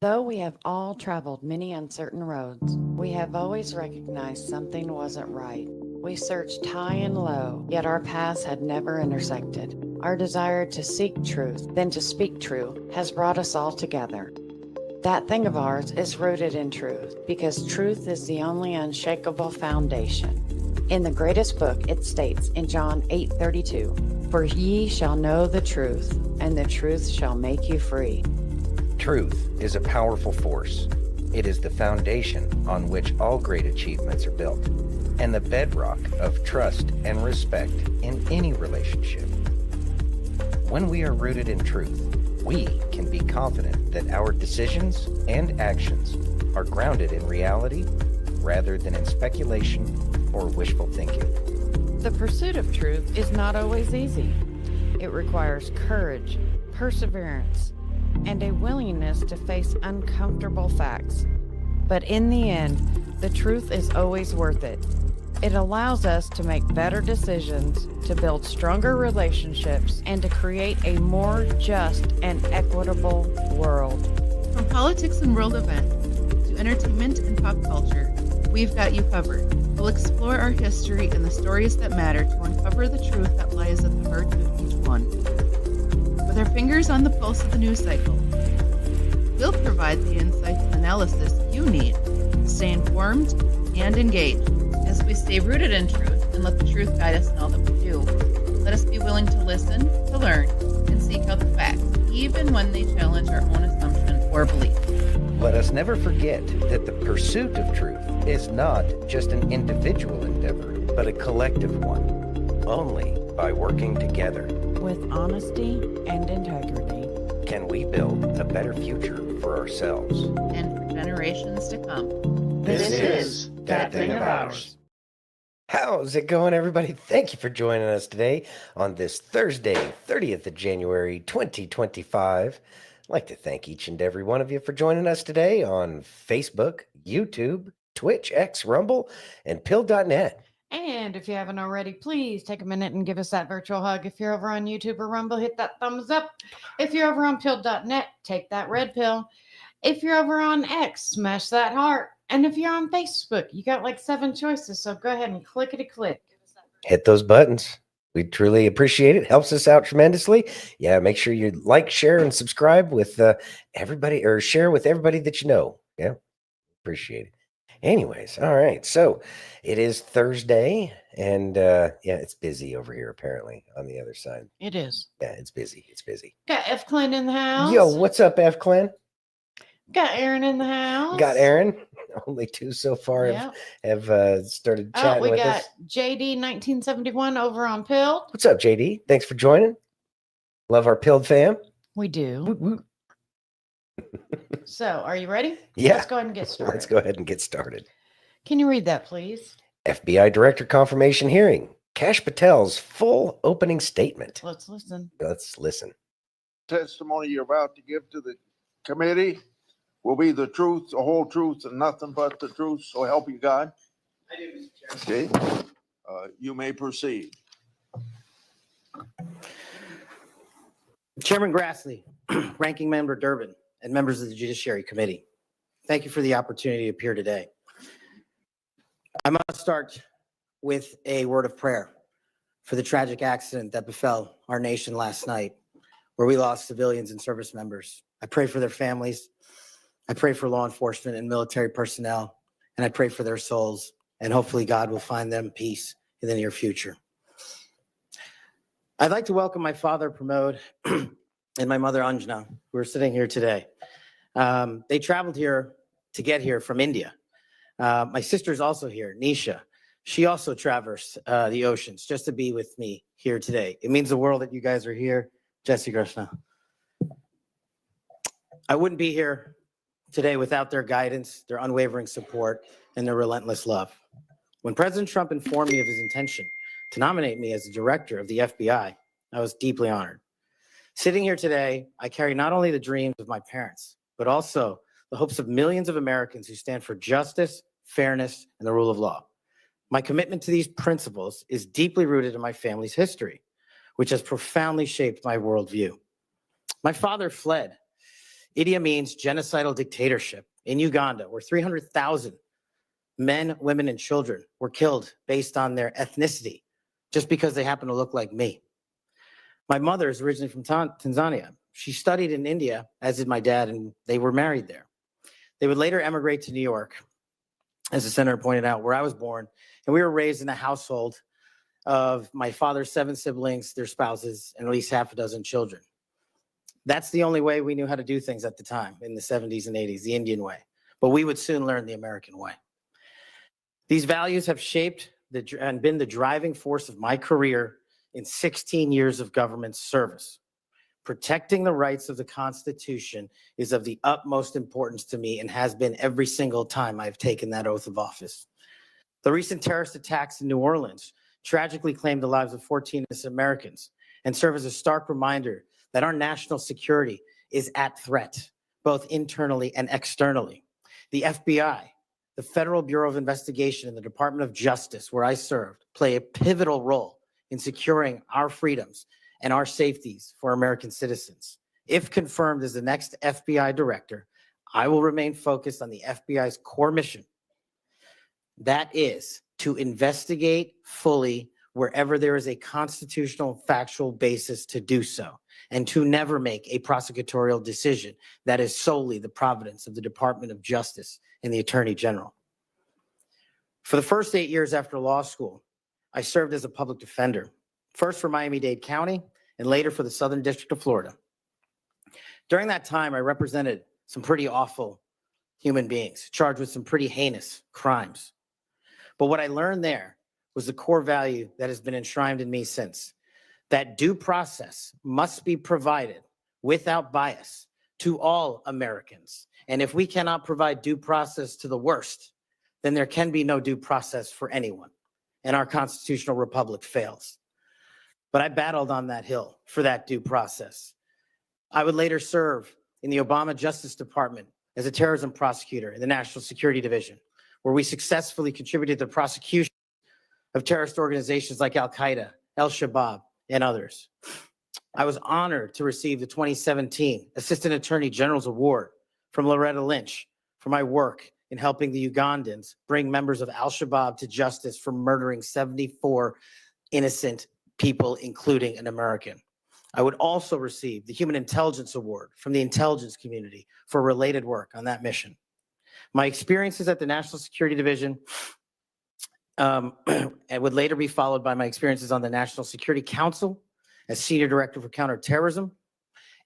Though we have all traveled many uncertain roads, we have always recognized something wasn't right. We searched high and low, yet our paths had never intersected. Our desire to seek truth, then to speak true, has brought us all together. That thing of ours is rooted in truth, because truth is the only unshakable foundation. In the greatest book, it states in John 8:32, "For ye shall know the truth, and the truth shall make you free." Truth is a powerful force. It is the foundation on which all great achievements are built, and the bedrock of trust and respect in any relationship. When we are rooted in truth, we can be confident that our decisions and actions are grounded in reality rather than in speculation or wishful thinking. The pursuit of truth is not always easy. It requires courage, perseverance, and a willingness to face uncomfortable facts. But in the end, the truth is always worth it. It allows us to make better decisions, to build stronger relationships, and to create a more just and equitable world. From politics and world events to entertainment and pop culture, we've got you covered. We'll explore our history and the stories that matter to uncover the truth that lies at the heart of each one. With our fingers on the pulse of the news cycle, we'll provide the insights and analysis you need to stay informed and engaged. As we stay rooted in truth and let the truth guide us in all that we do, let us be willing to listen, to learn, and seek out the facts, even when they challenge our own assumption or belief. Let us never forget that the pursuit of truth is not just an individual endeavor, but a collective one. Only by working together With honesty and integrity, can we build a better future for ourselves And for generations to come. This is That Thing of Ours. How's it going, everybody? Thank you for joining us today on this Thursday, 30th of January, 2025. I'd like to thank each and every one of you for joining us today on Facebook, YouTube, Twitch, X, Rumble, and Pill.net. and if you haven't already, please take a minute and give us that virtual hug. If you're over on YouTube or Rumble, hit that thumbs up. If you're over on Pill.net, take that red pill. If you're over on X, smash that heart. And if you're on Facebook, you got like 7 choices, so go ahead and clickety-click. Hit those buttons. We truly appreciate it. Helps us out tremendously. Yeah, make sure you like, share, and subscribe with everybody, or share with everybody that you know. Yeah, appreciate it. Anyways, all right. So it is Thursday, and yeah, it's busy over here apparently on the other side. It is. Yeah, it's busy. It's busy. Got F. Clint in the house. Yo, what's up, F. Clan? Got Aaron in the house. Got Aaron. Only 2 so far Yep. have started chatting we with got us. JD 1971 over on Pilled. What's up, JD? Thanks for joining. Love our Pilled fam. We do. Woot, woot. So, are you ready? Yeah. Let's go ahead and get started. Let's go ahead and get started. Can you read that, please? FBI Director Confirmation Hearing. Kash Patel's full opening statement. Let's listen. Let's listen. Testimony you're about to give to the committee will be the truth, the whole truth, and nothing but the truth. So help you God. I do, Mr. Chairman. Okay. You may proceed. Chairman Grassley, Ranking Member Durbin, and members of the Judiciary Committee, thank you for the opportunity to appear today. I must start with a word of prayer for the tragic accident that befell our nation last night, where we lost civilians and service members. I pray for their families. I pray for law enforcement and military personnel, and I pray for their souls, and hopefully God will find them peace in the near future. I'd like to welcome my father, Pramod, and my mother, Anjana, who are sitting here today. They traveled here to get here from India. My sister's also here, Nisha. She also traversed the oceans just to be with me here today. It means the world that you guys are here. Jesse Krishna. I wouldn't be here today without their guidance, their unwavering support, and their relentless love. When President Trump informed me of his intention to nominate me as the director of the FBI, I was deeply honored. Sitting here today, I carry not only the dreams of my parents, but also the hopes of millions of Americans who stand for justice, fairness, and the rule of law. My commitment to these principles is deeply rooted in my family's history, which has profoundly shaped my worldview. My father fled Idi Amin's genocidal dictatorship in Uganda, where 300,000 men, women, and children were killed based on their ethnicity, just because they happen to look like me. My mother is originally from Tanzania. She studied in India, as did my dad, and they were married there. They would later emigrate to New York, as the senator pointed out, where I was born, and we were raised in a household of my father's 7 siblings, their spouses, and at least half a dozen children. That's the only way we knew how to do things at the time in the 70s and 80s, the Indian way. But we would soon learn the American way. These values have shaped and been the driving force of my career in 16 years of government service. Protecting the rights of the Constitution is of the utmost importance to me and has been every single time I've taken that oath of office. The recent terrorist attacks in New Orleans tragically claimed the lives of 14 innocent Americans and serve as a stark reminder that our national security is at threat, both internally and externally. The FBI, the Federal Bureau of Investigation, and the Department of Justice, where I served, play a pivotal role in securing our freedoms and our safeties for American citizens. If confirmed as the next FBI director, I will remain focused on the FBI's core mission. That is to investigate fully wherever there is a constitutional factual basis to do so, and to never make a prosecutorial decision that is solely the providence of the Department of Justice and the Attorney General. For the first 8 years after law school, I served as a public defender, first for Miami-Dade County and later for the Southern District of Florida. During that time, I represented some pretty awful human beings charged with some pretty heinous crimes. But what I learned there was the core value that has been enshrined in me since, that due process must be provided without bias to all Americans. And if we cannot provide due process to the worst, then there can be no due process for anyone, and our constitutional republic fails. But I battled on that hill for that due process. I would later serve in the Obama Justice Department as a terrorism prosecutor in the National Security Division, where we successfully contributed to the prosecution of terrorist organizations like Al-Qaeda, Al-Shabaab, and others. I was honored to receive the 2017 Assistant Attorney General's Award from Loretta Lynch for my work in helping the Ugandans bring members of Al-Shabaab to justice for murdering 74 innocent people, including an American. I would also receive the Human Intelligence Award from the intelligence community for related work on that mission. My experiences at the National Security Division and would later be followed by my experiences on the National Security Council as Senior Director for Counterterrorism,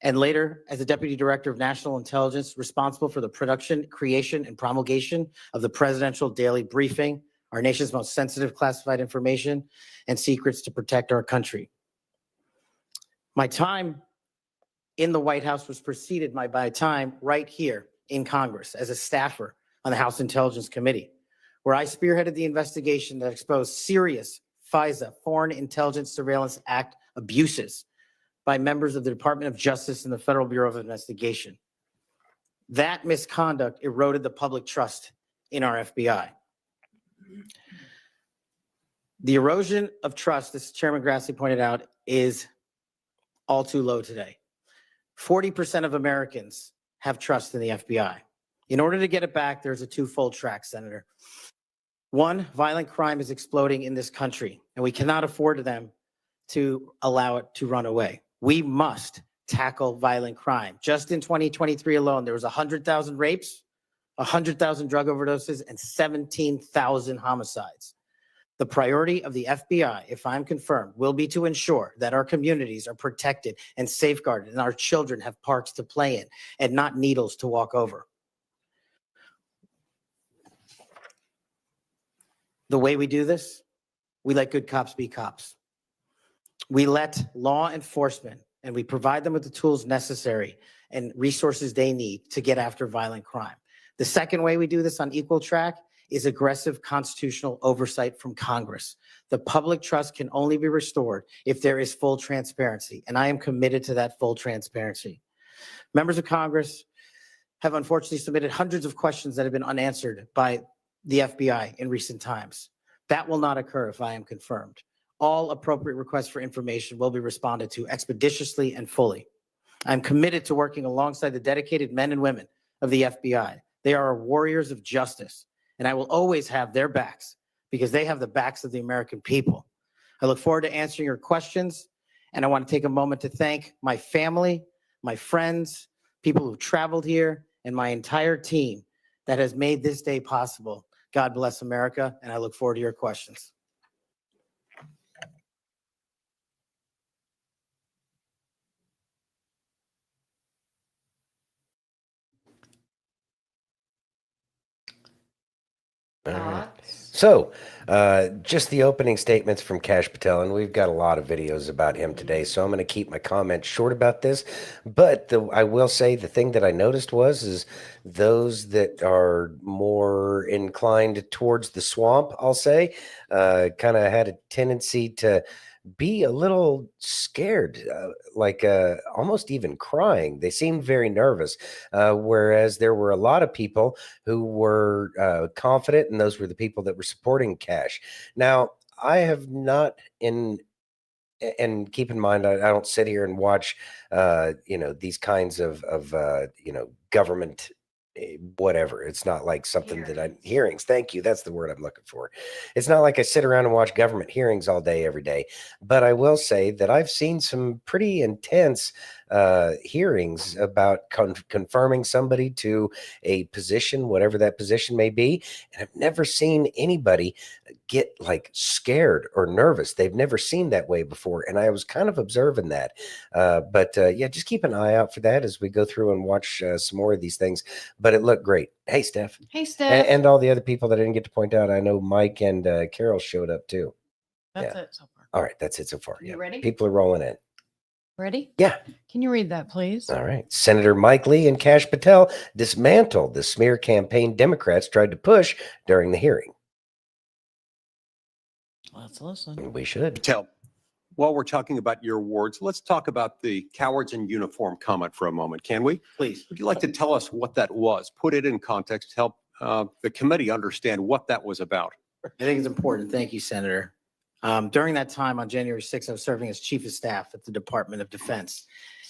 and later as the Deputy Director of National Intelligence, responsible for the production, creation, and promulgation of the Presidential Daily Briefing, our nation's most sensitive classified information and secrets to protect our country. My time in the White House was preceded by my time right here in Congress as a staffer on the House Intelligence Committee, where I spearheaded the investigation that exposed serious FISA, Foreign Intelligence Surveillance Act abuses by members of the Department of Justice and the Federal Bureau of Investigation. That misconduct eroded the public trust in our FBI. The erosion of trust, as Chairman Grassley pointed out, is all too low today. 40% of Americans have trust in the FBI. In order to get it back, there's a twofold track, Senator. One, violent crime is exploding in this country, and we cannot afford them to allow it to run away. We must tackle violent crime. Just in 2023 alone, there was 100,000 rapes, 100,000 drug overdoses, and 17,000 homicides. The priority of the FBI, if I'm confirmed, will be to ensure that our communities are protected and safeguarded and our children have parks to play in and not needles to walk over. The way we do this, we let good cops be cops. We let law enforcement and we provide them with the tools necessary and resources they need to get after violent crime. The second way we do this on equal track is aggressive constitutional oversight from Congress. The public trust can only be restored if there is full transparency, and I am committed to that full transparency. Members of Congress have unfortunately submitted hundreds of questions that have been unanswered by the FBI in recent times. That will not occur if I am confirmed. All appropriate requests for information will be responded to expeditiously and fully. I'm committed to working alongside the dedicated men and women of the FBI. They are warriors of justice, and I will always have their backs because they have the backs of the American people. I look forward to answering your questions, and I want to take a moment to thank my family, my friends, people who traveled here, and my entire team that has made this day possible. God bless America, and I look forward to your questions. All right. Thoughts? So, just the opening statements from Kash Patel, and we've got a lot of videos about him today, so I'm going to keep my comments short about this. But I will say the thing that I noticed is those that are more inclined towards the swamp, I'll say, kind of had a tendency to be a little scared, almost even crying. They seemed very nervous, whereas there were a lot of people who were confident, and those were the people that were supporting Kash. Now, I have not and keep in mind, I don't sit here and watch, these kinds of government whatever. It's not like something that I'm hearings. Thank you. That's the word I'm looking for. It's not like I sit around and watch government hearings all day, every day. But I will say that I've seen some pretty intense hearings about confirming somebody to a position, whatever that position may be. And I've never seen anybody get like scared or nervous. They've never seen that way before. And I was kind of observing that. But just keep an eye out for that as we go through and watch some more of these things. But it looked great. Hey, Steph. Hey, Steph. And all the other people that I didn't get to point out. I know Mike and Carol showed up too. That's it so far. All right. That's it so far. You ready? People are rolling in. Ready? Yeah. Can you read that, please? All right. Senator Mike Lee and Kash Patel dismantled the smear campaign Democrats tried to push during the hearing. Let's listen. We should. Patel, while we're talking about your awards, let's talk about the cowards in uniform comment for a moment, can we? Please. Would you like to tell us what that was? Put it in context, help the committee understand what that was about. I think it's important. Thank you, Senator. During that time on January 6th, I was serving as Chief of Staff at the Department of Defense.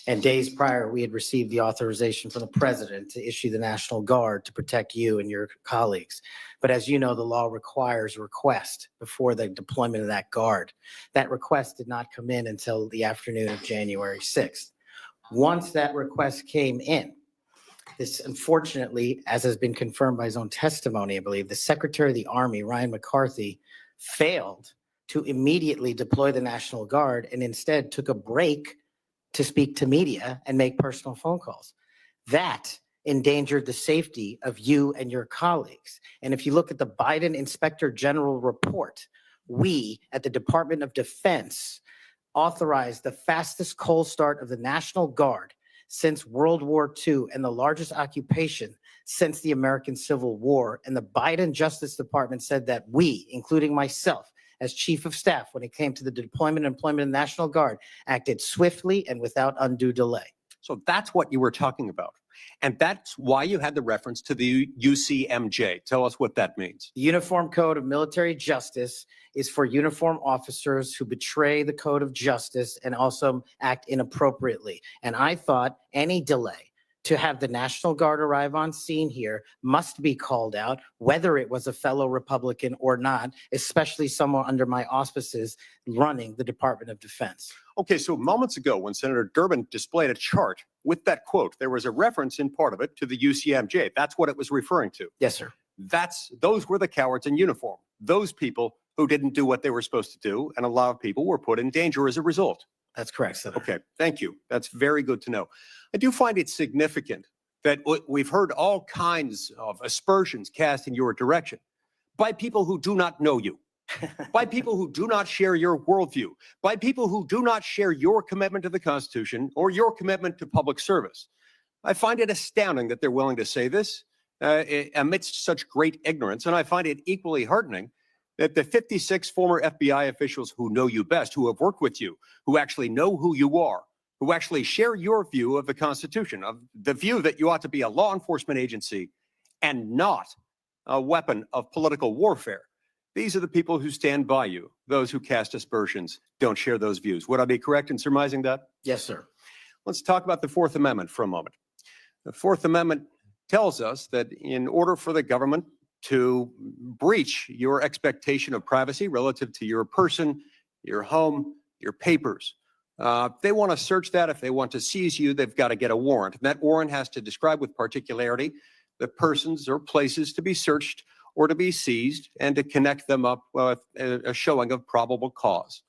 And days prior, we had received the authorization from the President to issue the National Guard to protect you and your colleagues. But as you know, the law requires a request before the deployment of that guard. That request did not come in until the afternoon of January 6th. Once that request came in, this unfortunately, as has been confirmed by his own testimony, I believe, the Secretary of the Army, Ryan McCarthy, failed to immediately deploy the National Guard and instead took a break to speak to media and make personal phone calls. That endangered the safety of you and your colleagues. And if you look at the Biden Inspector General report, we at the Department of Defense authorized the fastest cold start of the National Guard since World War II and the largest occupation since the American Civil War. And the Biden Justice Department said that we, including myself, as Chief of Staff, when it came to the deployment and employment of the National Guard, acted swiftly and without undue delay. So that's what you were talking about. And that's why you had the reference to the UCMJ. Tell us what that means. The Uniform Code of Military Justice is for uniform officers who betray the code of justice and also act inappropriately. And I thought any delay to have the National Guard arrive on scene here must be called out, whether it was a fellow Republican or not, especially someone under my auspices running the Department of Defense. Okay, so moments ago when Senator Durbin displayed a chart with that quote, there was a reference in part of it to the UCMJ. That's what it was referring to. Yes, sir. Those were the cowards in uniform. Those people who didn't do what they were supposed to do, and a lot of people were put in danger as a result. That's correct, Senator. Okay, thank you. That's very good to know. I do find it significant that we've heard all kinds of aspersions cast in your direction by people who do not know you, by people who do not share your worldview, by people who do not share your commitment to the Constitution or your commitment to public service. I find it astounding that they're willing to say this amidst such great ignorance, and I find it equally heartening that the 56 former FBI officials who know you best, who have worked with you, who actually know who you are, who actually share your view of the Constitution, of the view that you ought to be a law enforcement agency and not a weapon of political warfare. These are the people who stand by you. Those who cast aspersions don't share those views. Would I be correct in surmising that? Yes, sir. Let's talk about the Fourth Amendment for a moment. The Fourth Amendment tells us that in order for the government to breach your expectation of privacy relative to your person, your home, your papers, if they want to search that, if they want to seize you, they've got to get a warrant. And that warrant has to describe with particularity the persons or places to be searched or to be seized and to connect them up with a showing of probable cause.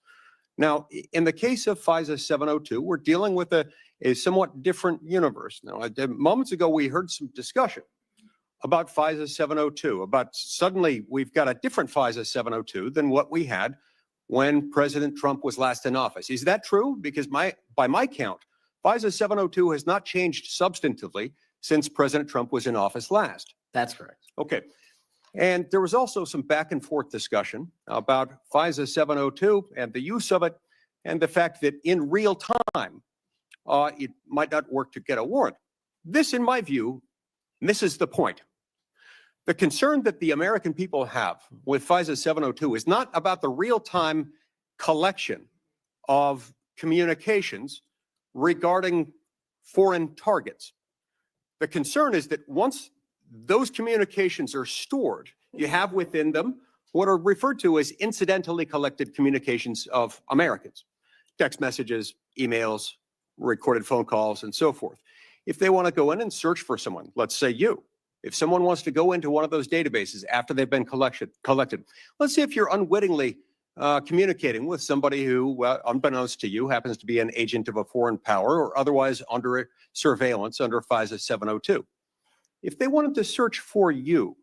Now, in the case of FISA 702, we're dealing with a somewhat different universe. Now, moments ago, we heard some discussion about FISA 702, about suddenly we've got a different FISA 702 than what we had when President Trump was last in office. Is that true? Because by my count, FISA 702 has not changed substantively since President Trump was in office last. That's correct. Okay. And there was also some back and forth discussion about FISA 702 and the use of it and the fact that in real time, it might not work to get a warrant. This, in my view, misses the point. The concern that the American people have with FISA 702 is not about the real-time collection of communications regarding foreign targets. The concern is that once those communications are stored, you have within them what are referred to as incidentally collected communications of Americans, text messages, emails, recorded phone calls, and so forth. If they want to go in and search for someone, let's say you, if someone wants to go into one of those databases after they've been collected, let's say if you're unwittingly communicating with somebody who, unbeknownst to you, happens to be an agent of a foreign power or otherwise under surveillance under FISA 702. If they wanted to search for you,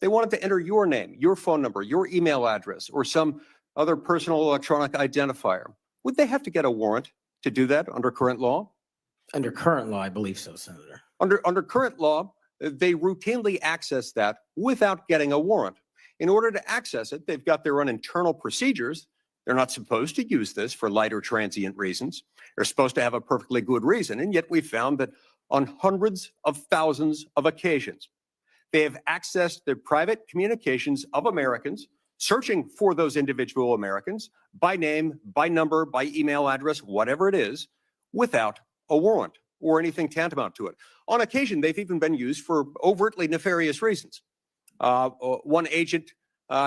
they wanted to enter your name, your phone number, your email address, or some other personal electronic identifier, would they have to get a warrant to do that under current law? Under current law, I believe so, Senator. Under current law, they routinely access that without getting a warrant. In order to access it, they've got their own internal procedures. They're not supposed to use this for light or transient reasons. They're supposed to have a perfectly good reason. And yet we found that on hundreds of thousands of occasions, they have accessed the private communications of Americans, searching for those individual Americans by name, by number, by email address, whatever it is, without a warrant or anything tantamount to it. On occasion, they've even been used for overtly nefarious reasons. One agent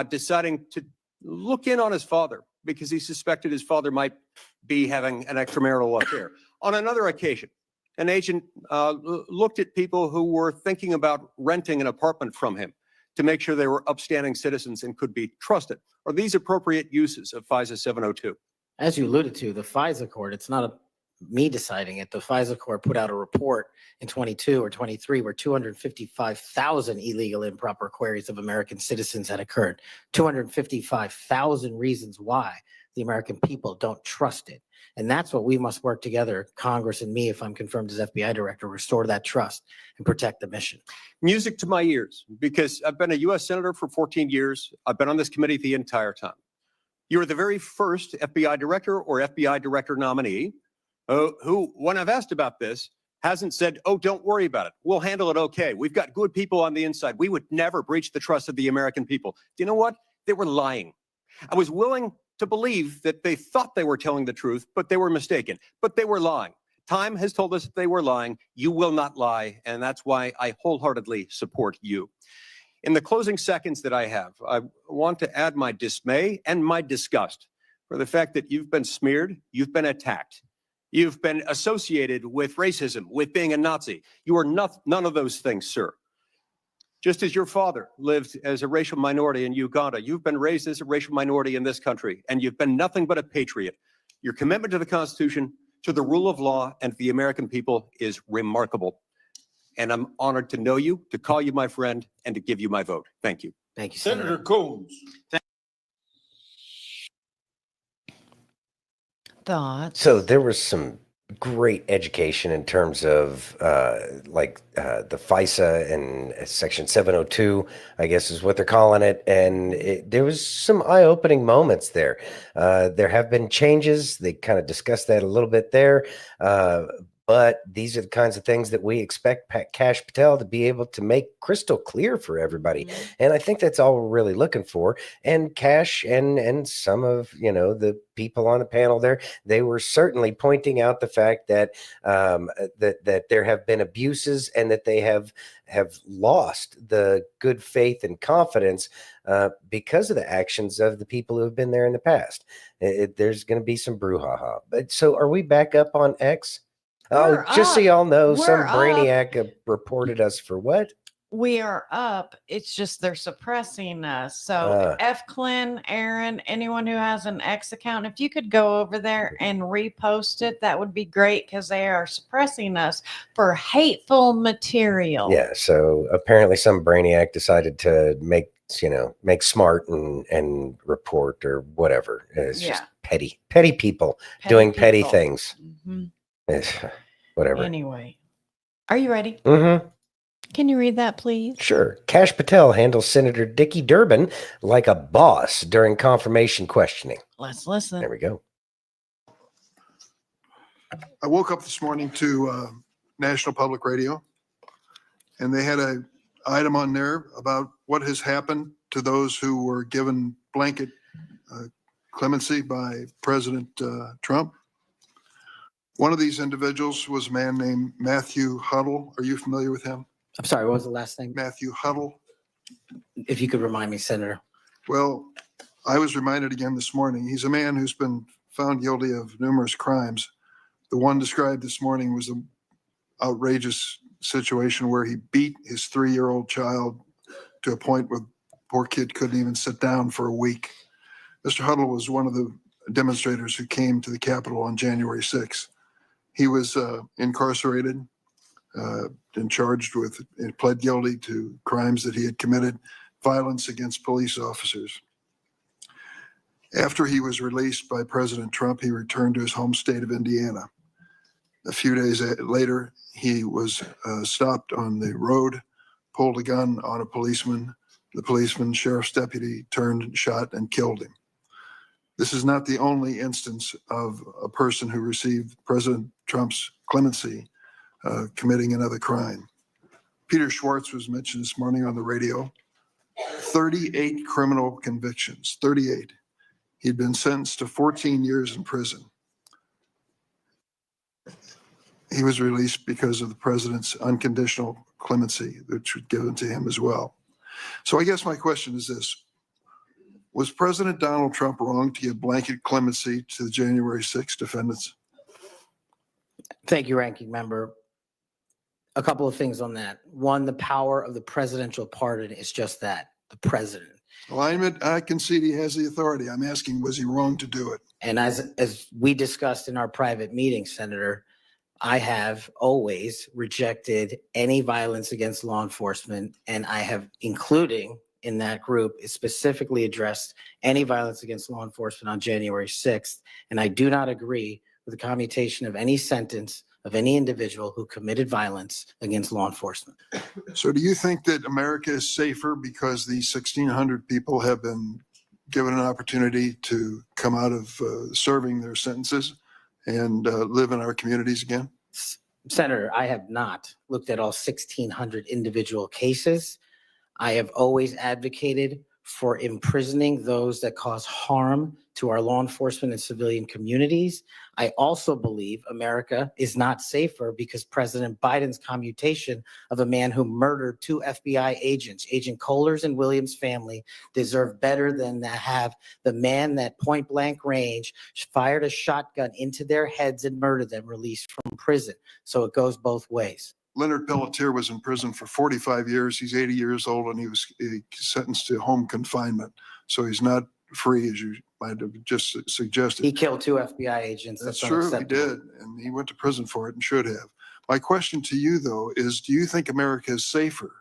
deciding to look in on his father because he suspected his father might be having an extramarital affair. On another occasion, an agent looked at people who were thinking about renting an apartment from him to make sure they were upstanding citizens and could be trusted. Are these appropriate uses of FISA 702? As you alluded to, the FISA court, it's not me deciding it. The FISA court put out a report in 22 or 23 where 255,000 illegal improper queries of American citizens had occurred. 255,000 reasons why the American people don't trust it. And that's what we must work together, Congress and me, if I'm confirmed as FBI director, restore that trust and protect the mission. Music to my ears, because I've been a U.S. Senator for 14 years. I've been on this committee the entire time. You're the very first FBI director or FBI director nominee who, when I've asked about this, hasn't said, oh, don't worry about it. We'll handle it okay. We've got good people on the inside. We would never breach the trust of the American people. Do you know what? They were lying. I was willing to believe that they thought they were telling the truth, but they were mistaken. But they were lying. Time has told us that they were lying. You will not lie, and that's why I wholeheartedly support you. In the closing seconds that I have, I want to add my dismay and my disgust for the fact that you've been smeared, you've been attacked. You've been associated with racism, with being a Nazi. You are none of those things, sir. Just as your father lived as a racial minority in Uganda, you've been raised as a racial minority in this country, and you've been nothing but a patriot. Your commitment to the Constitution, to the rule of law, and to the American people is remarkable. And I'm honored to know you, to call you my friend, and to give you my vote. Thank you. Thank you, Senator Senator. Coons. Thoughts? So there was some great education in terms of the FISA and Section 702, I guess is what they're calling it. And there was some eye-opening moments there. There have been changes. They kind of discussed that a little bit there. But these are the kinds of things that we expect Kash Patel to be able to make crystal clear for everybody. And I think that's all we're really looking for. And Kash and some of, the people on the panel there, they were certainly pointing out the fact that that there have been abuses and that they have lost the good faith and confidence because of the actions of the people who have been there in the past. There's going to be some brouhaha. But so are we back up on X? We're just so up. y'all know, We're some up. brainiac reported us for what? We are up. It's just they're suppressing us. So F. Clint, Aaron, anyone who has an X account, if you could go over there and repost it, that would be great because they are suppressing us for hateful material. Yeah. So apparently some brainiac decided to make smart and report or whatever. It's just petty people doing petty things. Mm-hmm. Whatever. Anyway, are you ready? Mm-hmm. Can you read that, please? Sure. Kash Patel handles Senator Dickie Durbin like a boss during confirmation questioning. Let's listen. There we go. I woke up this morning to National Public Radio, and they had an item on there about what has happened to those who were given blanket clemency by President Trump. One of these individuals was a man named Matthew Huddle. Are you familiar with him? I'm sorry, what was the last name? Matthew Huddle. If you could remind me, Senator. Well, I was reminded again this morning. He's a man who's been found guilty of numerous crimes. The one described this morning was an outrageous situation where he beat his 3-year-old child to a point where the poor kid couldn't even sit down for a week. Mr. Huddle was one of the demonstrators who came to the Capitol on January 6th. He was incarcerated and charged with, pled guilty to crimes that he had committed, violence against police officers. After he was released by President Trump, he returned to his home state of Indiana. A few days later, he was stopped on the road, pulled a gun on a policeman. The policeman, sheriff's deputy, turned, shot, and killed him. This is not the only instance of a person who received President Trump's clemency committing another crime. Peter Schwartz was mentioned this morning on the radio. 38 criminal convictions, 38. He'd been sentenced to 14 years in prison. He was released because of the president's unconditional clemency, which was given to him as well. So I guess my question is this. Was President Donald Trump wrong to give blanket clemency to the January 6th defendants? Thank you, Ranking Member. A couple of things on that. One, the power of the presidential pardon is just that, the president. Well, I concede he has the authority. I'm asking, was he wrong to do it? And as we discussed in our private meeting, Senator, I have always rejected any violence against law enforcement, and I have, including in that group, is specifically addressed any violence against law enforcement on January 6th. And I do not agree with the commutation of any sentence of any individual who committed violence against law enforcement. So do you think that America is safer because these 1,600 people have been given an opportunity to come out of serving their sentences and live in our communities again? Senator, I have not looked at all 1,600 individual cases. I have always advocated for imprisoning those that cause harm to our law enforcement and civilian communities. I also believe America is not safer because President Biden's commutation of a man who murdered 2 FBI agents, Agent Kohler's and Williams' family, deserve better than to have the man that point blank range fired a shotgun into their heads and murdered them released from prison. So it goes both ways. Leonard Pelletier was in prison for 45 years. He's 80 years old and he was sentenced to home confinement. So he's not free, as you might have just suggested. He killed 2 FBI agents. That's true, he did. And he went to prison for it and should have. My question to you, though, is do you think America is safer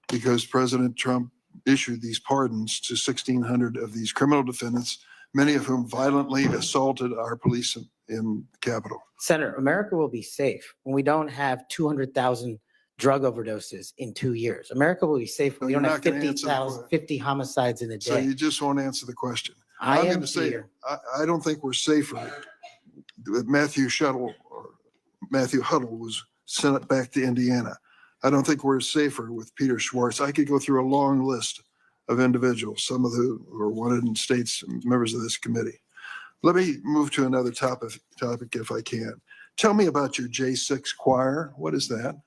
because President Trump issued these pardons to 1,600 of these criminal defendants, many of whom violently assaulted our police in the Capitol? Senator, America will be safe when we don't have 200,000 drug overdoses in 2 years. America will be safe when we don't have 50 homicides in a day. So you just won't answer the question. I'm going to say, I don't think we're safer with Matthew Matthew Huddle was sent back to Indiana. I don't think we're safer with Peter Schwartz. I could go through a long list of individuals, some of who are wanted in states, members of this committee. Let me move to another topic if I can. Tell me about your J6 choir. What is that?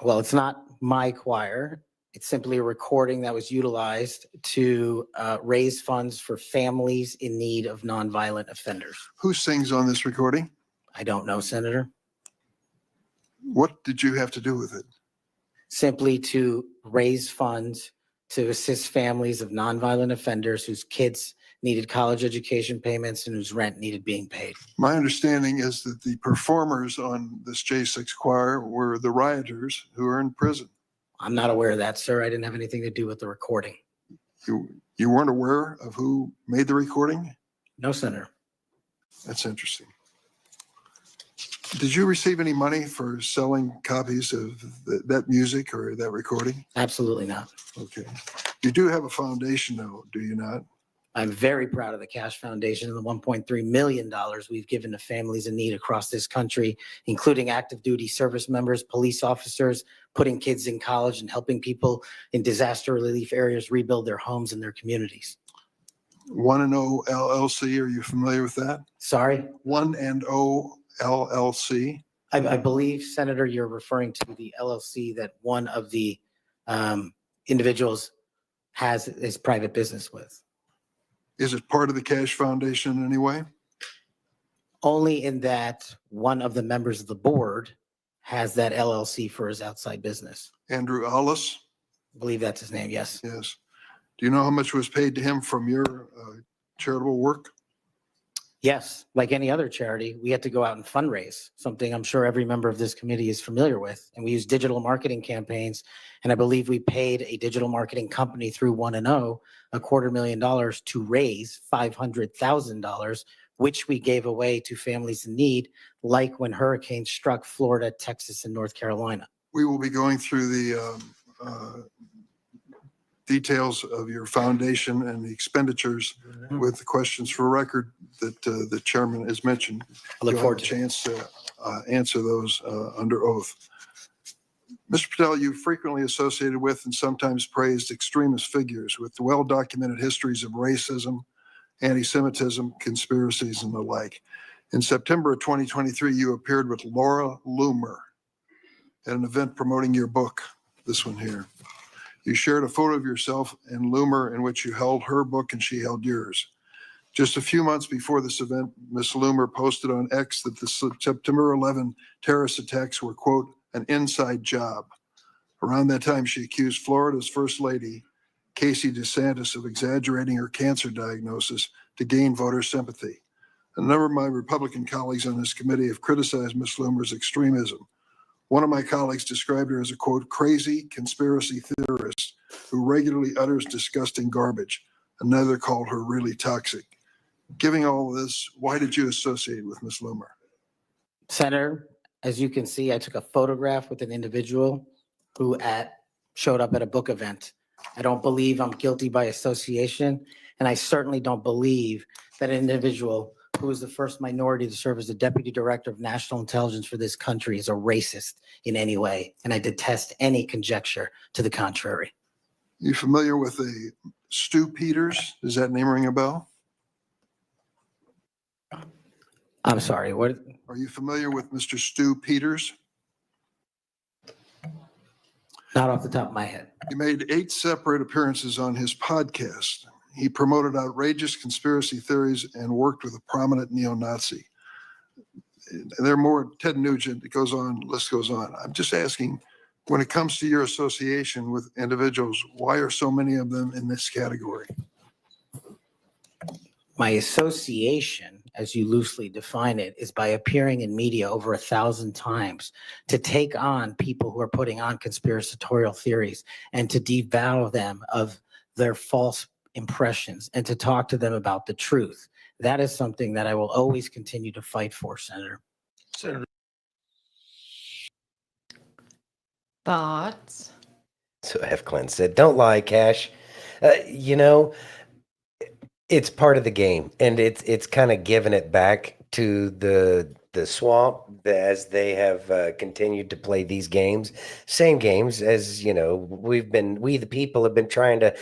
Well, it's not my choir. It's simply a recording that was utilized to raise funds for families in need of nonviolent offenders. Who sings on this recording? I don't know, Senator. What did you have to do with it? Simply to raise funds to assist families of nonviolent offenders whose kids needed college education payments and whose rent needed being paid. My understanding is that the performers on this J6 choir were the rioters who are in prison. I'm not aware of that, sir. I didn't have anything to do with the recording. You weren't aware of who made the recording? No, Senator. That's interesting. Did you receive any money for selling copies of that music or that recording? Absolutely not. Okay. You do have a foundation though, do you not? I'm very proud of the Cash Foundation and the $1.3 million we've given to families in need across this country, including active duty service members, police officers, putting kids in college and helping people in disaster relief areas rebuild their homes and their communities. 1&0 LLC, are you familiar with that? Sorry? 1&0 LLC? I believe, Senator, you're referring to the LLC that one of the individuals has his private business with. Is it part of the Cash Foundation in any way? Only in that one of the members of the board has that LLC for his outside business. Andrew Allis? I believe that's his name, yes. Yes. Do you know how much was paid to him from your charitable work? Yes, like any other charity, we had to go out and fundraise, something I'm sure every member of this committee is familiar with. And we use digital marketing campaigns. And I believe we paid a digital marketing company through 1&0 $250,000 to raise $500,000, which we gave away to families in need, like when hurricanes struck Florida, Texas, and North Carolina. We will be going through the details of your foundation and the expenditures with the questions for record that the chairman has mentioned. I look You'll forward have to a it. chance to answer those under oath. Mr. Patel, you frequently associated with and sometimes praised extremist figures with well-documented histories of racism, anti-Semitism, conspiracies, and the like. In September of 2023, you appeared with Laura Loomer at an event promoting your book, this one here. You shared a photo of yourself and Loomer in which you held her book and she held yours. Just a few months before this event, Ms. Loomer posted on X that the September 11 terrorist attacks were, quote, an inside job. Around that time, she accused Florida's First Lady, Casey DeSantis, of exaggerating her cancer diagnosis to gain voter sympathy. A number of my Republican colleagues on this committee have criticized Ms. Loomer's extremism. One of my colleagues described her as a, quote, crazy conspiracy theorist who regularly utters disgusting garbage. Another called her really toxic. Given all of this, why did you associate with Ms. Loomer? Senator, as you can see, I took a photograph with an individual who showed up at a book event. I don't believe I'm guilty by association, and I certainly don't believe that an individual who was the first minority to serve as the Deputy Director of National Intelligence for this country is a racist in any way, and I detest any conjecture to the contrary. You familiar with a Stu Peters? Does that name ring a bell? I'm sorry, what? Are you familiar with Mr. Stu Peters? Not off the top of my head. He made 8 separate appearances on his podcast. He promoted outrageous conspiracy theories and worked with a prominent neo-Nazi. And there are more, Ted Nugent, it goes on, list goes on. I'm just asking, when it comes to your association with individuals, why are so many of them in this category? My association, as you loosely define it, is by appearing in media over 1,000 times to take on people who are putting on conspiratorial theories and to devour them of their false impressions and to talk to them about the truth. That is something that I will always continue to fight for, Senator. Thoughts? So F. Clint said, don't lie, Cash. It's part of the game, and it's kind of giving it back to the the swamp as they have continued to play these games, same games as, we the people have been trying to,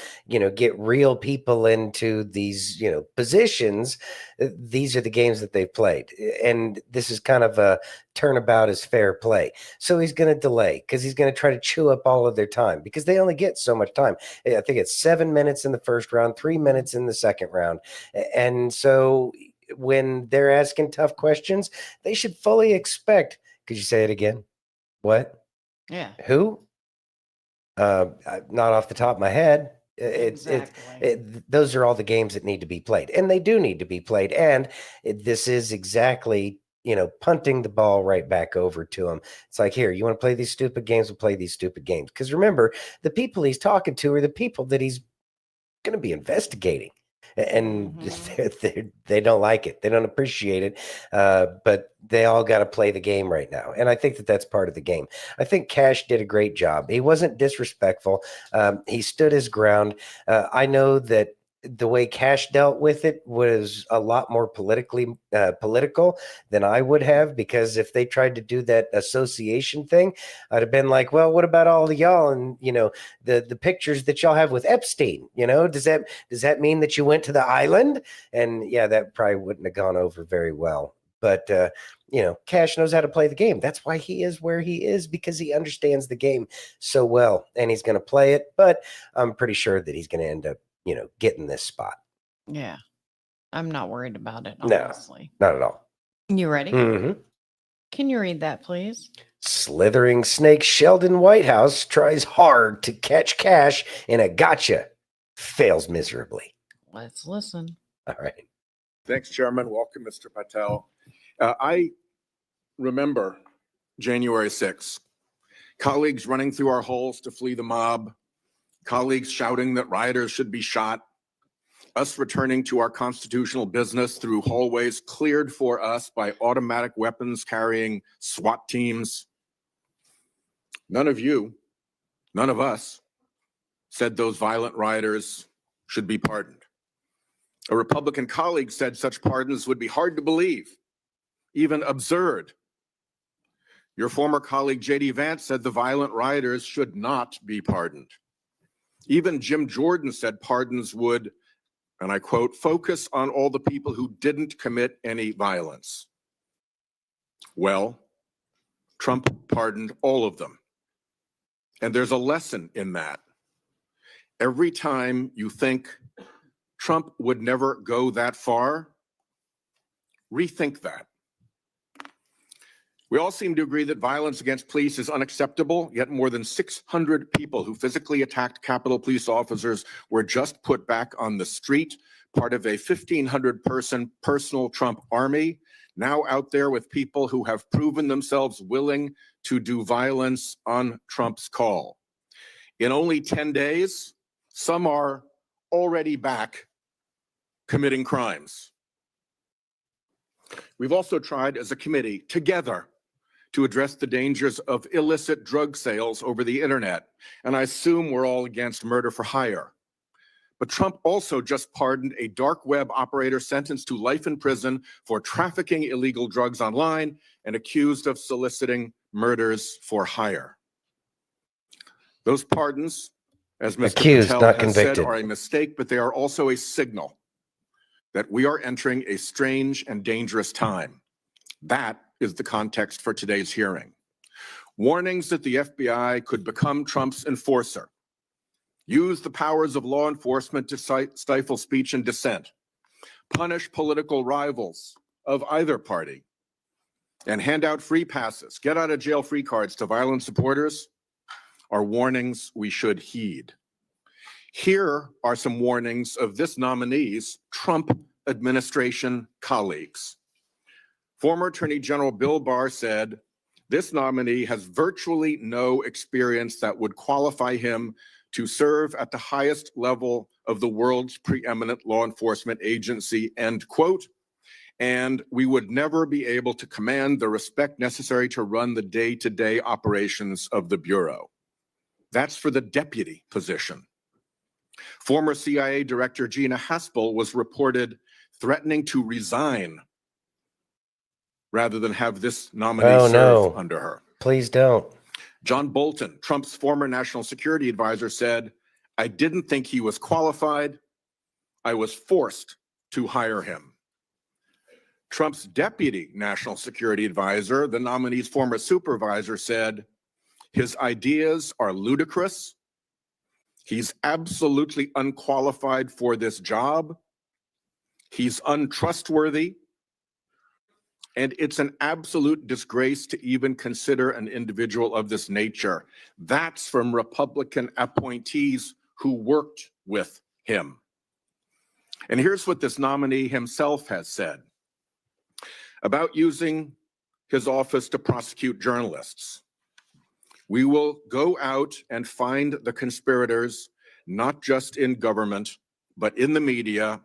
get real people into these, positions. These are the games that they've played. And this is kind of a turnabout as fair play. So he's going to delay because he's going to try to chew up all of their time because they only get so much time. I think it's 7 minutes in the first round, 3 minutes in the second round. And so when they're asking tough questions, they should fully expect. Could you say it again? What? Yeah. Who? Not off the top of my head. Those are all the games that need to be played, and they do need to be played. And this is exactly, punting the ball right back over to him. It's like, here, you want to play these stupid games? We'll play these stupid games. Because remember, the people he's talking to are the people that he's going to be investigating. And they don't like it. They don't appreciate it. But they all got to play the game right now. And I think that that's part of the game. I think Kash did a great job. He wasn't disrespectful. He stood his ground. I know that the way Kash dealt with it was a lot more political than I would have, because if they tried to do that association thing, I'd have been like, well, what about all of y'all and the pictures that y'all have with Epstein? Does that mean that you went to the island? And yeah, that probably wouldn't have gone over very well. But Kash knows how to play the game. That's why he is where he is, because he understands the game so well, and he's going to play it. But I'm pretty sure that he's going to end up getting this spot. Yeah. I'm not worried about it, No. honestly. Not at all. You ready? Mm-hmm. Can you read that, please? Slithering snake Sheldon Whitehouse tries hard to catch Kash in a gotcha. Fails miserably. Let's listen. All right. Thanks, Chairman. Welcome, Mr. Patel. I remember January 6th. Colleagues running through our halls to flee the mob. Colleagues shouting that rioters should be shot. Us returning to our constitutional business through hallways cleared for us by automatic weapons carrying SWAT teams. None of you, none of us, said those violent rioters should be pardoned. A Republican colleague said such pardons would be hard to believe, even absurd. Your former colleague, J.D. Vance, said the violent rioters should not be pardoned. Even Jim Jordan said pardons would, and I quote, focus on all the people who didn't commit any violence. Well, Trump pardoned all of them. And there's a lesson in that. Every time you think Trump would never go that far, rethink that. We all seem to agree that violence against police is unacceptable, yet more than 600 people who physically attacked Capitol Police officers were just put back on the street, part of a 1,500-person personal Trump army, now out there with people who have proven themselves willing to do violence on Trump's call. In only 10 days, some are already back committing crimes. We've also tried as a committee together to address the dangers of illicit drug sales over the internet. And I assume we're all against murder for hire. But Trump also just pardoned a dark web operator sentenced to life in prison for trafficking illegal drugs online and accused of soliciting murders for hire. Those pardons, as Mr. Accused, Patel not has convicted. said, are a mistake, but they are also a signal that we are entering a strange and dangerous time. That is the context for today's hearing. Warnings that the FBI could become Trump's enforcer, use the powers of law enforcement to stifle speech and dissent, punish political rivals of either party, and hand out free passes, get out of jail free cards to violent supporters are warnings we should heed. Here are some warnings of this nominee's Trump administration colleagues. Former Attorney General Bill Barr said, this nominee has virtually no experience that would qualify him to serve at the highest level of the world's preeminent law enforcement agency, end quote. And we would never be able to command the respect necessary to run the day-to-day operations of the Bureau. That's for the deputy position. Former CIA Director Gina Haspel was reported threatening to resign rather than have this nominee Oh, serve no. under her. Please don't. John Bolton, Trump's former national security advisor, said, "I didn't think he was qualified. I was forced to hire him." Trump's deputy national security advisor, the nominee's former supervisor, said, "His ideas are ludicrous. He's absolutely unqualified for this job. He's untrustworthy. And it's an absolute disgrace to even consider an individual of this nature." That's from Republican appointees who worked with him. And here's what this nominee himself has said about using his office to prosecute journalists. "We will go out and find the conspirators, not just in government, but in the media.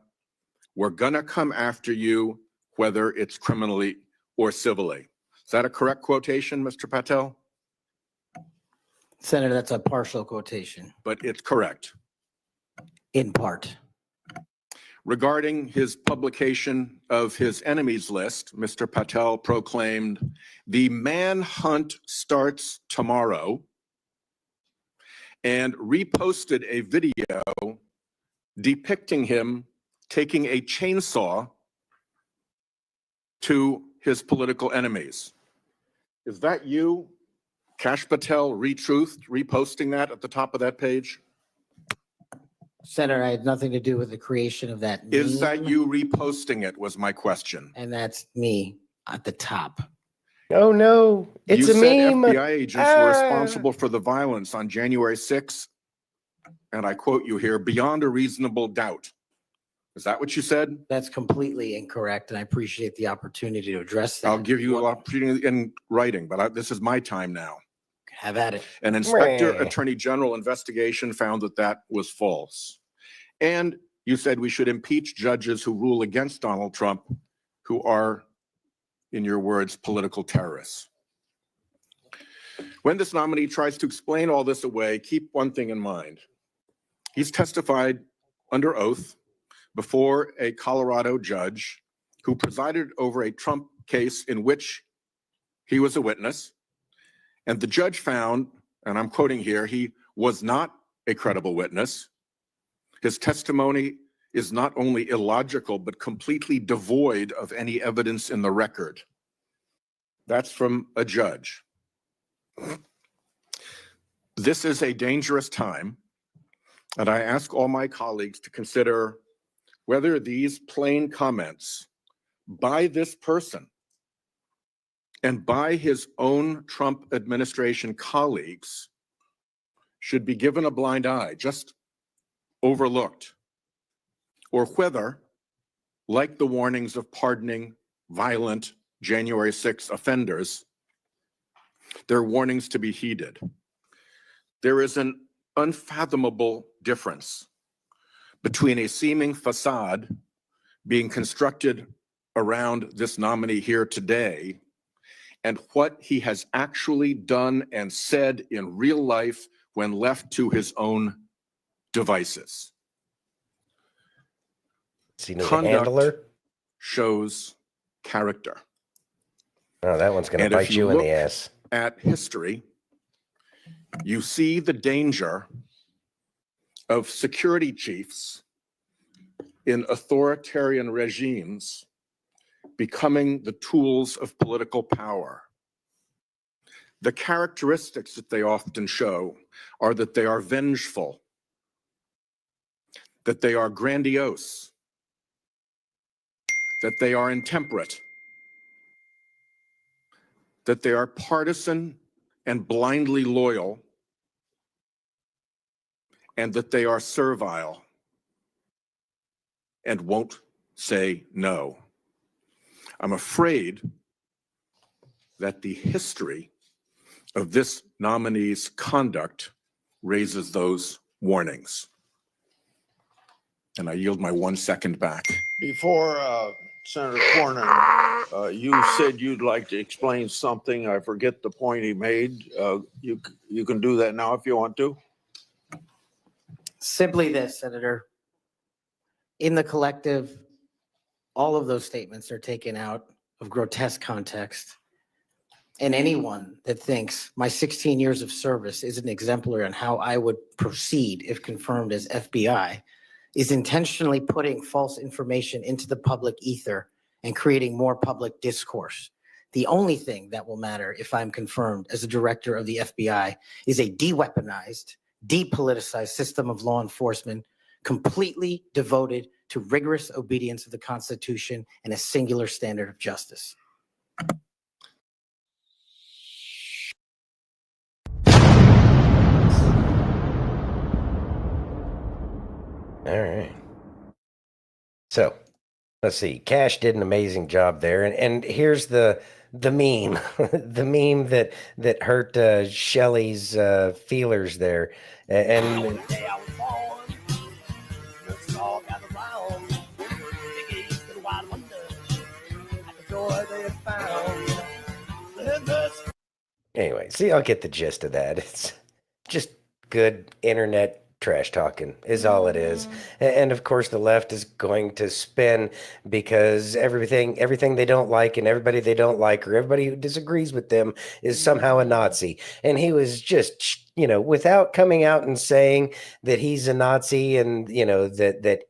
We're gonna come after you, whether it's criminally or civilly." Is that a correct quotation, Mr. Patel? Senator, that's a partial quotation, But it's correct. in part. Regarding his publication of his enemies list, Mr. Patel proclaimed, "The manhunt starts tomorrow," and reposted a video depicting him taking a chainsaw to his political enemies. Is that you, Kash Patel, reposting that at the top of that page? Senator, I had nothing to do with the creation of that Is that meme, you reposting it was my question. and that's me at the top. Oh, no. It's You a said meme. FBI agents were responsible for the violence on January 6th, and I quote you here, "beyond a reasonable doubt." Is that what you said? That's completely incorrect, and I appreciate the opportunity to address that. I'll give you an opportunity in writing, but this is my time now. Have at it. An inspector Meh. attorney general investigation found that that was false. And you said we should impeach judges who rule against Donald Trump, who are, in your words, political terrorists. When this nominee tries to explain all this away, keep one thing in mind. He's testified under oath before a Colorado judge who presided over a Trump case in which he was a witness. And the judge found, and I'm quoting here, he was not a credible witness. His testimony is not only illogical, but completely devoid of any evidence in the record. That's from a judge. This is a dangerous time, and I ask all my colleagues to consider whether these plain comments by this person and by his own Trump administration colleagues should be given a blind eye, just overlooked, or whether, like the warnings of pardoning violent January 6 offenders, they're warnings to be heeded. There is an unfathomable difference between a seeming facade being constructed around this nominee here today and what he has actually done and said in real life when left to his own devices. Is he a handler? Shows character. Oh, that one's going to And if bite you you in look the ass. at history, you see the danger of security chiefs in authoritarian regimes becoming the tools of political power. The characteristics that they often show are that they are vengeful, that they are grandiose, that they are intemperate, that they are partisan and blindly loyal, and that they are servile and won't say no. I'm afraid that the history of this nominee's conduct raises those warnings. And I yield my 1 second back. Before Senator Cornyn, you said you'd like to explain something. I forget the point he made. You can do that now if you want to. Simply this, Senator. In the collective, all of those statements are taken out of grotesque context. And anyone that thinks my 16 years of service isn't exemplary on how I would proceed if confirmed as FBI is intentionally putting false information into the public ether and creating more public discourse. The only thing that will matter if I'm confirmed as a director of the FBI is a de-weaponized, depoliticized system of law enforcement completely devoted to rigorous obedience of the Constitution and a singular standard of justice. All right. So let's see. Cash did an amazing job there, and here's the meme, the meme that hurt Shelley's feelers there, and anyway, see, I'll get the gist of that. It's just good internet trash talking is all it is. And of course the left is going to spin because everything they don't like and everybody they don't like or everybody who disagrees with them is somehow a Nazi. And he was just, without coming out and saying that he's a Nazi and, that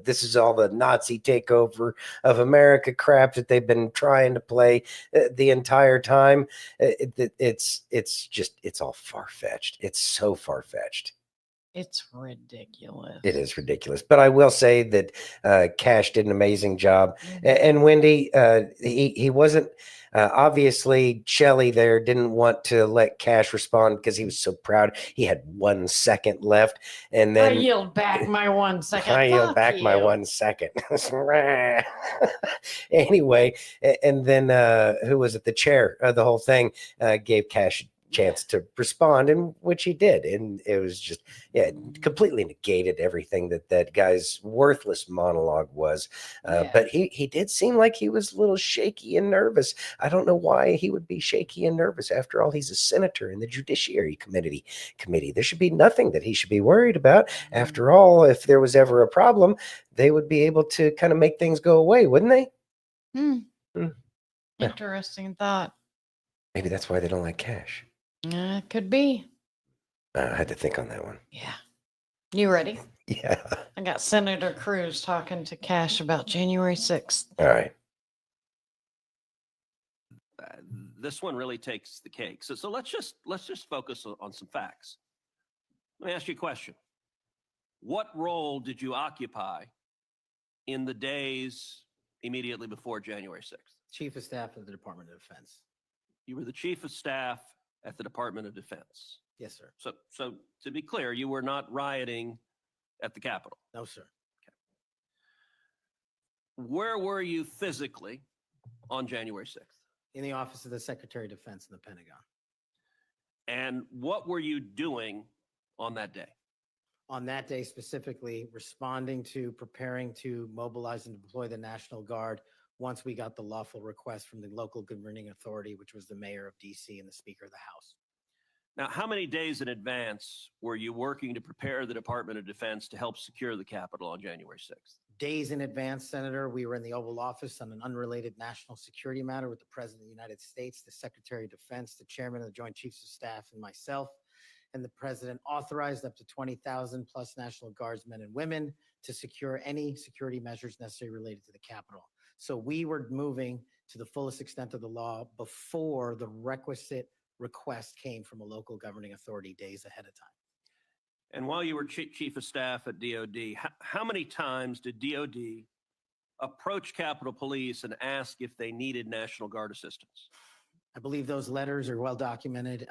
this is all the Nazi takeover of America crap that they've been trying to play the entire time. It's all far-fetched. It's so far-fetched. It's ridiculous. It is ridiculous. But I will say that Cash did an amazing job. And Wendy, he wasn't, obviously, Shelley there didn't want to let Cash respond because he was so proud. He had 1 second left. And then I yield back my 1 second. I yield Fuck back my you. 1 second. Anyway, and then who was it? The chair of the whole thing gave Cash chance to respond, and which he did, and it was just completely negated everything that guy's worthless monologue was. But he did seem like he was a little shaky and nervous. I don't know why he would be shaky and nervous. After all, he's a senator in the Judiciary Committee. There should be nothing that he should be worried about. After all, if there was ever a problem, they would be able to kind of make things go away, wouldn't they? Interesting thought. Maybe that's why they don't like Cash. Could be. I had to think on that one. Yeah. You ready? Yeah. I got Senator Cruz talking to Cash about January 6th. All right. This one really takes the cake. So let's just focus on some facts. Let me ask you a question. What role did you occupy in the days immediately before January 6th? Chief of Staff of the Department of Defense. You were the Chief of Staff at the Department of Defense. Yes, sir. So to be clear, you were not rioting at the Capitol. No, sir. Okay. Where were you physically on January 6th? In the office of the Secretary of Defense in the Pentagon. And what were you doing on that day? On that day specifically, responding to preparing to mobilize and deploy the National Guard once we got the lawful request from the local governing authority, which was the mayor of DC and the Speaker of the House. Now, how many days in advance were you working to prepare the Department of Defense to help secure the Capitol on January 6th? Days in advance, Senator, we were in the Oval Office on an unrelated national security matter with the President of the United States, the Secretary of Defense, the Chairman of the Joint Chiefs of Staff, and myself. And the President authorized up to 20,000 plus National Guardsmen and women to secure any security measures necessary related to the Capitol. So we were moving to the fullest extent of the law before the requisite request came from a local governing authority days ahead of time. And while you were Chief of Staff at DOD, how many times did DOD approach Capitol Police and ask if they needed National Guard assistance? I believe those letters are well documented,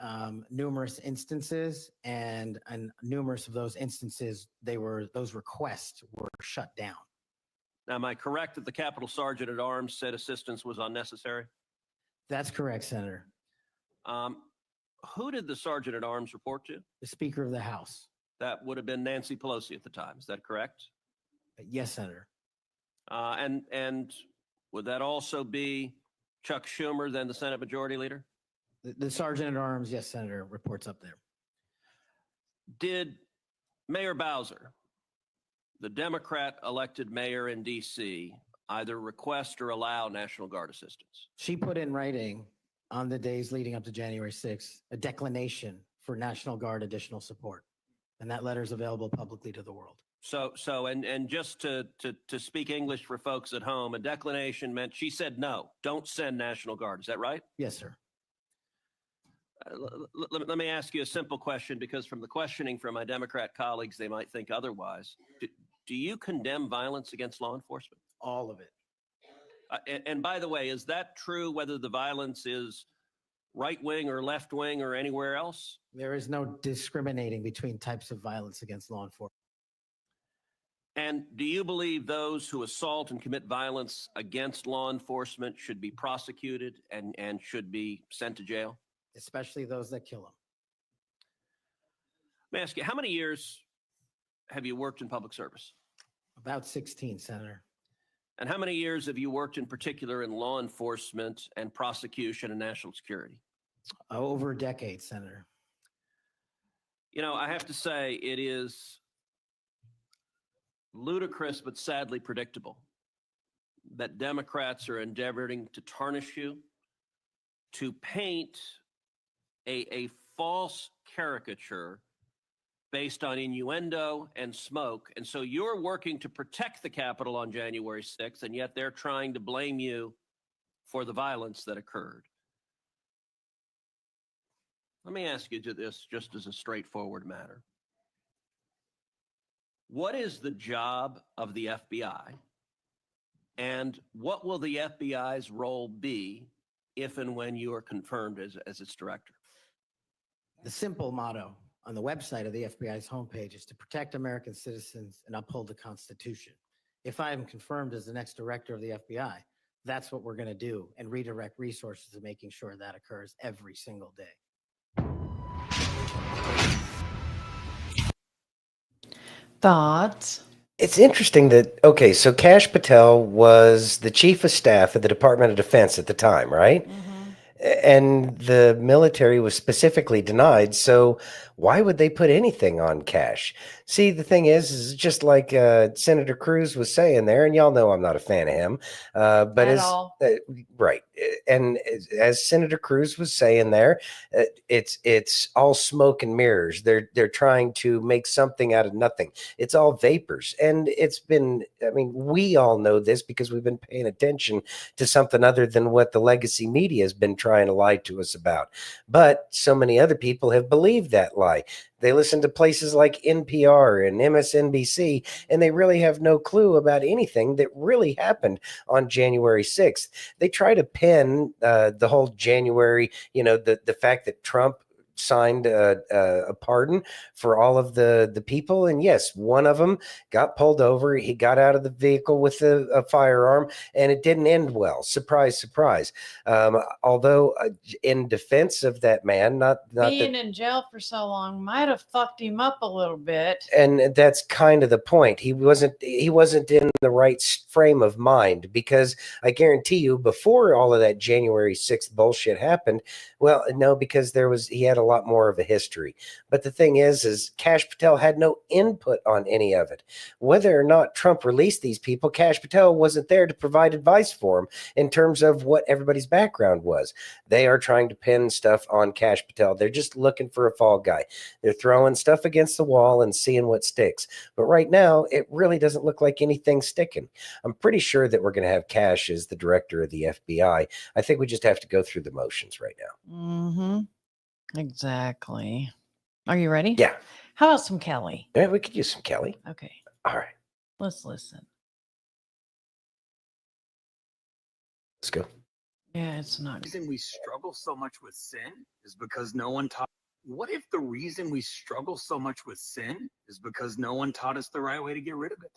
numerous instances, and numerous of those instances, those requests were shut down. Now, am I correct that the Capitol Sergeant at Arms said assistance was unnecessary? That's correct, Senator. Who did the Sergeant at Arms report to? The Speaker of the House. That would have been Nancy Pelosi at the time. Is that correct? Yes, Senator. And would that also be Chuck Schumer, then the Senate Majority Leader? The Sergeant at Arms, yes, Senator, reports up there. Did Mayor Bowser, the Democrat elected mayor in D.C., either request or allow National Guard assistance? She put in writing on the days leading up to January 6th, a declination for National Guard additional support. And that letter is available publicly to the world. And just to speak English for folks at home, a declination meant she said, no, don't send National Guard. Is that right? Yes, sir. Let me ask you a simple question, because from the questioning from my Democrat colleagues, they might think otherwise. Do you condemn violence against law enforcement? All of it. And by the way, is that true whether the violence is right wing or left wing or anywhere else? There is no discriminating between types of violence against law enforcement. And do you believe those who assault and commit violence against law enforcement should be prosecuted and should be sent to jail? Especially those that kill them. Let me ask you, how many years have you worked in public service? About 16, Senator. And how many years have you worked in particular in law enforcement and prosecution and national security? Over a decade, Senator. You know, I have to say it is ludicrous but sadly predictable that Democrats are endeavoring to tarnish you, to paint a false caricature based on innuendo and smoke. And so you're working to protect the Capitol on January 6th, and yet they're trying to blame you for the violence that occurred. Let me ask you this just as a straightforward matter. What is the job of the FBI, and what will the FBI's role be if and when you are confirmed as its director? The simple motto on the website of the FBI's homepage is to protect American citizens and uphold the Constitution. If I am confirmed as the next director of the FBI, that's what we're going to do and redirect resources to making sure that occurs every single day. Thoughts? It's interesting that, okay, so Kash Patel was the chief of staff of the Department of Defense at the time, right? And the military was specifically denied. So why would they put anything on Kash? See, the thing is just like Senator Cruz was saying there, and y'all know I'm not a fan of him, but At all. Right. And as Senator Cruz was saying there, it's all smoke and mirrors. They're trying to make something out of nothing. It's all vapors. And it's been, I mean, we all know this because we've been paying attention to something other than what the legacy media has been trying to lie to us about. But so many other people have believed that lie. They listen to places like NPR and MSNBC, and they really have no clue about anything that really happened on January 6th. They try to pin the whole January, you know, the fact that Trump signed a pardon for all of the people. And yes, one of them got pulled over. He got out of the vehicle with a firearm, and it didn't end well. Surprise, surprise. Although in defense of that man, not Being in jail for so long might have fucked him up a little bit. and that's kind of the point. He wasn't in the right frame of mind, because I guarantee you before all of that January 6th bullshit happened, well, no, because he had a lot more of a history. But the thing is Kash Patel had no input on any of it. Whether or not Trump released these people, Kash Patel wasn't there to provide advice for him in terms of what everybody's background was. They are trying to pin stuff on Kash Patel. They're just looking for a fall guy. They're throwing stuff against the wall and seeing what sticks. But right now, it really doesn't look like anything's sticking. I'm pretty sure that we're going to have Kash as the director of the FBI. I think we just have to go through the motions right now. Mm-hmm. Exactly. Are you ready? Yeah. How about some Kelly? Yeah, we could use some Kelly. Okay. All right. Let's listen. Let's go. Yeah, it's not. The reason we struggle so much with sin is because no one taught. What if the reason we struggle so much with sin is because no one taught us the right way to get rid of it?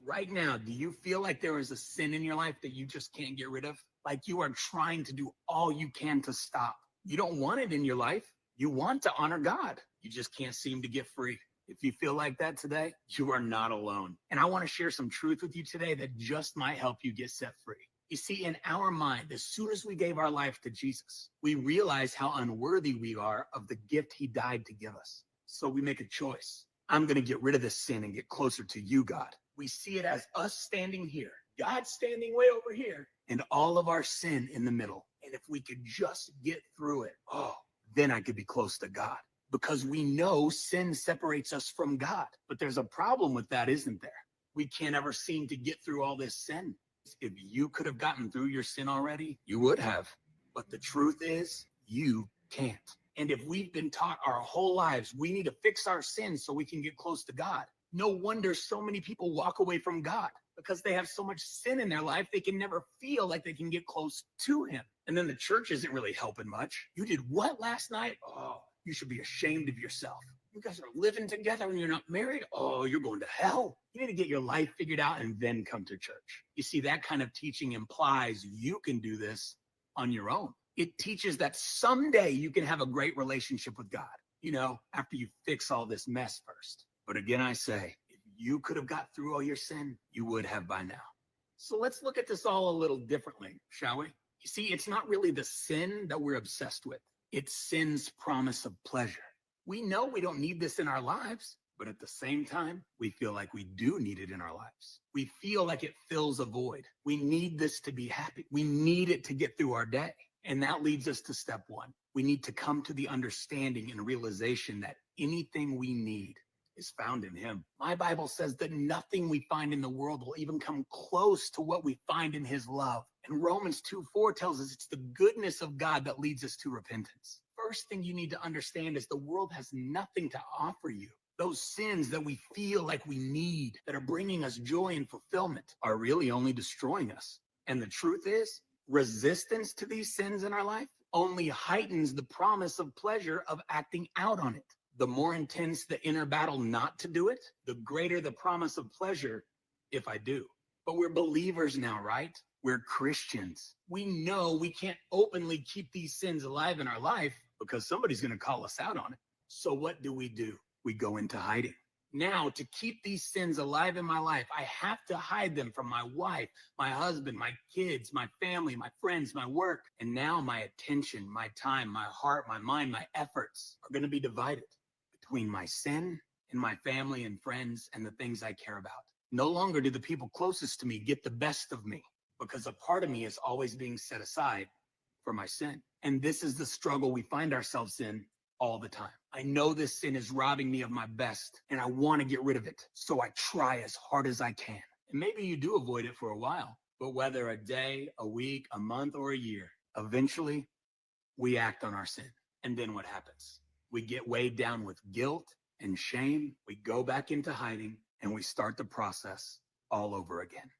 Right now, do you feel like there is a sin in your life that you just can't get rid of? Like you are trying to do all you can to stop. You don't want it in your life. You want to honor God. You just can't seem to get free. If you feel like that today, you are not alone. And I want to share some truth with you today that just might help you get set free. You see, in our mind, as soon as we gave our life to Jesus, we realize how unworthy we are of the gift he died to give us. So we make a choice. I'm going to get rid of this sin and get closer to you, God. We see it as us standing here God standing way over here, and all of our sin in the middle. And if we could just get through it, oh, then I could be close to God. Because we know sin separates us from God. But there's a problem with that, isn't there? We can't ever seem to get through all this sin. If you could have gotten through your sin already, you would have. But the truth is, you can't. And if we've been taught our whole lives, we need to fix our sins so we can get close to God. No wonder so many people walk away from God, because they have so much sin in their life, they can never feel like they can get close to him. And then the church isn't really helping much. You did what last night? Oh, you should be ashamed of yourself. You guys are living together and you're not married? Oh, you're going to hell. You need to get your life figured out and then come to church. You see, that kind of teaching implies you can do this on your own. It teaches that someday you can have a great relationship with God, after you fix all this mess first. But again, I say, if you could have got through all your sin, you would have by now. So let's look at this all a little differently, shall we? You see, it's not really the sin that we're obsessed with. It's sin's promise of pleasure. We know we don't need this in our lives, but at the same time, we feel like we do need it in our lives. We feel like it fills a void. We need this to be happy. We need it to get through our day. And that leads us to step one. We need to come to the understanding and realization that anything we need is found in him. My Bible says that nothing we find in the world will even come close to what we find in his love. And Romans 2:4 tells us it's the goodness of God that leads us to repentance. First thing you need to understand is the world has nothing to offer you. Those sins that we feel like we need, that are bringing us joy and fulfillment, are really only destroying us. And the truth is, resistance to these sins in our life only heightens the promise of pleasure of acting out on it. The more intense the inner battle not to do it, the greater the promise of pleasure if I do. But we're believers now, right? We're Christians. We know we can't openly keep these sins alive in our life because somebody's going to call us out on it. So what do? We go into hiding. Now, to keep these sins alive in my life, I have to hide them from my wife, my husband, my kids, my family, my friends, my work. And now my attention, my time, my heart, my mind, my efforts are going to be divided between my sin and my family and friends and the things I care about. No longer do the people closest to me get the best of me, because a part of me is always being set aside for my sin. And this is the struggle we find ourselves in all the time. I know this sin is robbing me of my best, and I want to get rid of it. So I try as hard as I can. And maybe you do avoid it for a while, but whether a day, a week, a month, or a year, eventually we act on our sin. And then what happens? We get weighed down with guilt and shame. We go back into hiding, and we start the process all over again.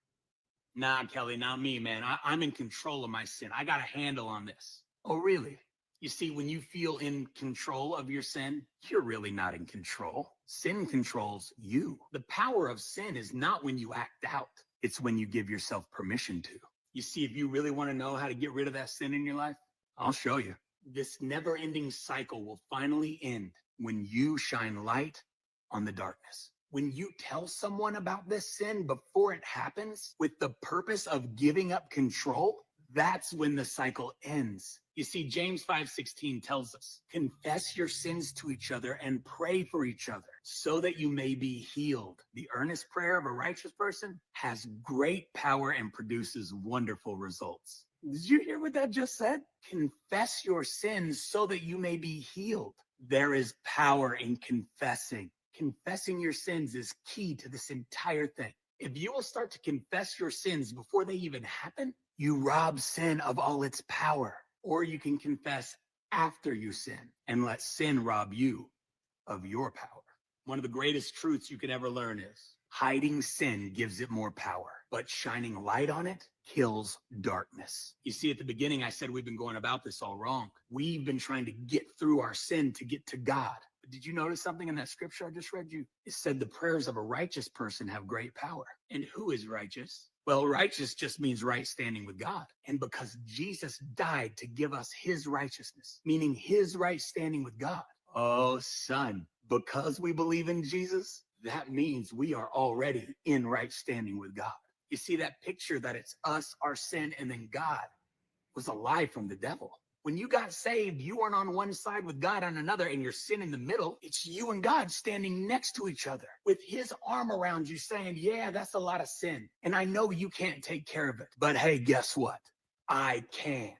Nah, Kelly, not me, man. I'm in control of my sin. I got a handle on this. Oh, really? You see, when you feel in control of your sin, you're really not in control. Sin controls you. The power of sin is not when you act out. It's when you give yourself permission to. You see, if you really want to know how to get rid of that sin in your life, I'll show you. This never-ending cycle will finally end when you shine light on the darkness. When you tell someone about this sin before it happens with the purpose of giving up control, that's when the cycle ends. You see, James 5:16 tells us, confess your sins to each other and pray for each other so that you may be healed. The earnest prayer of a righteous person has great power and produces wonderful results. Did you hear what that just said? Confess your sins so that you may be healed. There is power in confessing. Confessing your sins is key to this entire thing. If you will start to confess your sins before they even happen, you rob sin of all its power. Or you can confess after you sin and let sin rob you of your power. One of the greatest truths you could ever learn is hiding sin gives it more power, but shining light on it kills darkness. You see, at the beginning, I said we've been going about this all wrong. We've been trying to get through our sin to get to God. But did you notice something in that scripture I just read you? It said the prayers of a righteous person have great power. And who is righteous? Well, righteous just means right standing with God. And because Jesus died to give us his righteousness, meaning his right standing with God. Oh, son, because we believe in Jesus, that means we are already in right standing with God. You see, that picture that it's us, our sin, and then God was a lie from the devil. When you got saved, you weren't on one side with God on another and your sin in the middle. It's you and God standing next to each other with his arm around you saying, yeah, that's a lot of sin. And I know you can't take care of it. But hey, guess what? I can.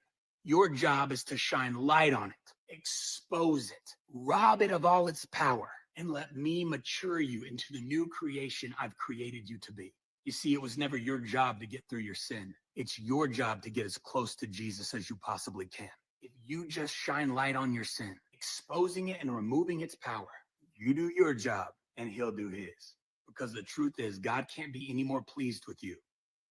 Your job is to shine light on it, expose it, rob it of all its power, and let me mature you into the new creation I've created you to be. You see, it was never your job to get through your sin. It's your job to get as close to Jesus as you possibly can. If you just shine light on your sin, exposing it and removing its power, you do your job and he'll do his. Because the truth is, God can't be any more pleased with you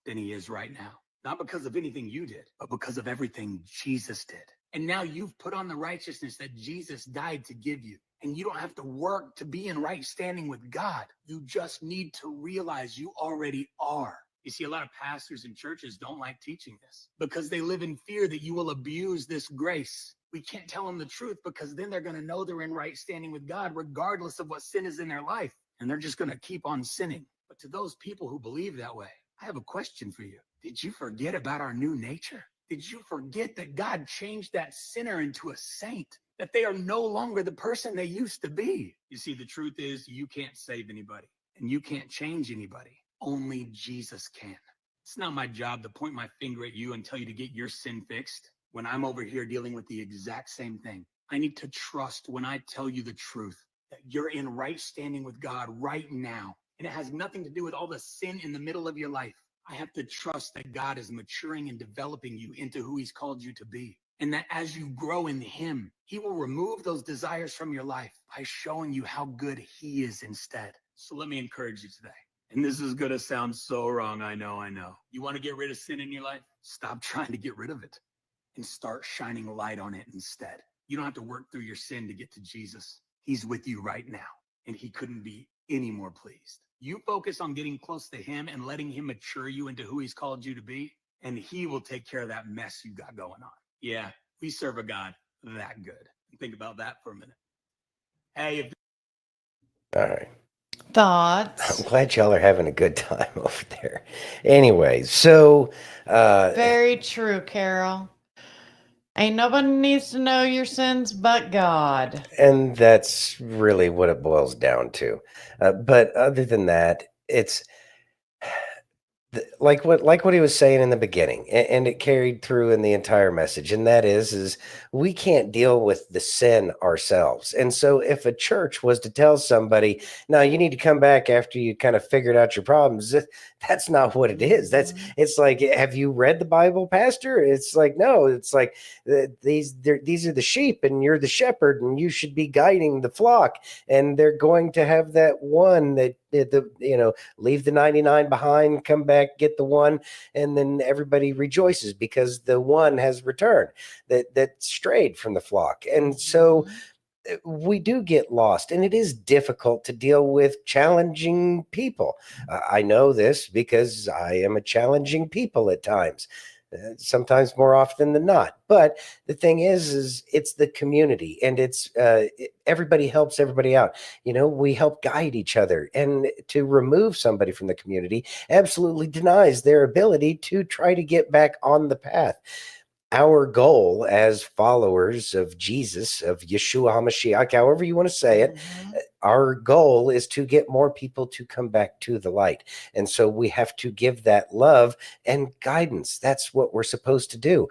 than he is right now. Not because of anything you did, but because of everything Jesus did. And now you've put on the righteousness that Jesus died to give you. And you don't have to work to be in right standing with God. You just need to realize you already are. You see, a lot of pastors and churches don't like teaching this because they live in fear that you will abuse this grace. We can't tell them the truth because then they're going to know they're in right standing with God regardless of what sin is in their life. And they're just going to keep on sinning. But to those people who believe that way, I have a question for you. Did you forget about our new nature? Did you forget that God changed that sinner into a saint? That they are no longer the person they used to be? You see, the truth is you can't save anybody and you can't change anybody. Only Jesus can. It's not my job to point my finger at you and tell you to get your sin fixed when I'm over here dealing with the exact same thing. I need to trust when I tell you the truth that you're in right standing with God right now. And it has nothing to do with all the sin in the middle of your life. I have to trust that God is maturing and developing you into who he's called you to be. And that as you grow in him, he will remove those desires from your life by showing you how good he is instead. So let me encourage you today. And this is going to sound so wrong. I know. You want to get rid of sin in your life? Stop trying to get rid of it and start shining light on it instead. You don't have to work through your sin to get to Jesus. He's with you right now, and he couldn't be any more pleased. You focus on getting close to him and letting him mature you into who he's called you to be, and he will take care of that mess you got going on. Yeah, we serve a God that good. Think about that for a minute. Hey, All right. Thoughts? I'm glad y'all are having a good time over there. Anyway, so Very true, Carol. Ain't nobody needs to know your sins but God. and that's really what it boils down to. But other than that, it's like what he was saying in the beginning, and it carried through in the entire message, and that is we can't deal with the sin ourselves. And so if a church was to tell somebody, no, you need to come back after you kind of figured out your problems, that's not what it is. It's like, have you read the Bible, Pastor? It's like, no, it's like these are the sheep and you're the shepherd and you should be guiding the flock, and they're going to have that one that leave the 99 behind, come back, get the one, and then everybody rejoices because the one has returned that strayed from the flock. And so we do get lost, and it is difficult to deal with challenging people. I know this because I am a challenging people at times. Sometimes more often than not. But the thing is it's the community, and it's everybody helps everybody out. We help guide each other, and to remove somebody from the community absolutely denies their ability to try to get back on the path. Our goal as followers of Jesus, of Yeshua HaMashiach, however you want to say it, our goal is to get more people to come back to the light. And so we have to give that love and guidance. That's what we're supposed to do.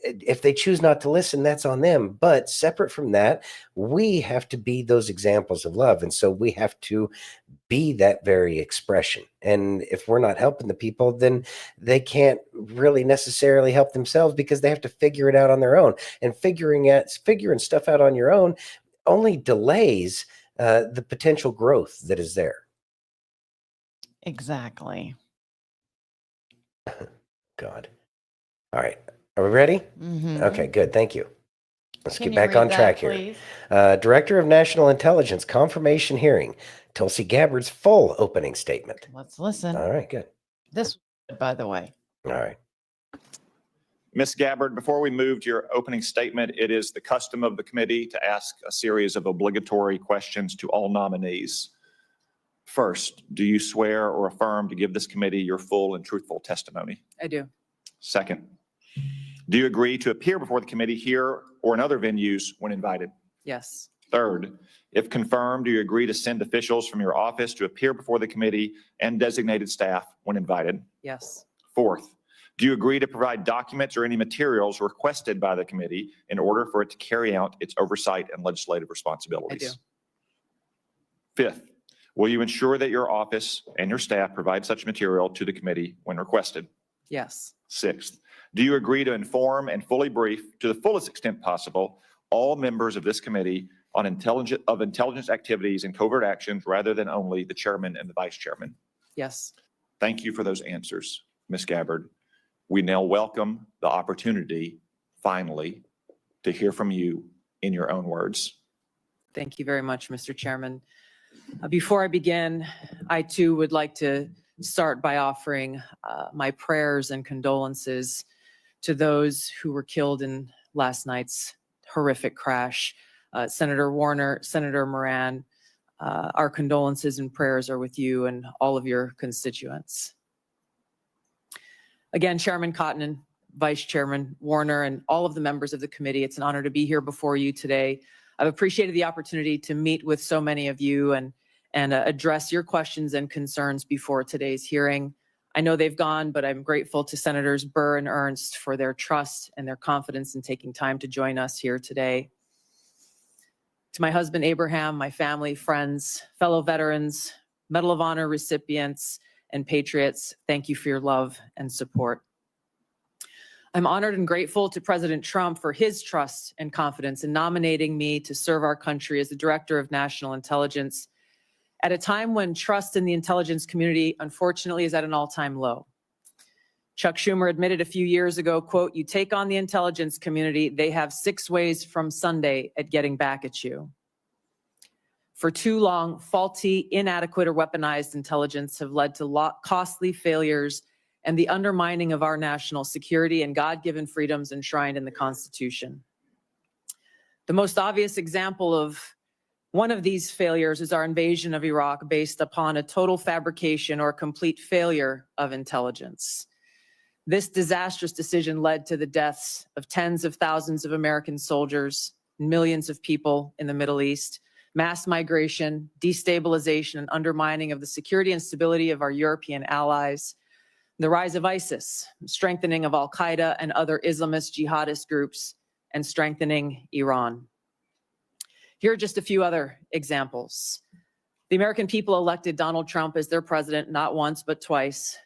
If they choose not to listen, that's on them. But separate from that, we have to be those examples of love. And so we have to be that very expression. And if we're not helping the people, then they can't really necessarily help themselves because they have to figure it out on their own. And figuring stuff out on your own only delays the potential growth that is there. Exactly. God. All right. Are we ready? Mm-hmm. Okay, good. Thank you. Let's Can get you back read on that, track here. please? Director of National Intelligence confirmation hearing. Tulsi Gabbard's full opening statement. Let's listen. All right, good. This, by the way. All right. Ms. Gabbard, before we move to your opening statement, it is the custom of the committee to ask a series of obligatory questions to all nominees. First, do you swear or affirm to give this committee your full and truthful testimony? I do. Second, Do you agree to appear before the committee here or in other venues when invited? Yes. Third, if confirmed, do you agree to send officials from your office to appear before the committee and designated staff when invited? Yes. Fourth, do you agree to provide documents or any materials requested by the committee in order for it to carry out its oversight and legislative responsibilities? I do. Fifth, will you ensure that your office and your staff provide such material to the committee when requested? Yes. Sixth, do you agree to inform and fully brief to the fullest extent possible all members of this committee on intelligence activities and covert actions rather than only the chairman and the vice chairman? Yes. Thank you for those answers, Ms. Gabbard. We now welcome the opportunity, finally, to hear from you in your own words. Thank you very much, Mr. Chairman. Before I begin, I too would like to start by offering my prayers and condolences to those who were killed in last night's horrific crash. Senator Warner, Senator Moran, our condolences and prayers are with you and all of your constituents. Again, Chairman Cotton, Vice Chairman Warner, and all of the members of the committee, it's an honor to be here before you today. I've appreciated the opportunity to meet with so many of you and address your questions and concerns before today's hearing. I know they've gone, but I'm grateful to Senators Burr and Ernst for their trust and their confidence in taking time to join us here today. To my husband, Abraham, my family, friends, fellow veterans, Medal of Honor recipients, and patriots, thank you for your love and support. I'm honored and grateful to President Trump for his trust and confidence in nominating me to serve our country as the Director of National Intelligence at a time when trust in the intelligence community, unfortunately, is at an all-time low. Chuck Schumer admitted a few years ago, quote, "You take on the intelligence community, they have 6 ways from Sunday at getting back at you." For too long, faulty, inadequate, or weaponized intelligence have led to costly failures and the undermining of our national security and God-given freedoms enshrined in the Constitution. The most obvious example of one of these failures is our invasion of Iraq based upon a total fabrication or complete failure of intelligence. This disastrous decision led to the deaths of tens of thousands of American soldiers, millions of people in the Middle East, mass migration, destabilization, and undermining of the security and stability of our European allies, the rise of ISIS, strengthening of Al-Qaeda and other Islamist jihadist groups, and strengthening Iran. Here are just a few other examples. The American people elected Donald Trump as their president not once, but twice.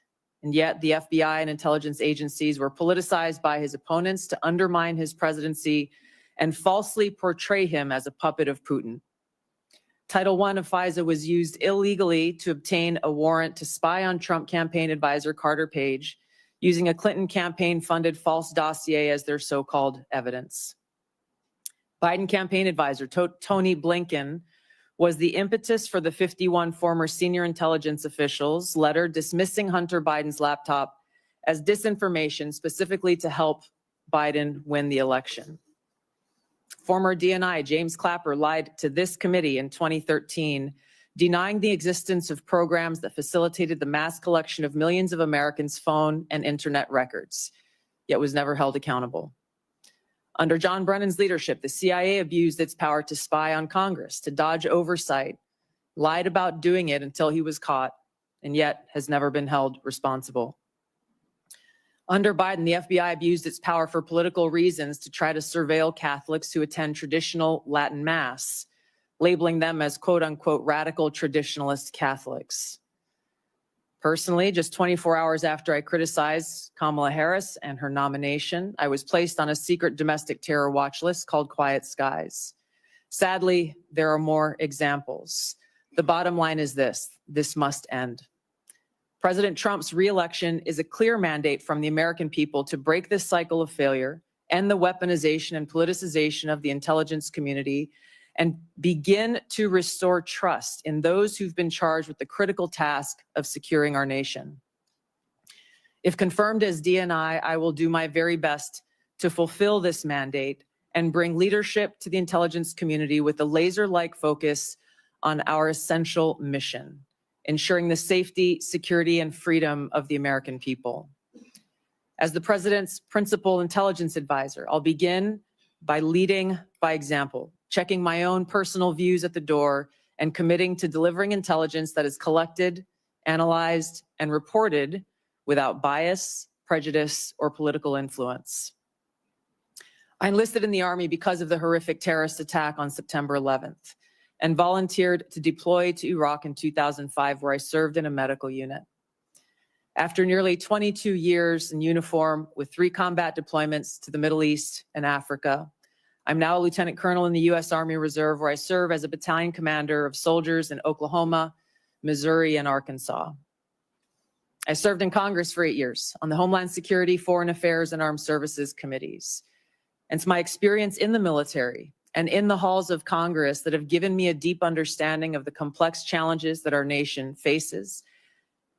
And yet the FBI and intelligence agencies were politicized by his opponents to undermine his presidency and falsely portray him as a puppet of Putin. Title I of FISA was used illegally to obtain a warrant to spy on Trump campaign advisor Carter Page, using a Clinton campaign-funded false dossier as their so-called evidence. Biden campaign advisor Tony Blinken was the impetus for the 51 former senior intelligence officials' letter dismissing Hunter Biden's laptop as disinformation specifically to help Biden win the election. Former DNI James Clapper lied to this committee in 2013, denying the existence of programs that facilitated the mass collection of millions of Americans' phone and internet records, yet was never held accountable. Under John Brennan's leadership, the CIA abused its power to spy on Congress, to dodge oversight, lied about doing it until he was caught, and yet has never been held responsible. Under Biden, the FBI abused its power for political reasons to try to surveil Catholics who attend traditional Latin Mass, labeling them as quote unquote radical traditionalist Catholics. Personally, just 24 hours after I criticized Kamala Harris and her nomination, I was placed on a secret domestic terror watch list called Quiet Skies. Sadly, there are more examples. The bottom line is this must end. President Trump's re-election is a clear mandate from the American people to break this cycle of failure, end the weaponization and politicization of the intelligence community, and begin to restore trust in those who've been charged with the critical task of securing our nation. If confirmed as DNI, I will do my very best to fulfill this mandate and bring leadership to the intelligence community with a laser-like focus on our essential mission, ensuring the safety, security, and freedom of the American people. As the president's principal intelligence advisor, I'll begin by leading by example, checking my own personal views at the door and committing to delivering intelligence that is collected, analyzed, and reported without bias, prejudice, or political influence. I enlisted in the Army because of the horrific terrorist attack on September 11th and volunteered to deploy to Iraq in 2005, where I served in a medical unit. After nearly 22 years in uniform with 3 combat deployments to the Middle East and Africa, I'm now a lieutenant colonel in the U.S. Army Reserve, where I serve as a battalion commander of soldiers in Oklahoma, Missouri, and Arkansas. I served in Congress for 8 years on the Homeland Security, Foreign Affairs, and Armed Services committees. And it's my experience in the military and in the halls of Congress that have given me a deep understanding of the complex challenges that our nation faces.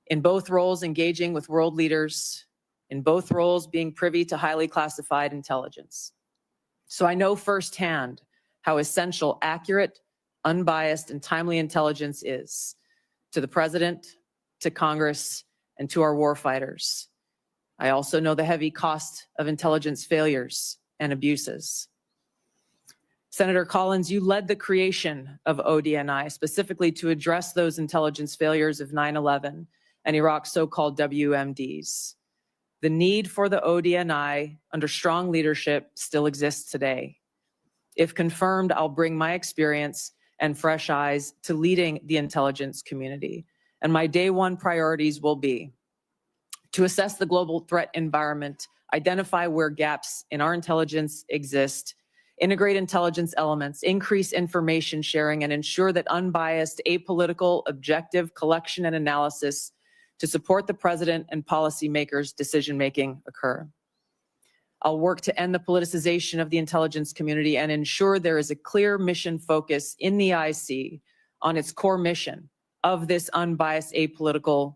In both roles, engaging with world leaders, in both roles, being privy to highly classified intelligence. So I know firsthand how essential accurate, unbiased, and timely intelligence is to the president, to Congress, and to our warfighters. I also know the heavy cost of intelligence failures and abuses. Senator Collins, you led the creation of ODNI specifically to address those intelligence failures of 9/11 and Iraq's so-called WMDs. The need for the ODNI under strong leadership still exists today. If confirmed, I'll bring my experience and fresh eyes to leading the intelligence community. And my day one priorities will be to assess the global threat environment, identify where gaps in our intelligence exist, integrate intelligence elements, increase information sharing, and ensure that unbiased, apolitical, objective collection and analysis to support the president and policymakers' decision-making occur. I'll work to end the politicization of the intelligence community and ensure there is a clear mission focus in the IC on its core mission of this unbiased, apolitical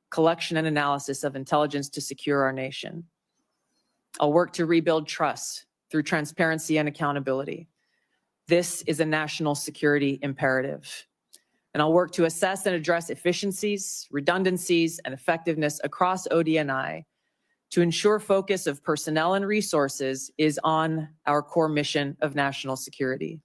collection and analysis of intelligence to secure our nation. I'll work to rebuild trust through transparency and accountability. This is a national security imperative. And I'll work to assess and address efficiencies, redundancies, and effectiveness across ODNI to ensure focus of personnel and resources is on our core mission of national security.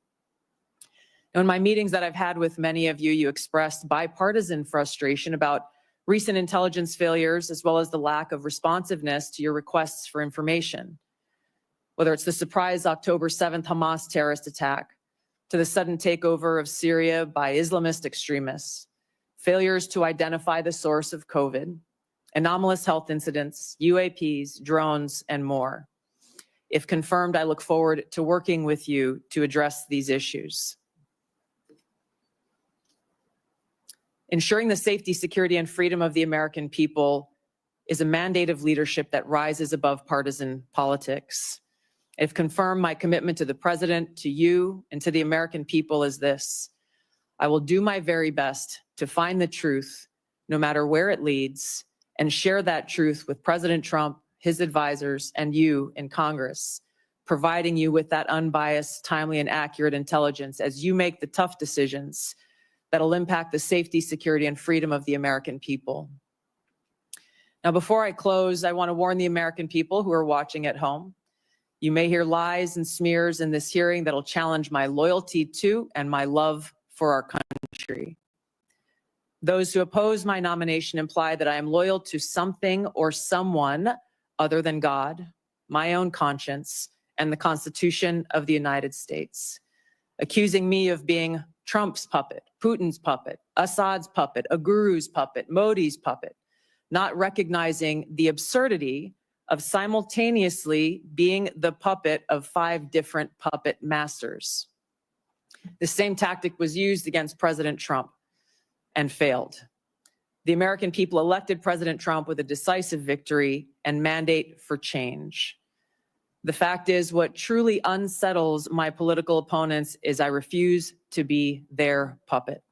Now, in my meetings that I've had with many of you, you expressed bipartisan frustration about recent intelligence failures, as well as the lack of responsiveness to your requests for information. Whether it's the surprise October 7th Hamas terrorist attack, to the sudden takeover of Syria by Islamist extremists, failures to identify the source of COVID, anomalous health incidents, UAPs, drones, and more. If confirmed, I look forward to working with you to address these issues. Ensuring the safety, security, and freedom of the American people is a mandate of leadership that rises above partisan politics. If confirmed, my commitment to the president, to you, and to the American people is this: I will do my very best to find the truth, no matter where it leads, and share that truth with President Trump, his advisors, and you in Congress, providing you with that unbiased, timely, and accurate intelligence as you make the tough decisions that'll impact the safety, security, and freedom of the American people. Now, before I close, I want to warn the American people who are watching at home. You may hear lies and smears in this hearing that'll challenge my loyalty to and my love for our country. Those who oppose my nomination imply that I am loyal to something or someone other than God, my own conscience, and the Constitution of the United States, accusing me of being Trump's puppet, Putin's puppet, Assad's puppet, a guru's puppet, Modi's puppet, not recognizing the absurdity of simultaneously being the puppet of 5 different puppet masters. The same tactic was used against President Trump and failed. The American people elected President Trump with a decisive victory and mandate for change. The fact is, what truly unsettles my political opponents is I refuse to be their puppet.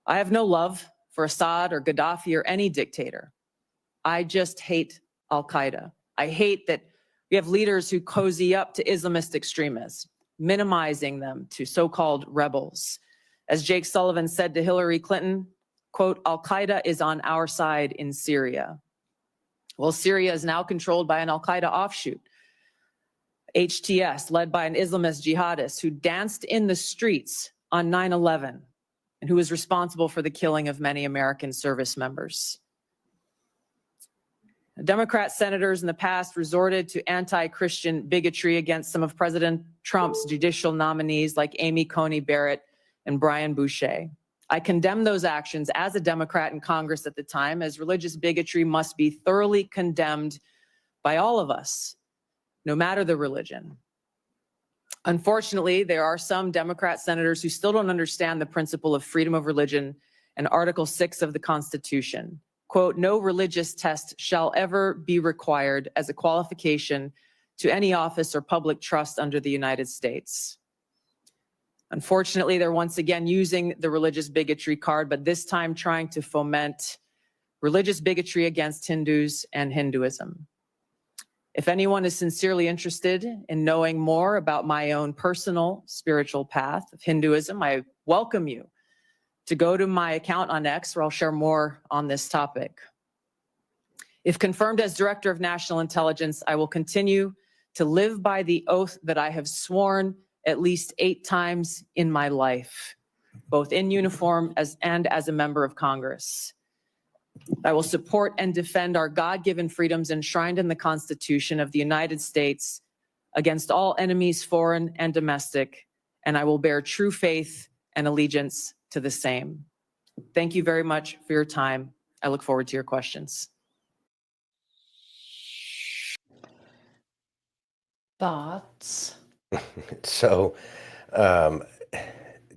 I have no love for Assad or Gaddafi or any dictator. I just hate Al-Qaeda. I hate that we have leaders who cozy up to Islamist extremists, minimizing them to so-called rebels. As Jake Sullivan said to Hillary Clinton, quote, Al-Qaeda is on our side in Syria. Well, Syria is now controlled by an al-Qaeda offshoot, HTS, led by an Islamist jihadist who danced in the streets on 9/11 and who is responsible for the killing of many American service members. Democrat senators in the past resorted to anti-Christian bigotry against some of President Trump's judicial nominees like Amy Coney Barrett and Brian Boucher. I condemn those actions as a Democrat in Congress at the time, as religious bigotry must be thoroughly condemned by all of us, no matter the religion. Unfortunately, there are some Democrat senators who still don't understand the principle of freedom of religion and Article 6 of the Constitution. Quote, no religious test shall ever be required as a qualification to any office or public trust under the United States. Unfortunately, they're once again using the religious bigotry card, but this time trying to foment religious bigotry against Hindus and Hinduism. If anyone is sincerely interested in knowing more about my own personal spiritual path of Hinduism, I welcome you to go to my account on X, where I'll share more on this topic. If confirmed as Director of National Intelligence, I will continue to live by the oath that I have sworn at least 8 times in my life, both in uniform and as a member of Congress. I will support and defend our God-given freedoms enshrined in the Constitution of the United States against all enemies, foreign and domestic, and I will bear true faith and allegiance to the same. Thank you very much for your time. I look forward to your questions. Thoughts? So,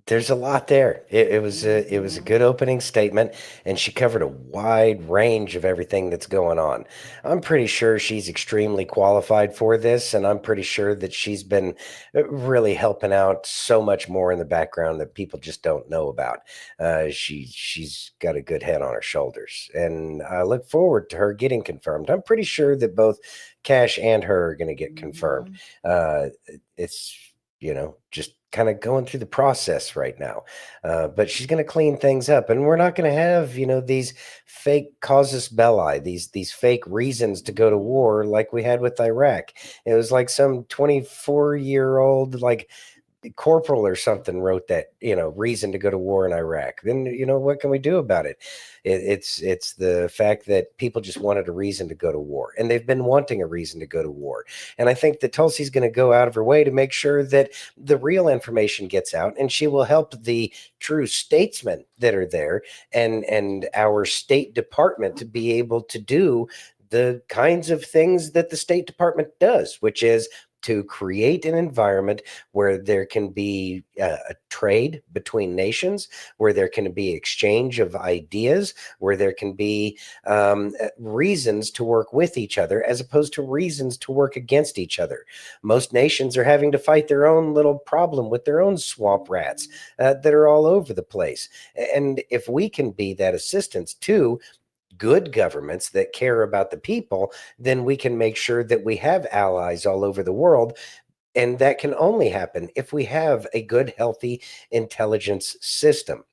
there's a lot there. It was a good opening statement, and she covered a wide range of everything that's going on. I'm pretty sure she's extremely qualified for this, and I'm pretty sure that she's been really helping out so much more in the background that people just don't know about. She's got a good head on her shoulders, and I look forward to her getting confirmed. I'm pretty sure that both Kash and her are going to get confirmed. It's, just kind of going through the process right now. But she's going to clean things up, and we're not going to have, these fake casus belli, these fake reasons to go to war like we had with Iraq. It was like some 24-year-old, corporal or something wrote that, reason to go to war in Iraq. Then, what can we do about it? It's the fact that people just wanted a reason to go to war, and they've been wanting a reason to go to war. And I think that Tulsi's going to go out of her way to make sure that the real information gets out, and she will help the true statesmen that are there and our State Department to be able to do the kinds of things that the State Department does, which is to create an environment where there can be a trade between nations, where there can be exchange of ideas, where there can be reasons to work with each other as opposed to reasons to work against each other. Most nations are having to fight their own little problem with their own swamp rats that are all over the place. And if we can be that assistance to good governments that care about the people, then we can make sure that we have allies all over the world. And that can only happen if we have a good, healthy intelligence system.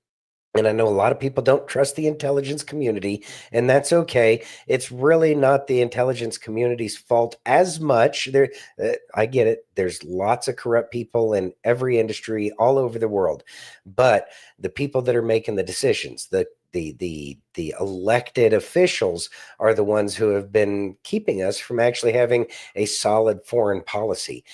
And I know a lot of people don't trust the intelligence community, and that's okay. It's really not the intelligence community's fault as much. I get it. There's lots of corrupt people in every industry all over the world. But the people that are making the decisions, the elected officials are the ones who have been keeping us from actually having a solid foreign policy.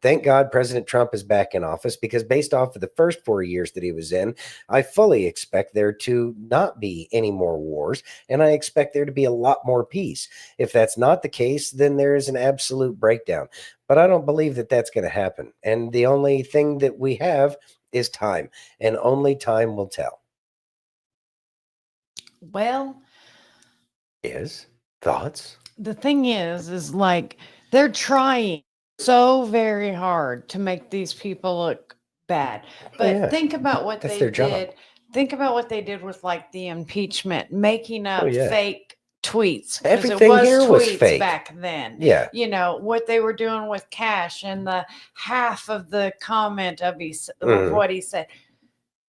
Thank God President Trump is back in office, because based off of the first 4 years that he was in, I fully expect there to not be any more wars, and I expect there to be a lot more peace. If that's not the case, then there is an absolute breakdown. But I don't believe that that's going to happen. And the only thing that we have is time, and only time will tell. Well, Thoughts? the thing is they're trying so very hard to make these people look bad. But yeah. think about what That's they their job. did. Think about what they did with the impeachment, making up yeah. fake tweets. 'cause Everything it was here was tweets fake. back then. Yeah. What they were doing with Kash and the half of the comment of what he said.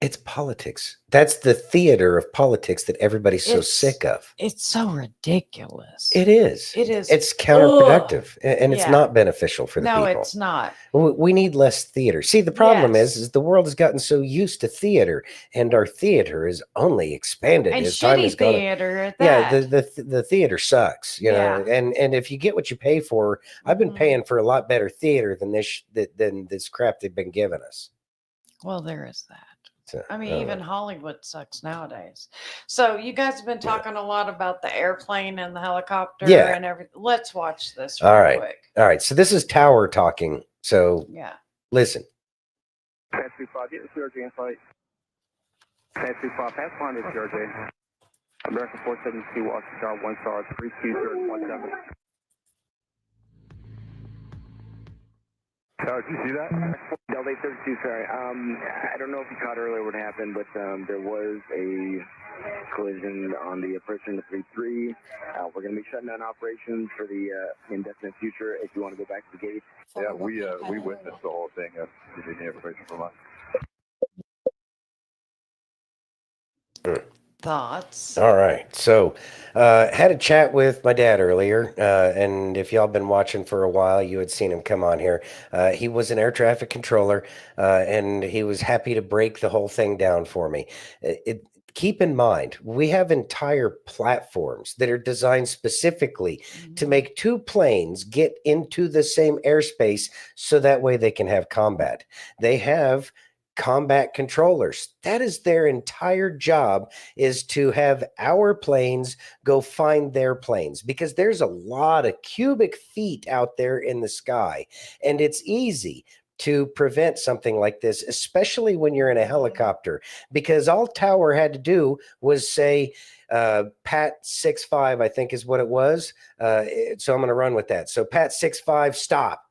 It's politics. That's the theater of politics that everybody's so It's- sick of. It's so ridiculous. It is. It is. It's counterproductive and it's Yeah. not beneficial for the No, people. it's not. We need less theater. See, the problem Yes. is the world has gotten so used to theater, and our theater is only expanded And as time shitty has gone. theater at Yeah, that. the theater sucks, you know. And if you get what you pay for, I've been Mhm. paying for a lot better theater than this crap they've been giving us. Well, there is that. So, I mean, don't even know. Hollywood sucks nowadays. So you guys have been talking a lot about the airplane and the helicopter Yeah. and everything. Let's watch this All real right. quick. All right, so this is Tower talking. So Yeah. listen. Pass 25, get the CRJ in flight. Pass 25, pass line is CRJ. American 472, Washington, 1 star, 32017. Tower, did you see that? Delta 32, sorry. I don't know if you caught earlier what happened, but there was a collision on the approach in the 33. We're going to be shutting down operations for the indefinite future. If you want to go back to the gate. Yeah, we witnessed the whole thing. If you need any information from us. Thoughts? All right. So, had a chat with my dad earlier, and if y'all been watching for a while, you had seen him come on here. He was an air traffic controller, and he was happy to break the whole thing down for me. Keep in mind, we have entire platforms that are designed specifically to make two planes get into the same airspace so that way they can have combat. They have combat controllers. That is their entire job, is to have our planes go find their planes, because there's a lot of cubic feet out there in the sky, and it's easy to prevent something like this, especially when you're in a helicopter, because all Tower had to do was say, Pat 65, I think is what it was. So I'm going to run with that. So Pat 65, stop.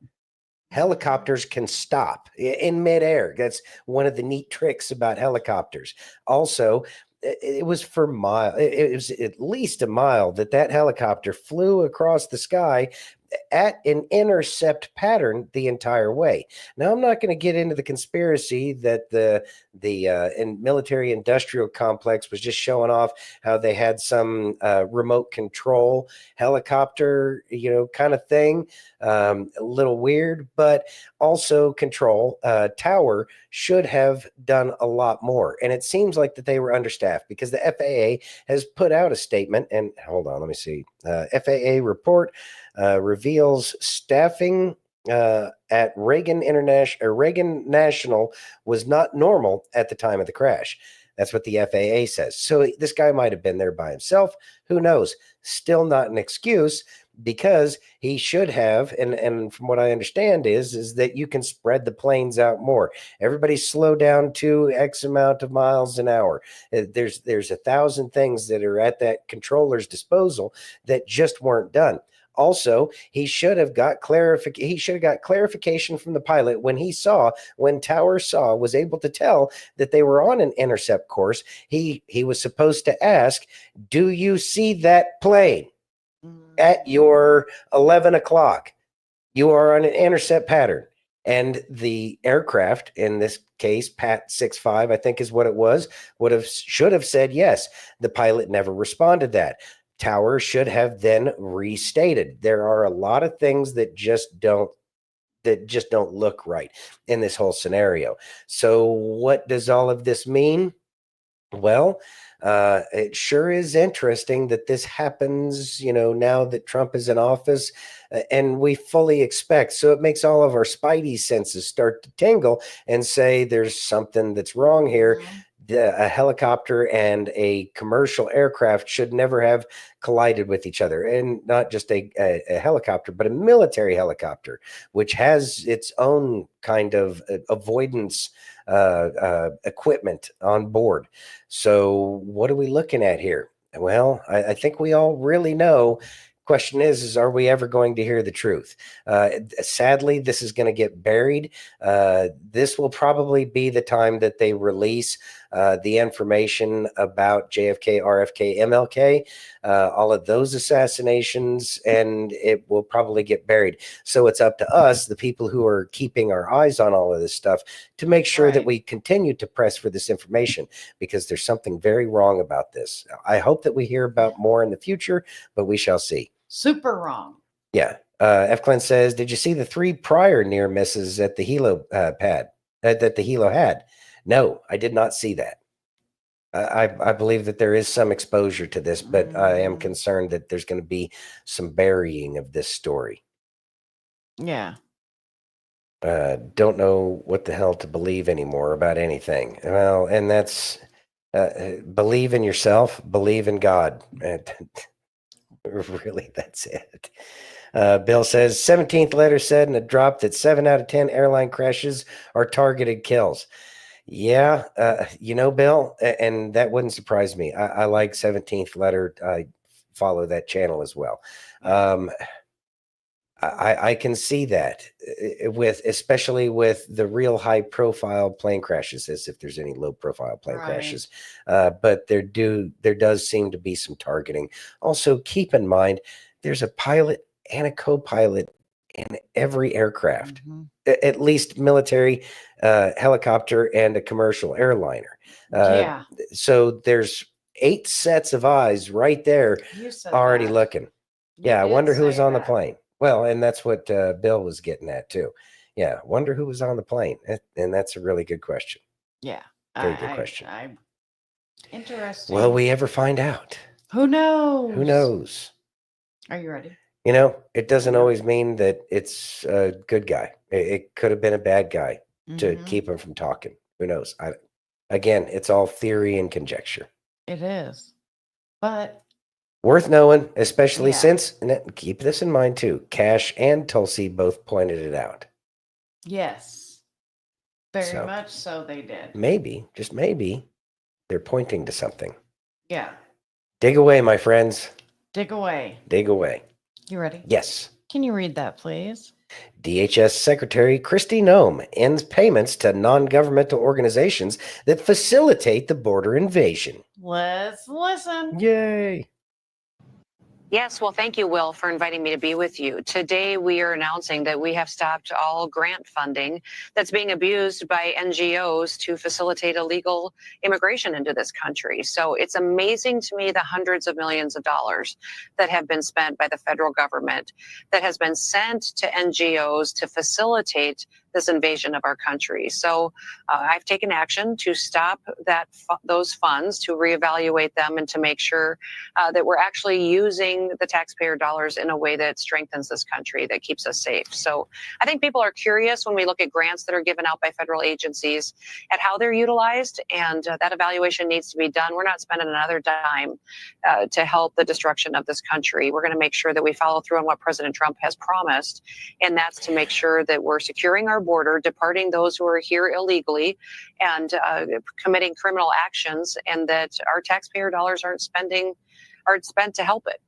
Helicopters can stop in midair. That's one of the neat tricks about helicopters. Also, it was for mile. It was at least a mile that helicopter flew across the sky at an intercept pattern the entire way. Now, I'm not going to get into the conspiracy that the military industrial complex was just showing off how they had some remote control helicopter, kind of thing. A little weird, but also control. Tower should have done a lot more. And it seems like that they were understaffed, because the FAA has put out a statement, and hold on, let me see. FAA report reveals staffing at Reagan National was not normal at the time of the crash. That's what the FAA says. So this guy might have been there by himself. Who knows? Still not an excuse, because he should have, and from what I understand is that you can spread the planes out more. Everybody slow down to X amount of miles an hour. There's 1,000 things that are at that controller's disposal that just weren't done. Also, he should have got clarification from the pilot when Tower was able to tell that they were on an intercept course. He was supposed to ask, do you see that plane at your 11 o'clock? You are on an intercept pattern. And the aircraft, in this case, Pat 65, I think is what it was, should have said yes. The pilot never responded that. Tower should have then restated. There are a lot of things that just don't look right in this whole scenario. So what does all of this mean? Well, it sure is interesting that this happens, now that Trump is in office, and we fully expect. So it makes all of our spidey senses start to tingle and say there's something that's wrong here. A helicopter and a commercial aircraft should never have collided with each other, and not just a helicopter, but a military helicopter, which has its own kind of avoidance equipment on board. So what are we looking at here? Well, I think we all really know. Question is are we ever going to hear the truth? Sadly, this is going to get buried. This will probably be the time that they release the information about JFK, RFK, MLK, all of those assassinations, and it will probably get buried. So it's up to us, the people who are keeping our eyes on all of this stuff, to make sure that we continue to press for this information, because there's something very wrong about this. I hope that we hear about more in the future, but we shall see. Super wrong. Yeah. F. Clint says, did you see the 3 prior near misses at the helo pad that the helo had? No, I did not see that. I believe that there is some exposure to this, but I am concerned that there's going to be some burying of this story. Yeah. Don't know what the hell to believe anymore about anything. Well, and that's believe in yourself, believe in God. Really, that's it. Bill says 17th letter said in a drop that 7 out of 10 airline crashes are targeted kills. Yeah, Bill, and that wouldn't surprise me. I like 17th letter. I follow that channel as well. I can see that especially with the real high profile plane crashes, as if there's any low profile plane crashes. But there does seem to be some targeting. Also, keep in mind, there's a pilot and a co-pilot in every aircraft, at least military, helicopter, and a commercial airliner. So there's 8 sets of eyes right there already looking. Yeah, I wonder who was on the plane. Well, and that's what Bill was getting at too. Yeah, wonder who was on the plane. And that's a really good question. Yeah. Very good question. Interesting. Will we ever find out? Who knows? Who knows? Are you ready? It doesn't always mean that it's a good guy. It could have been a bad guy to keep him from talking. Who knows? Again, it's all theory and conjecture. It is. But worth knowing, especially since, and keep this in mind too, Kash and Tulsi both pointed it out. Yes. Very much so they did. Maybe, just maybe, they're pointing to something. Yeah. Dig away, my friends. Dig away. Dig away. You ready? Yes. Can you read that, please? DHS Secretary Kristi Noem ends payments to non-governmental organizations that facilitate the border invasion. Let's listen. Yay. Yes, well, thank you, Will, for inviting me to be with you. Today, we are announcing that we have stopped all grant funding that's being abused by NGOs to facilitate illegal immigration into this country. So it's amazing to me the hundreds of millions of dollars that have been spent by the federal government that has been sent to NGOs to facilitate this invasion of our country. So I've taken action to stop those funds, to reevaluate them, and to make sure that we're actually using the taxpayer dollars in a way that strengthens this country, that keeps us safe. So I think people are curious when we look at grants that are given out by federal agencies at how they're utilized, and that evaluation needs to be done. We're not spending another dime to help the destruction of this country. We're going to make sure that we follow through on what President Trump has promised, and that's to make sure that we're securing our border, departing those who are here illegally, and committing criminal actions, and that our taxpayer dollars aren't spent to help it.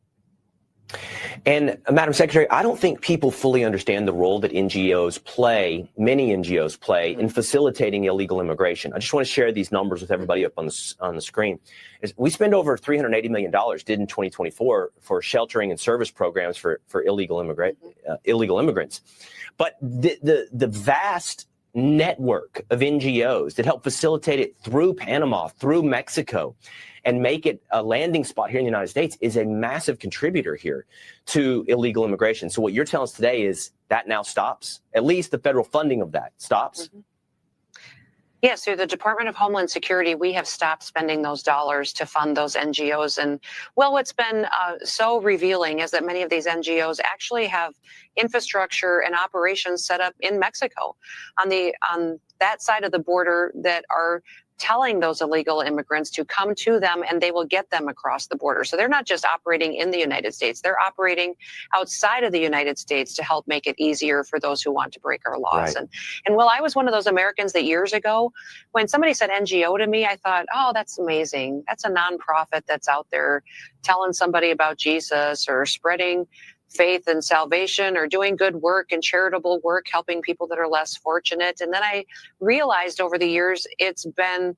And Madam Secretary, I don't think people fully understand the role that NGOs play, many NGOs play, in facilitating illegal immigration. I just want to share these numbers with everybody up on the screen. We spend over $380 million, did in 2024, for sheltering and service programs for illegal immigrants. But the vast network of NGOs that help facilitate it through Panama, through Mexico, and make it a landing spot here in the United States is a massive contributor here to illegal immigration. So what you're telling us today is that now stops, at least the federal funding of that stops. Yes, through the Department of Homeland Security, we have stopped spending those dollars to fund those NGOs. And well, what's been so revealing is that many of these NGOs actually have infrastructure and operations set up in Mexico on that side of the border that are telling those illegal immigrants to come to them, and they will get them across the border. So they're not just operating in the United States, they're operating outside of the United States to help make it easier for those who want to break our laws. Right. And well, I was one of those Americans that years ago, when somebody said NGO to me, I thought, oh, that's amazing. That's a nonprofit that's out there telling somebody about Jesus or spreading faith and salvation or doing good work and charitable work, helping people that are less fortunate. And then I realized over the years, it's been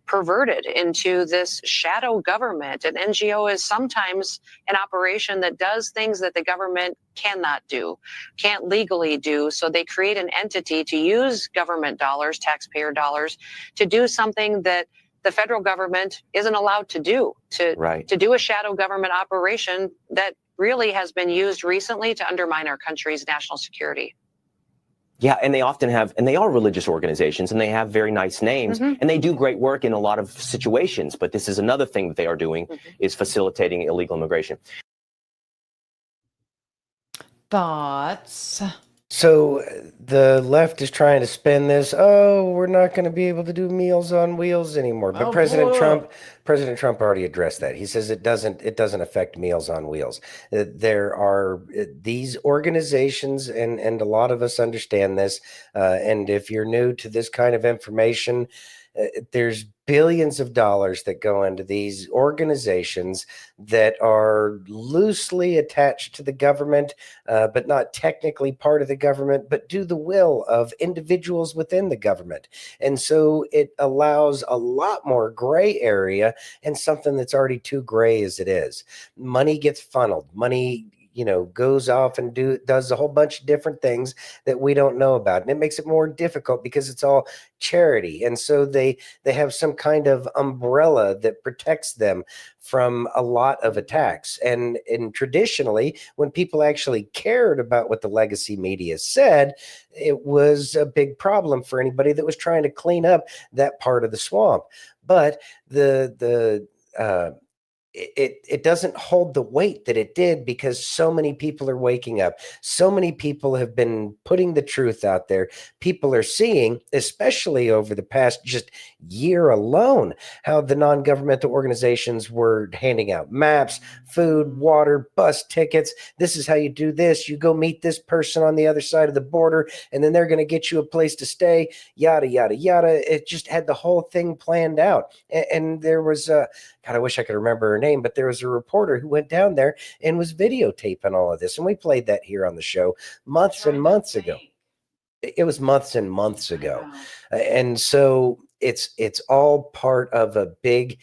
perverted into this shadow government. An NGO is sometimes an operation that does things that the government cannot do, can't legally do. So they create an entity to use government dollars, taxpayer dollars, to do something that the federal government isn't allowed to do, to do a shadow government operation that really has been used recently to undermine our country's national security. Yeah, and they often have, and they are religious organizations, and they have very nice names, and they do great work in a lot of situations. But this is another thing that they are doing, is facilitating illegal immigration. Thoughts? So the left is trying to spin this, oh, we're not going to be able to do Meals on Wheels anymore. But Oh, President boy. Trump already addressed that. He says it doesn't affect Meals on Wheels. There are these organizations, and a lot of us understand this. And if you're new to this kind of information, there's billions of dollars that go into these organizations that are loosely attached to the government, but not technically part of the government, but do the will of individuals within the government. And so it allows a lot more gray area, and something that's already too gray as it is. Money gets funneled. Money goes off and does a whole bunch of different things that we don't know about. And it makes it more difficult because it's all charity. And so they have some kind of umbrella that protects them from a lot of attacks. And traditionally, when people actually cared about what the legacy media said, it was a big problem for anybody that was trying to clean up that part of the swamp. But it doesn't hold the weight that it did, because so many people are waking up. So many people have been putting the truth out there. People are seeing, especially over the past just year alone, how the non-governmental organizations were handing out maps, food, water, bus tickets. This is how you do this. You go meet this person on the other side of the border, and then they're going to get you a place to stay, yada, yada, yada. It just had the whole thing planned out. And there was God, I wish I could remember her name, but there was a reporter who went down there and was videotaping all of this. And we played that here on the show months and months ago. It was months and months ago. And so it's all part of a big,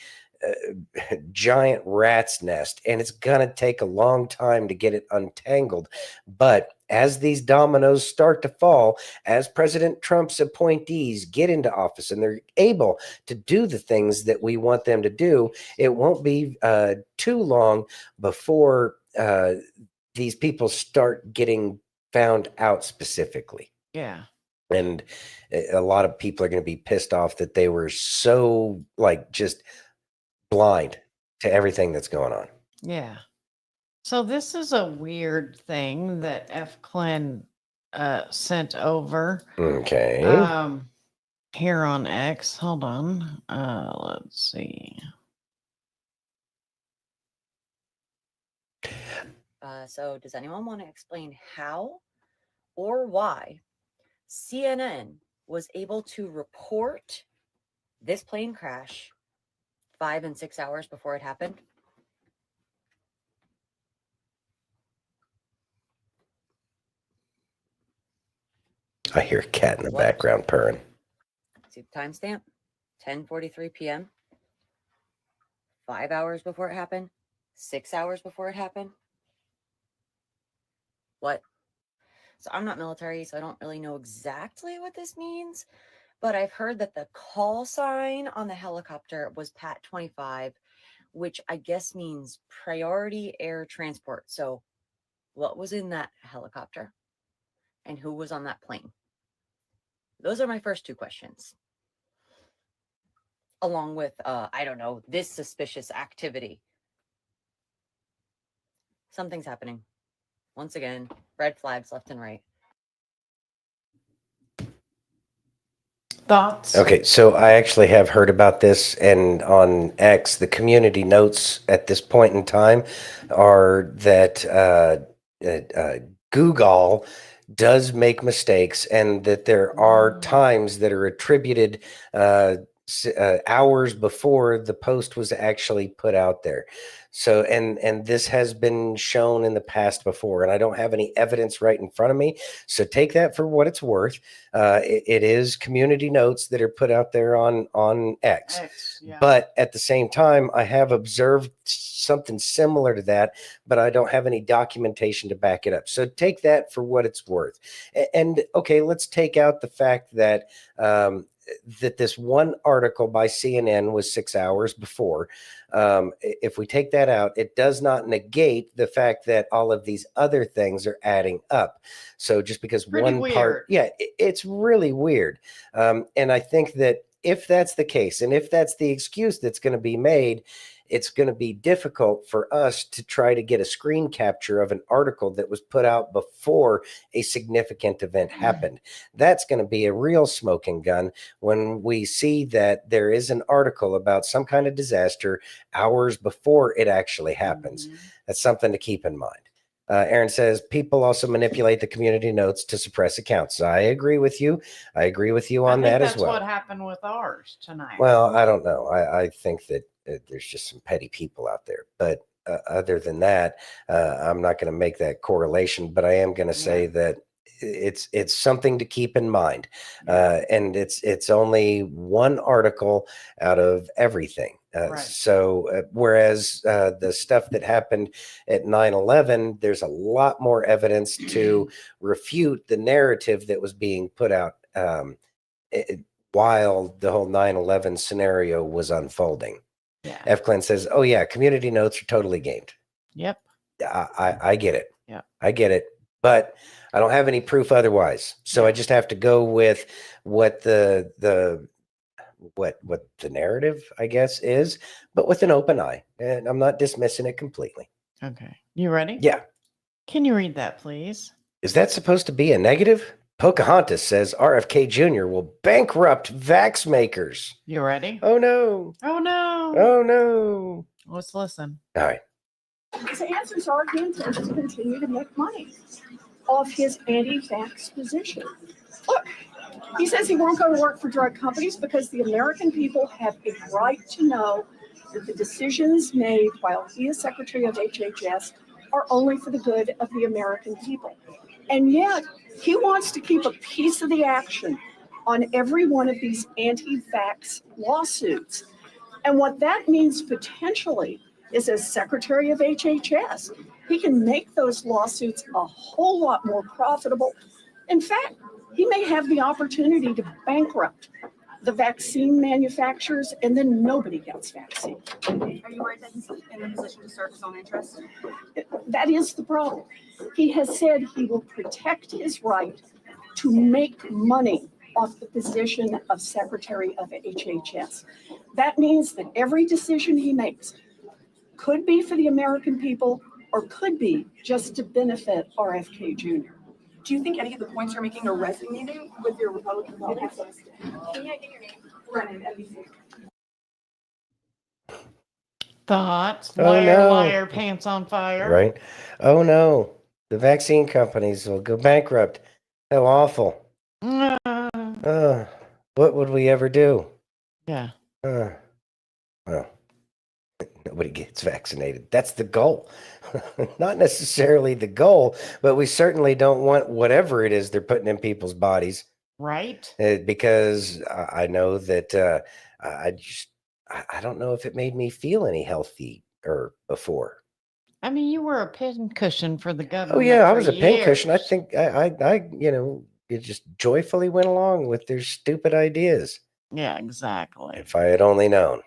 giant rat's nest, and it's going to take a long time to get it untangled. But as these dominoes start to fall, as President Trump's appointees get into office and they're able to do the things that we want them to do, it won't be too long before these people start getting found out specifically. Yeah. And a lot of people are going to be pissed off that they were so just blind to everything that's going on. Yeah. So this is a weird thing that F. Clin sent over. Okay. Here on X. Hold on. Let's see. So does anyone want to explain how or why CNN was able to report this plane crash 5 and 6 hours before it happened? I hear a cat in the background purring. See the timestamp? 10:43 p.m. 5 hours before it happened? 6 hours before it happened? What? So I'm not military, so I don't really know exactly what this means, but I've heard that the call sign on the helicopter was PAT 25, which I guess means priority air transport. So what was in that helicopter and who was on that plane? Those are my first two questions. Along with, I don't know, this suspicious activity. Something's happening. Once again, red flags left and right. Thoughts? Okay, so I actually have heard about this, and on X, the community notes at this point in time are that Google does make mistakes, and that there are times that are attributed hours before the post was actually put out there. So, and this has been shown in the past before, and I don't have any evidence right in front of me. So take that for what it's worth. It is community notes that are put out there on X. Yeah. But at the same time, I have observed something similar to that, but I don't have any documentation to back it up. So take that for what it's worth. And okay, let's take out the fact that that this one article by CNN was 6 hours before. If we take that out, it does not negate the fact that all of these other things are adding up. So just because Pretty one part, weird. yeah, it's really weird. And I think that if that's the case, and if that's the excuse that's going to be made, it's going to be difficult for us to try to get a screen capture of an article that was put out before a significant event happened. That's going to be a real smoking gun when we see that there is an article about some kind of disaster hours before it actually happens. That's something to keep in mind. Aaron says people also manipulate the community notes to suppress accounts. I agree with you. I agree with you on that as well. That's what happened with ours tonight. Well, I don't know. I think that there's just some petty people out there. But other than that, I'm not going to make that correlation. But I am going to say that it's something to keep in mind. And it's only one article out of everything. So whereas the stuff that happened at 9/11, there's a lot more evidence to refute the narrative that was being put out while the whole 9/11 scenario was unfolding. Yeah. F. Clint says, oh yeah, community notes are totally gamed. Yep. I get it. Yeah. I get it. But I don't have any proof otherwise. So I just have to go with what the narrative, I guess, is, but with an open eye. And I'm not dismissing it completely. Okay. You ready? Yeah. Can you read that, please? Is that supposed to be a negative? Pocahontas says RFK Jr. will bankrupt Vaxx-Makers. You ready? Oh no. Oh no. Oh no. Let's listen. All right. His answers are he intends to continue to make money off his anti-vax position. Look, he says he won't go to work for drug companies because the American people have a right to know that the decisions made while he is Secretary of HHS are only for the good of the American people. And yet, he wants to keep a piece of the action on every one of these anti-vax lawsuits. And what that means potentially is, as Secretary of HHS, he can make those lawsuits a whole lot more profitable. In fact, he may have the opportunity to bankrupt the vaccine manufacturers, and then nobody gets vaccine. Are you worried that he's in a position to serve his own interests? That is the problem. He has said he will protect his right to make money off the position of Secretary of HHS. That means that every decision he makes could be for the American people or could be just to benefit RFK Jr. Do you think any of the points you're making are resonating with your Republican colleagues? Can I get your name? Brennan, NBC. Thoughts? Oh, Liar, no. liar, pants on fire. Right. Oh no. The vaccine companies will go bankrupt. How awful. What would we ever do? Yeah. Well, nobody gets vaccinated. That's the goal. Not necessarily the goal, but we certainly don't want whatever it is they're putting in people's bodies. Right. Because I know that I don't know if it made me feel any healthier before. I mean, you were a pincushion for the government. Oh yeah, I for was a pincushion. I years. think I it just joyfully went along with their stupid ideas. Yeah, exactly. If I had only known.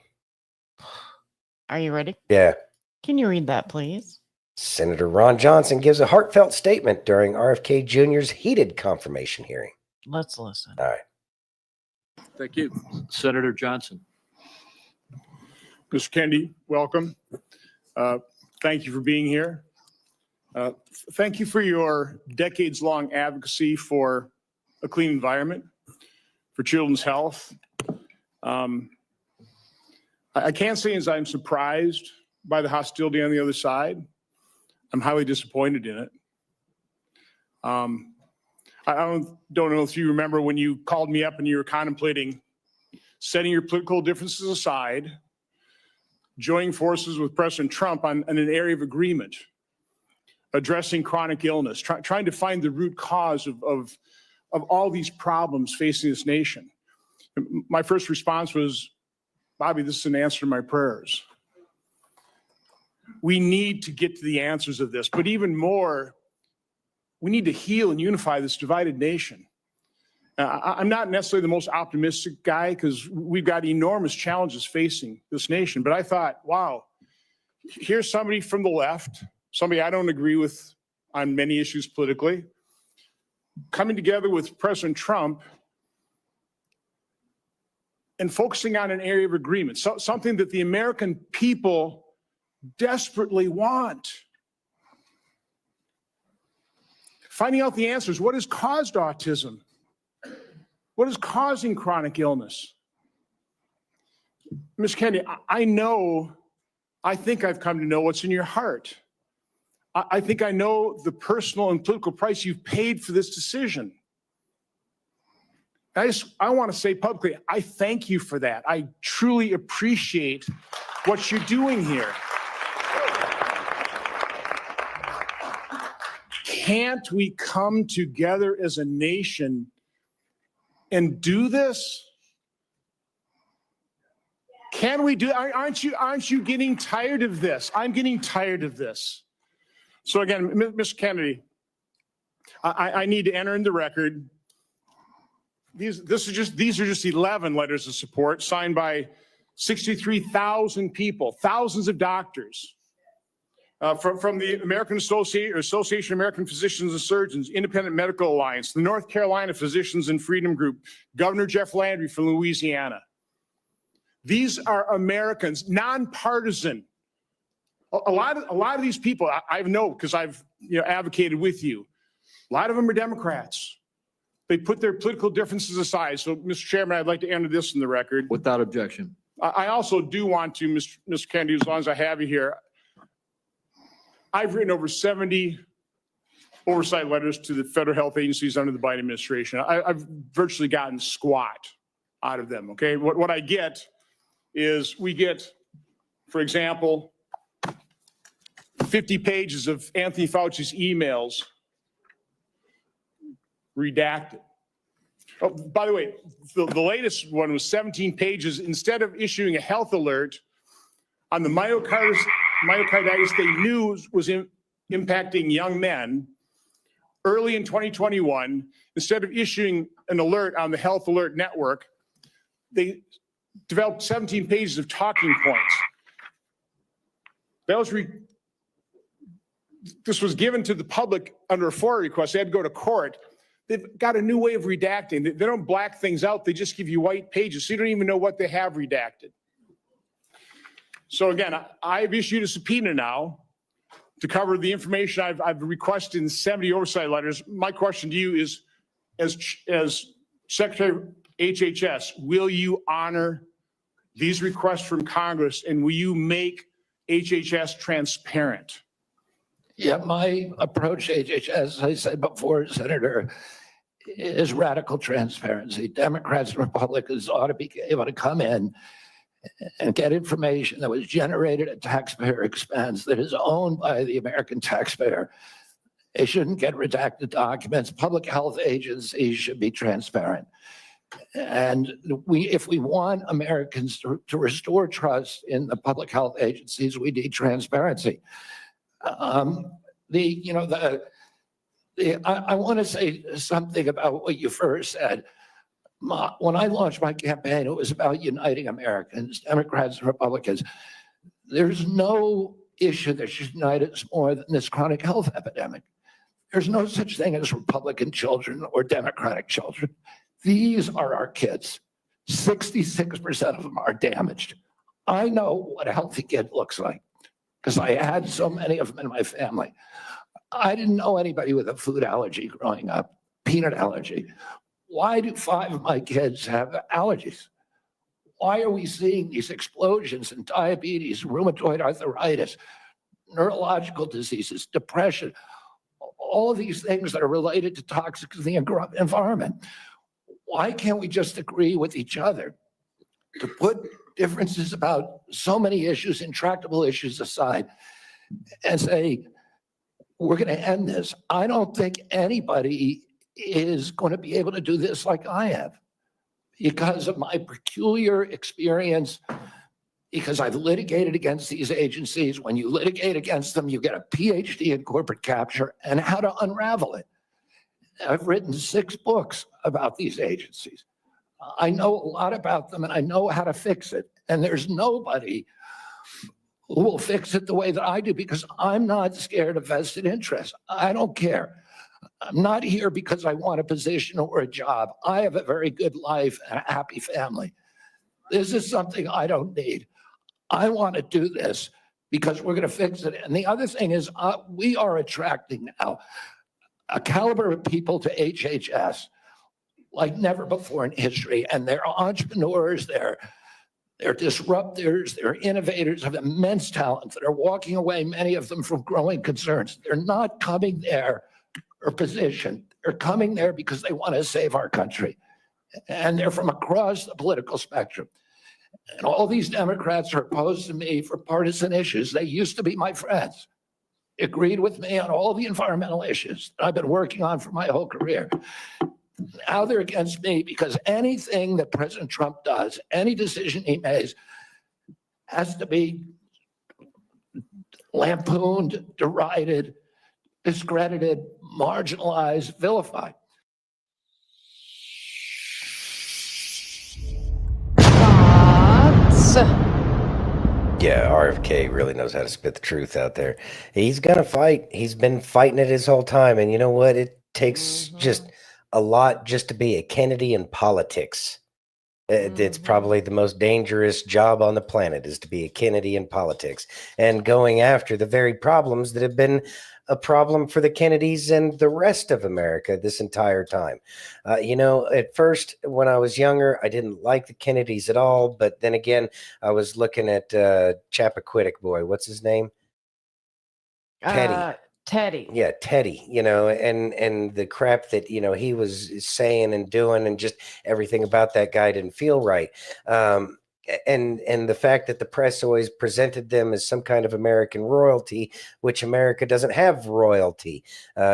Are you ready? Yeah. Can you read that, please? Senator Ron Johnson gives a heartfelt statement during RFK Jr.'s heated confirmation hearing. Let's listen. All right. Thank you. Senator Johnson. Mr. Kennedy, welcome. Thank you for being here. Thank you for your decades-long advocacy for a clean environment, for children's health. I can't say as I'm surprised by the hostility on the other side. I'm highly disappointed in it. I don't know if you remember when you called me up and you were contemplating setting your political differences aside, joining forces with President Trump on an area of agreement, addressing chronic illness, trying to find the root cause of all these problems facing this nation. My first response was, Bobby, this is an answer to my prayers. We need to get to the answers of this, but even more, we need to heal and unify this divided nation. I'm not necessarily the most optimistic guy because we've got enormous challenges facing this nation, but I thought, wow, here's somebody from the left, somebody I don't agree with on many issues politically, coming together with President Trump and focusing on an area of agreement, something that the American people desperately want. Finding out the answers. What has caused autism? What is causing chronic illness? Ms. Kennedy, I think I've come to know what's in your heart. I think I know the personal and political price you've paid for this decision. I want to say publicly, I thank you for that. I truly appreciate what you're doing here. Can't we come together as a nation and do this? Can we do? Aren't you getting tired of this? I'm getting tired of this. So again, Mr. Kennedy, I need to enter in the record. These are just 11 letters of support signed by 63,000 people, thousands of doctors. From the American Association of American Physicians and Surgeons, Independent Medical Alliance, the North Carolina Physicians and Freedom Group, Governor Jeff Landry from Louisiana. These are Americans, nonpartisan. A lot of these people I know because I've advocated with you. A lot of them are Democrats. They put their political differences aside. So, Mr. Chairman, I'd like to enter this in the record. Without objection. I also do want to, Mr. Kennedy, as long as I have you here, I've written over 70 oversight letters to the federal health agencies under the Biden administration. I've virtually gotten squat out of them, okay? What I get is we get, for example, 50 pages of Anthony Fauci's emails redacted. Oh, by the way, the latest one was 17 pages. Instead of issuing a health alert on the myocarditis they knew was impacting young men early in 2021, instead of issuing an alert on the Health Alert Network, they developed 17 pages of talking points. This was given to the public under a FOIA request. They had to go to court. They've got a new way of redacting. They don't black things out. They just give you white pages, so you don't even know what they have redacted. So again, I've issued a subpoena now to cover the information I've requested in 70 oversight letters. My question to you is, as Secretary of HHS, will you honor these requests from Congress and will you make HHS transparent? Yeah, my approach to HHS, as I said before, Senator, is radical transparency. Democrats and Republicans ought to be able to come in and get information that was generated at taxpayer expense, that is owned by the American taxpayer. They shouldn't get redacted documents. Public health agencies should be transparent. And if we want Americans to restore trust in the public health agencies, we need transparency. I want to say something about what you first said. When I launched my campaign, it was about uniting Americans, Democrats and Republicans. There's no issue that should unite us more than this chronic health epidemic. There's no such thing as Republican children or Democratic children. These are our kids. 66% of them are damaged. I know what a healthy kid looks like because I had so many of them in my family. I didn't know anybody with a food allergy growing up, peanut allergy. Why do 5 of my kids have allergies? Why are we seeing these explosions in diabetes, rheumatoid arthritis, neurological diseases, depression, all of these things that are related to toxics in the environment? Why can't we just agree with each other to put differences about so many issues, intractable issues aside, and say, we're going to end this. I don't think anybody is going to be able to do this like I have because of my peculiar experience, because I've litigated against these agencies. When you litigate against them, you get a PhD in corporate capture and how to unravel it. I've written 6 books about these agencies. I know a lot about them and I know how to fix it. And there's nobody who will fix it the way that I do because I'm not scared of vested interests. I don't care. I'm not here because I want a position or a job. I have a very good life and a happy family. This is something I don't need. I want to do this because we're going to fix it. And the other thing is we are attracting now a caliber of people to HHS like never before in history. And they're entrepreneurs, they're disruptors, they're innovators of immense talent that are walking away, many of them from growing concerns. They're not coming there for position. They're coming there because they want to save our country. And they're from across the political spectrum. And all these Democrats are opposed to me for partisan issues. They used to be my friends, agreed with me on all the environmental issues that I've been working on for my whole career. Now they're against me because anything that President Trump does, any decision he makes, has to be lampooned, derided, discredited, marginalized, vilified. Yeah, RFK really knows how to spit the truth out there. He's gonna fight. He's been fighting it his whole time. And you know what? It takes just a lot just to be a Kennedy in politics. It's probably the most dangerous job on the planet is to be a Kennedy in politics and going after the very problems that have been a problem for the Kennedys and the rest of America this entire time. You know, at first, when I was younger, I didn't like the Kennedys at all. But then again, I was looking at Chappaquiddick boy. What's his name? Teddy. Teddy. Yeah, Teddy, you know, and the crap that, you know, he was saying and doing and just everything about that guy didn't feel right. And the fact that the press always presented them as some kind of American royalty, which America doesn't have royalty,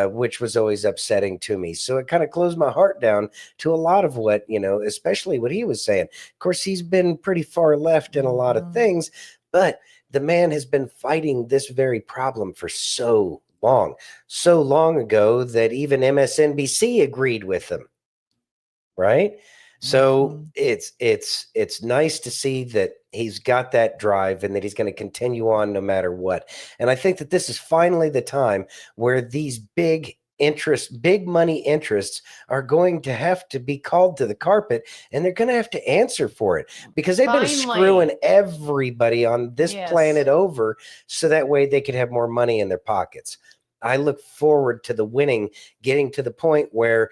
which was always upsetting to me. So it kind of closed my heart down to a lot of what, you know, especially what he was saying. Of course, he's been pretty far left in a lot of things, but the man has been fighting this very problem for so long ago that even MSNBC agreed with him. Right. So it's nice to see that he's got that drive and that he's going to continue on no matter what. And I think that this is finally the time where these big money interests are going to have to be called to the carpet, and they're going to have to answer for it because they've been screwing everybody on this planet over so that way they could have more money in their pockets. I look forward to the winning getting to the point where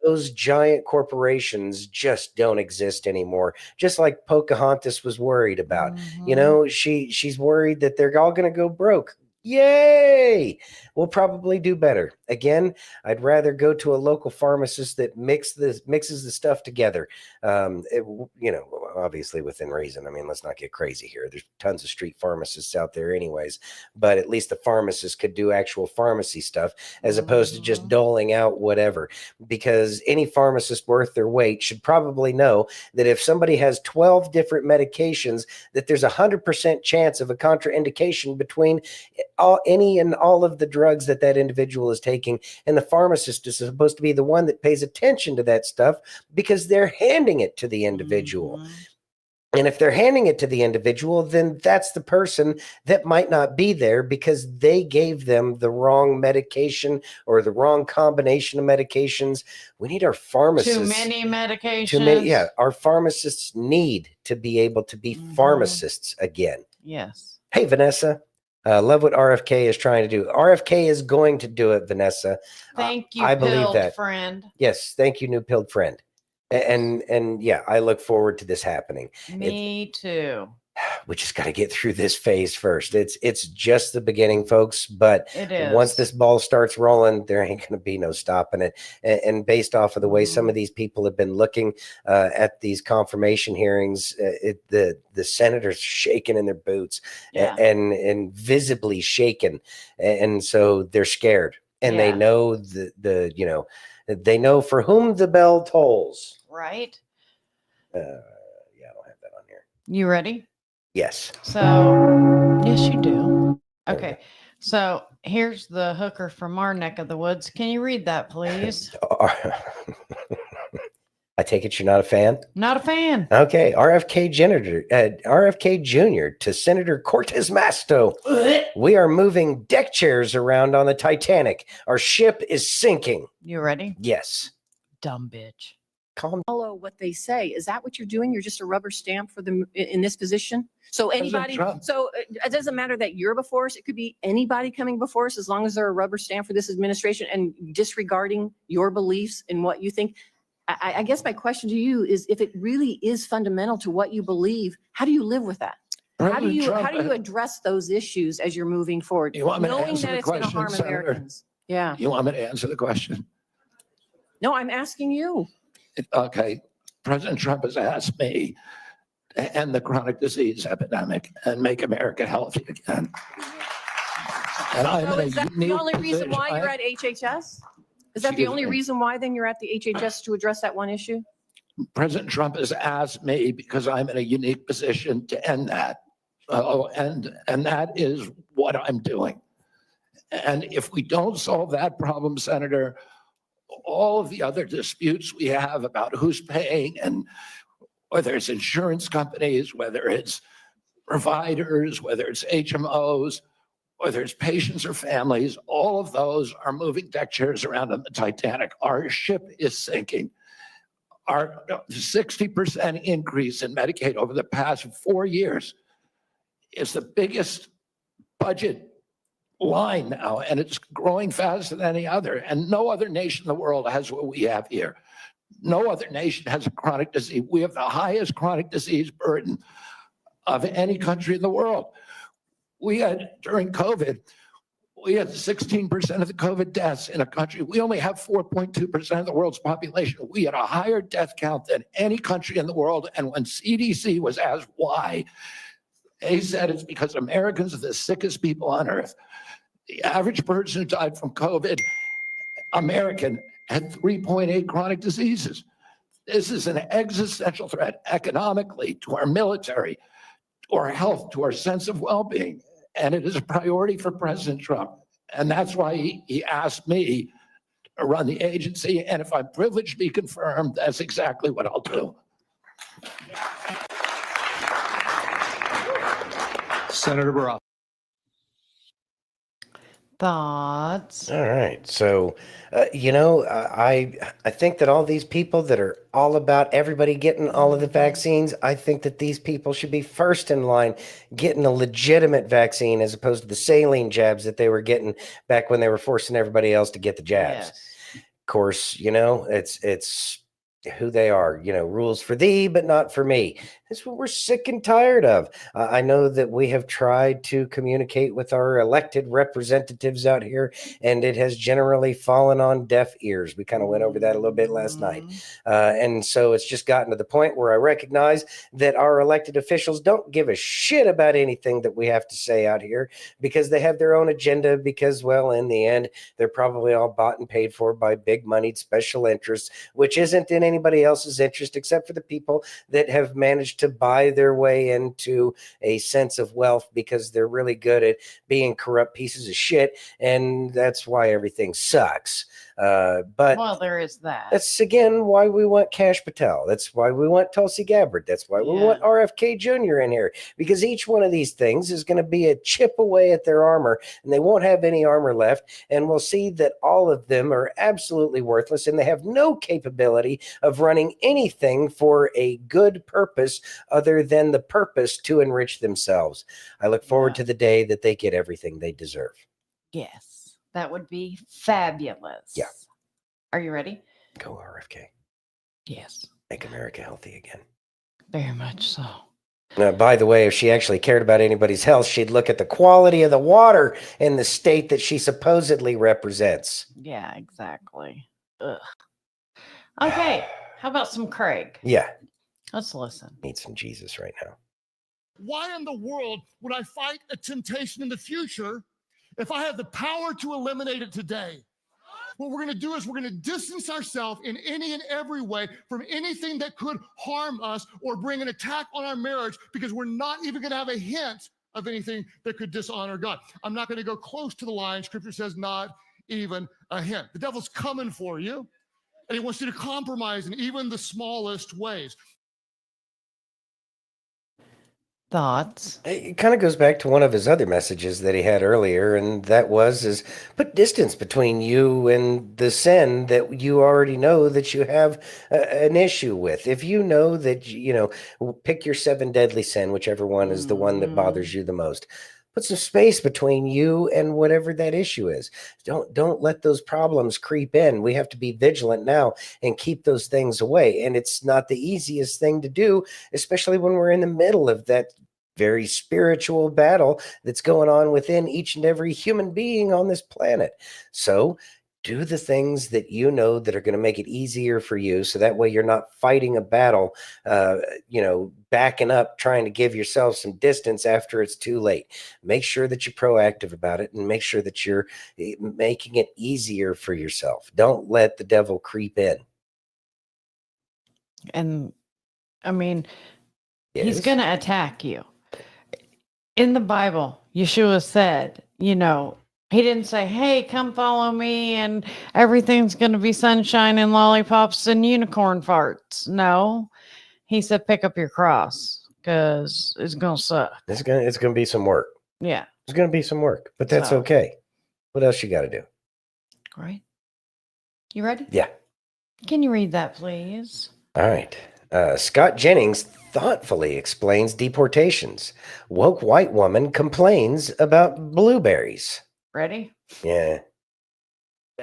those giant corporations just don't exist anymore. Just like Pocahontas was worried about. You know, she's worried that they're all going to go broke. Yay! We'll probably do better. Again, I'd rather go to a local pharmacist that mixes the stuff together. You know, obviously within reason. I mean, let's not get crazy here. There's tons of street pharmacists out there anyways, but at least the pharmacist could do actual pharmacy stuff as opposed to just doling out whatever. Because any pharmacist worth their weight should probably know that if somebody has 12 different medications, that there's 100% chance of a contraindication between any and all of the drugs that individual is taking, and the pharmacist is supposed to be the one that pays attention to that stuff because they're handing it to the individual. And if they're handing it to the individual, then that's the person that might not be there because they gave them the wrong medication or the wrong combination of medications. We need our pharmacists. Too many medications. Too many, yeah. Our pharmacists need to be able to be pharmacists again. Yes. Hey, Vanessa. Love what RFK is trying to do. RFK is going to do it, Vanessa. Thank you, I believe pilled that. friend. Yes, thank you, new pilled friend. And yeah, I look forward to this happening. Me too. we just got to get through this phase first. It's just the beginning, folks. But It is. once this ball starts rolling, there ain't going to be no stopping it. And based off of the way some of these people have been looking at these confirmation hearings, the senators shaking in their boots and visibly shaken, and so they're scared, and they know they know for whom the bell tolls. Right. Yeah, I don't have that on here. You ready? Yes. So, yes, you do. Okay. So here's the hooker from our neck of the woods. Can you read that, please? I take it you're not a fan? Not a fan. Okay. RFK Jr. to Senator Cortez Masto. We are moving deck chairs around on the Titanic. Our ship is sinking. You ready? Yes. Dumb bitch. Calm. Follow what they say. Is that what you're doing? You're just a rubber stamp for them in this position? So anybody, so it doesn't matter that you're before us. It could be anybody coming before us, as long as they're a rubber stamp for this administration and disregarding your beliefs and what you think. I guess my question to you is, if it really is fundamental to what you believe, how do you live with that? How do you address those issues as you're moving forward? You want me to knowing answer that the it's going to question, harm Senator? Americans? Yeah. You want me to answer the question? No, I'm asking you. Okay. President Trump has asked me to end the chronic disease epidemic and make America healthy again. And I'm So in a is that the unique only reason why position. you're at HHS? Is that the Excuse only me? reason why then you're at the HHS, to address that one issue? President Trump has asked me because I'm in a unique position to end that. And that is what I'm doing. And if we don't solve that problem, Senator, all of the other disputes we have about who's paying, and whether it's insurance companies, whether it's providers, whether it's HMOs, whether it's patients or families, all of those are moving deck chairs around on the Titanic. Our ship is sinking. Our 60% increase in Medicaid over the past 4 years is the biggest budget line now, and it's growing faster than any other. And no other nation in the world has what we have here. No other nation has a chronic disease. We have the highest chronic disease burden of any country in the world. We had, during COVID, we had 16% of the COVID deaths in a country. We only have 4.2% of the world's population. We had a higher death count than any country in the world. And when CDC was asked why, they said it's because Americans are the sickest people on earth. The average person who died from COVID, American, had 3.8 chronic diseases. This is an existential threat economically, to our military, to our health, to our sense of well-being. And it is a priority for President Trump. And that's why he asked me to run the agency. And if I'm privileged to be confirmed, that's exactly what I'll do. Senator Barack. Thoughts? All right. So, I think that all these people that are all about everybody getting all of the vaccines, I think that these people should be first in line getting a legitimate vaccine, as opposed to the saline jabs that they were getting back when they were forcing everybody else to get the jabs. Of course, it's who they are, rules for thee, but not for me. That's what we're sick and tired of. I know that we have tried to communicate with our elected representatives out here, and it has generally fallen on deaf ears. We kind of went over that a little bit last night. And so it's just gotten to the point where I recognize that our elected officials don't give a shit about anything that we have to say out here, because they have their own agenda, because, well, in the end, they're probably all bought and paid for by big moneyed special interests, which isn't in anybody else's interest except for the people that have managed to buy their way into a sense of wealth, because they're really good at being corrupt pieces of shit, and that's why everything sucks. But well, there is that. That's again why we want Kash Patel. That's why we want Tulsi Gabbard. That's why we want RFK Jr. in here, because each one of these things is going to be a chip away at their armor, and they won't have any armor left. And we'll see that all of them are absolutely worthless, and they have no capability of running anything for a good purpose other than the purpose to enrich themselves. I look forward to the day that they get everything they deserve. Yes. That would be fabulous. Yeah. Are you ready? Go RFK. Yes. Make America healthy again. Very much so. Now, by the way, if she actually cared about anybody's health, she'd look at the quality of the water in the state that she supposedly represents. Yeah, exactly. Ugh. Okay, how about some Craig? Yeah. Let's listen. Need some Jesus right now. Why in the world would I fight a temptation in the future if I have the power to eliminate it today? What we're going to do is we're going to distance ourselves in any and every way from anything that could harm us or bring an attack on our marriage, because we're not even going to have a hint of anything that could dishonor God. I'm not going to go close to the line. Scripture says not even a hint. The devil's coming for you, and he wants you to compromise in even the smallest ways. Thoughts? It kind of goes back to one of his other messages that he had earlier, and that is put distance between you and the sin that you already know that you have an issue with. If you know that, pick your 7 deadly sin, whichever one is the one that bothers you the most. Put some space between you and whatever that issue is. Don't let those problems creep in. We have to be vigilant now and keep those things away. And it's not the easiest thing to do, especially when we're in the middle of that very spiritual battle that's going on within each and every human being on this planet. So do the things that you know that are going to make it easier for you, so that way you're not fighting a battle, backing up, trying to give yourself some distance after it's too late. Make sure that you're proactive about it, and make sure that you're making it easier for yourself. Don't let the devil creep in. And I mean, Yes. he's going to attack you. In the Bible, Yeshua said, he didn't say, hey, come follow me and everything's going to be sunshine and lollipops and unicorn farts. No, he said, pick up your cross, because it's going to suck. It's going to be some work. Yeah. It's going to be some work, but that's So. okay. What else you got to do? Right. You ready? Yeah. Can you read that, please? All right. Scott Jennings thoughtfully explains deportations. Woke white woman complains about blueberries. Ready? Yeah.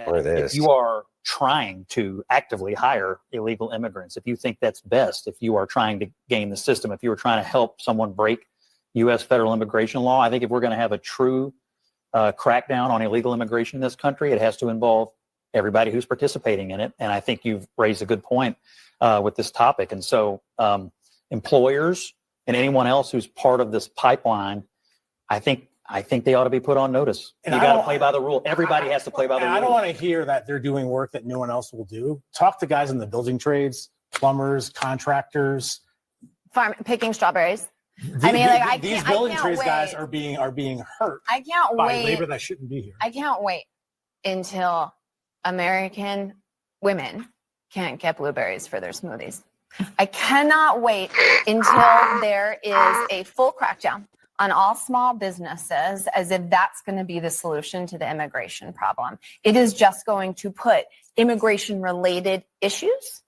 Or this. If you are trying to actively hire illegal immigrants, if you think that's best, if you are trying to game the system, if you are trying to help someone break U.S. federal immigration law, I think if we're going to have a true crackdown on illegal immigration in this country, it has to involve everybody who's participating in it. And I think you've raised a good point with this topic. And so employers and anyone else who's part of this pipeline, I think they ought to be put on notice. And you got to play by the rule. Everybody has to play by the rules. I don't want to hear that they're doing work that no one else will do. Talk to guys in the building trades, plumbers, contractors, picking strawberries. These building trades guys are being hurt. I can't by wait. labor that shouldn't be here. I can't wait until American women can't get blueberries for their smoothies. I cannot wait until there is a full crackdown on all small businesses, as if that's going to be the solution to the immigration problem. It is just going to put immigration-related issues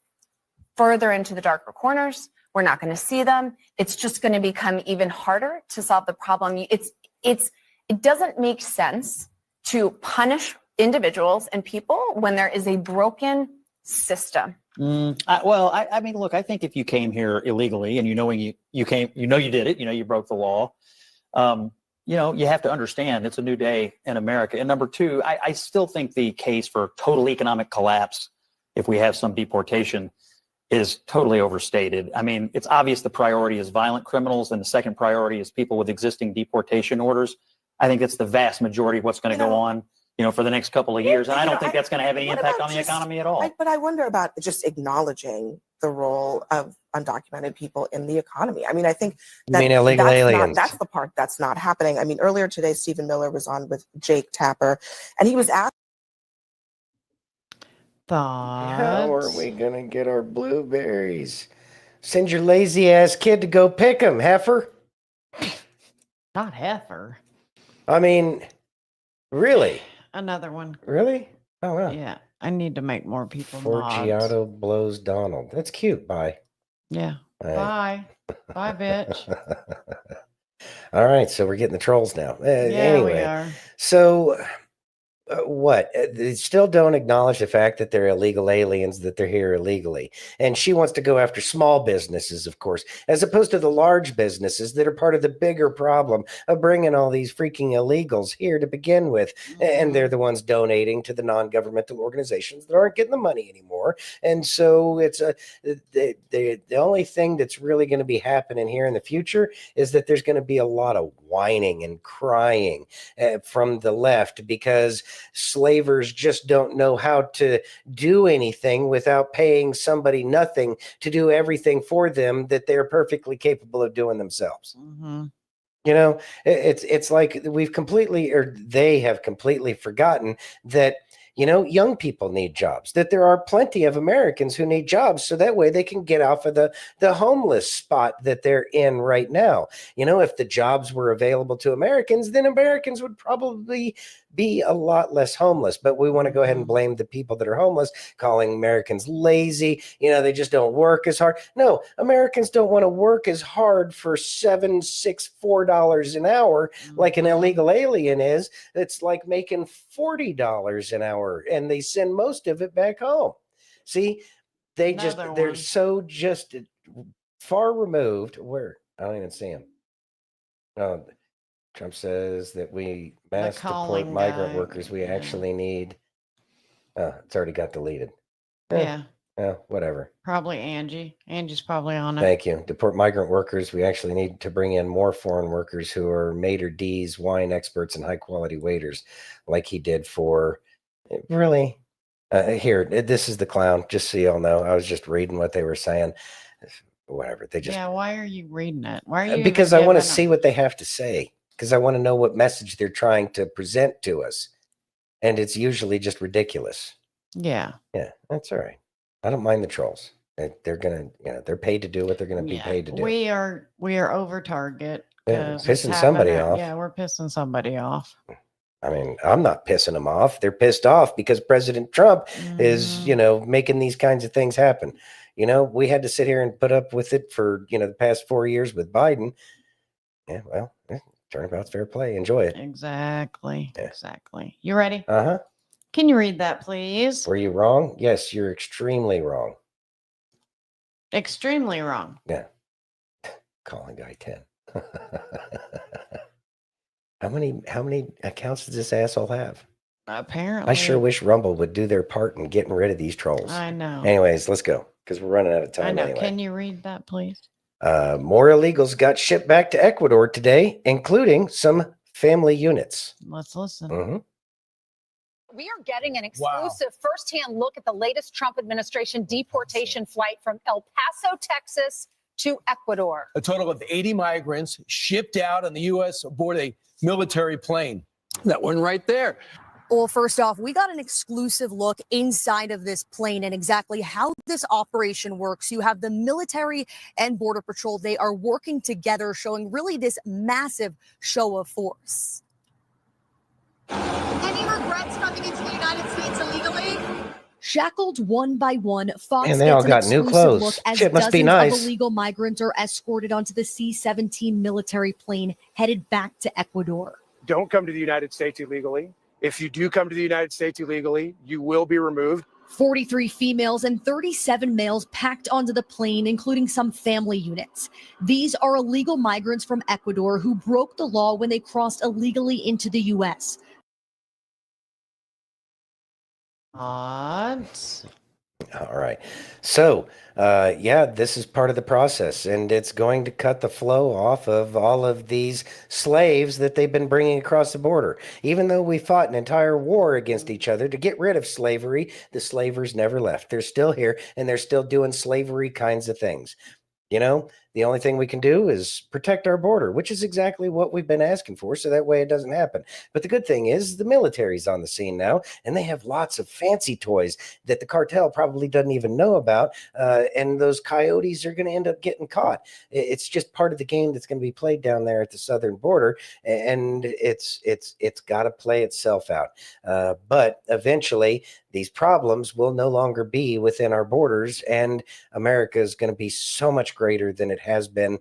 further into the darker corners. We're not going to see them. It's just going to become even harder to solve the problem. It doesn't make sense to punish individuals and people when there is a broken system. I mean, look, I think if you came here illegally and you did it, you broke the law. You have to understand it's a new day in America. And number two, I still think the case for total economic collapse, if we have some deportation, is totally overstated. I mean, it's obvious the priority is violent criminals, and the second priority is people with existing deportation orders. I think that's the vast majority of what's going to go on, for the next couple of years. And I don't think that's going to have any impact on the economy at all. But I wonder about just acknowledging the role of undocumented people in the economy. I mean, I think You mean illegal aliens? that's the part that's not happening. I mean, earlier today, Stephen Miller was on with Jake Tapper, and he was asked, How are we going to get our blueberries? Send your lazy ass kid to go pick them, heifer. Not heifer. I mean, really? Another one. Really? Oh, wow. Yeah. I need to make more people mods. Forgiato blows Donald. That's cute. Bye. Yeah. All right. Bye. Bye, bitch. All right. So we're getting the trolls now. Yeah, Anyway, we are. So What? They still don't acknowledge the fact that they're illegal aliens, that they're here illegally. And she wants to go after small businesses, of course, as opposed to the large businesses that are part of the bigger problem of bringing all these freaking illegals here to begin with. And they're the ones donating to the non-governmental organizations that aren't getting the money anymore. And so it's the only thing that's really going to be happening here in the future is that there's going to be a lot of whining and crying from the left, because slavers just don't know how to do anything without paying somebody nothing to do everything for them that they're perfectly capable of doing themselves. You know, it's like we've completely, or they have completely forgotten that, you know, young people need jobs, that there are plenty of Americans who need jobs, so that way they can get off of the homeless spot that they're in right now. You know, if the jobs were available to Americans, then Americans would probably be a lot less homeless. But we want to go ahead and blame the people that are homeless, calling Americans lazy. You know, they just don't work as hard. No, Americans don't want to work as hard for $4 an hour like an illegal alien is. It's like making $40 an hour, and they send most of it back home. See, they're so just far removed. Where? I don't even see them. Trump says that we mass deport migrant workers. We actually need. It's already got deleted. Yeah. Whatever. Probably Angie. Angie's probably on it. Thank you. Deport migrant workers. We actually need to bring in more foreign workers who are maitre d's, wine experts, and high quality waiters, like he did for. Really? Here, this is the clown. Just so y'all know, I was just reading what they were saying. Whatever. They just. Yeah. Why are you reading it? Why are you? Because I want to see what they have to say. Because I want to know what message they're trying to present to us. And it's usually just ridiculous. Yeah. Yeah, that's all right. I don't mind the trolls. They're going to, they're paid to do what they're going to be paid to do. We are over target. Yeah, pissing somebody off. Yeah, we're pissing somebody off. I mean, I'm not pissing them off. They're pissed off because President Trump is, making these kinds of things happen. You know, we had to sit here and put up with it for, the past 4 years with Biden. Yeah, well, turnabout's fair play. Enjoy it. Exactly. Yeah. Exactly. You ready? Uh-huh. Can you read that, please? Were you wrong? Yes, you're extremely wrong. Extremely wrong. Yeah. Calling guy 10. How many accounts does this asshole have? Apparently. I sure wish Rumble would do their part in getting rid of these trolls. I know. Anyways, let's go, because we're running out of time. I know. Anyway. Can you read that, please? More illegals got shipped back to Ecuador today, including some family units. Let's listen. Mm-hmm. We are getting an exclusive firsthand look at the latest Trump administration deportation flight from El Paso, Texas to Ecuador. A total of 80 migrants shipped out on the U.S. aboard a military plane. That one right there. Well, first off, we got an exclusive look inside of this plane and exactly how this operation works. You have the military and Border Patrol. They are working together, showing really this massive show of force. Any regrets coming into the United States illegally? Shackled one by one, Fox and they all got new clothes. Look as Shit must be dozens nice. of illegal migrants are escorted onto the C-17 military plane headed back to Ecuador. Don't come to the United States illegally. If you do come to the United States illegally, you will be removed. 43 females and 37 males packed onto the plane, including some family units. These are illegal migrants from Ecuador who broke the law when they crossed illegally into the U.S. Odds. All right. So, this is part of the process, and it's going to cut the flow off of all of these slaves that they've been bringing across the border. Even though we fought an entire war against each other to get rid of slavery, the slavers never left. They're still here, and they're still doing slavery kinds of things. You know, the only thing we can do is protect our border, which is exactly what we've been asking for, so that way it doesn't happen. But the good thing is the military's on the scene now, and they have lots of fancy toys that the cartel probably doesn't even know about, and those coyotes are going to end up getting caught. It's just part of the game that's going to be played down there at the southern border, and it's got to play itself out. But eventually, these problems will no longer be within our borders, and America is going to be so much greater than it has been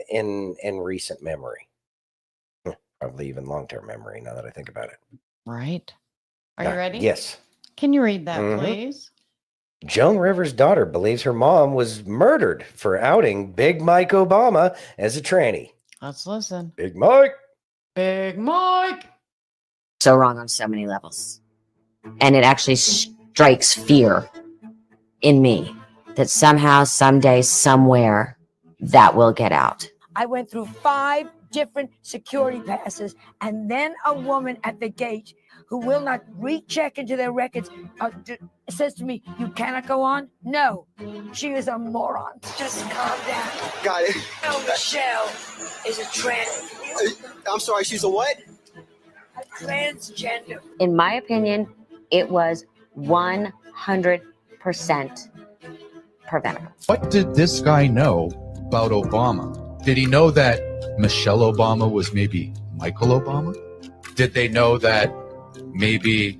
in recent memory. Probably even long-term memory, now that I think about it. Right. Are you ready? Yes. Can you read that, Mhm. please? Joan Rivers' daughter believes her mom was murdered for outing Big Mike Obama as a tranny. Let's listen. Big Mike. Big Mike. So wrong on so many levels. And it actually strikes fear in me that somehow, someday, somewhere, that will get out. I went through 5 different security passes, and then a woman at the gate who will not recheck into their records says to me, "You cannot go on." No, she is a moron. Just calm down. Got it. No, Michelle is a trans. I'm sorry, she's a what? A transgender. In my opinion, it was 100% preventable. What did this guy know about Obama? Did he know that Michelle Obama was maybe Michael Obama? Did they know that maybe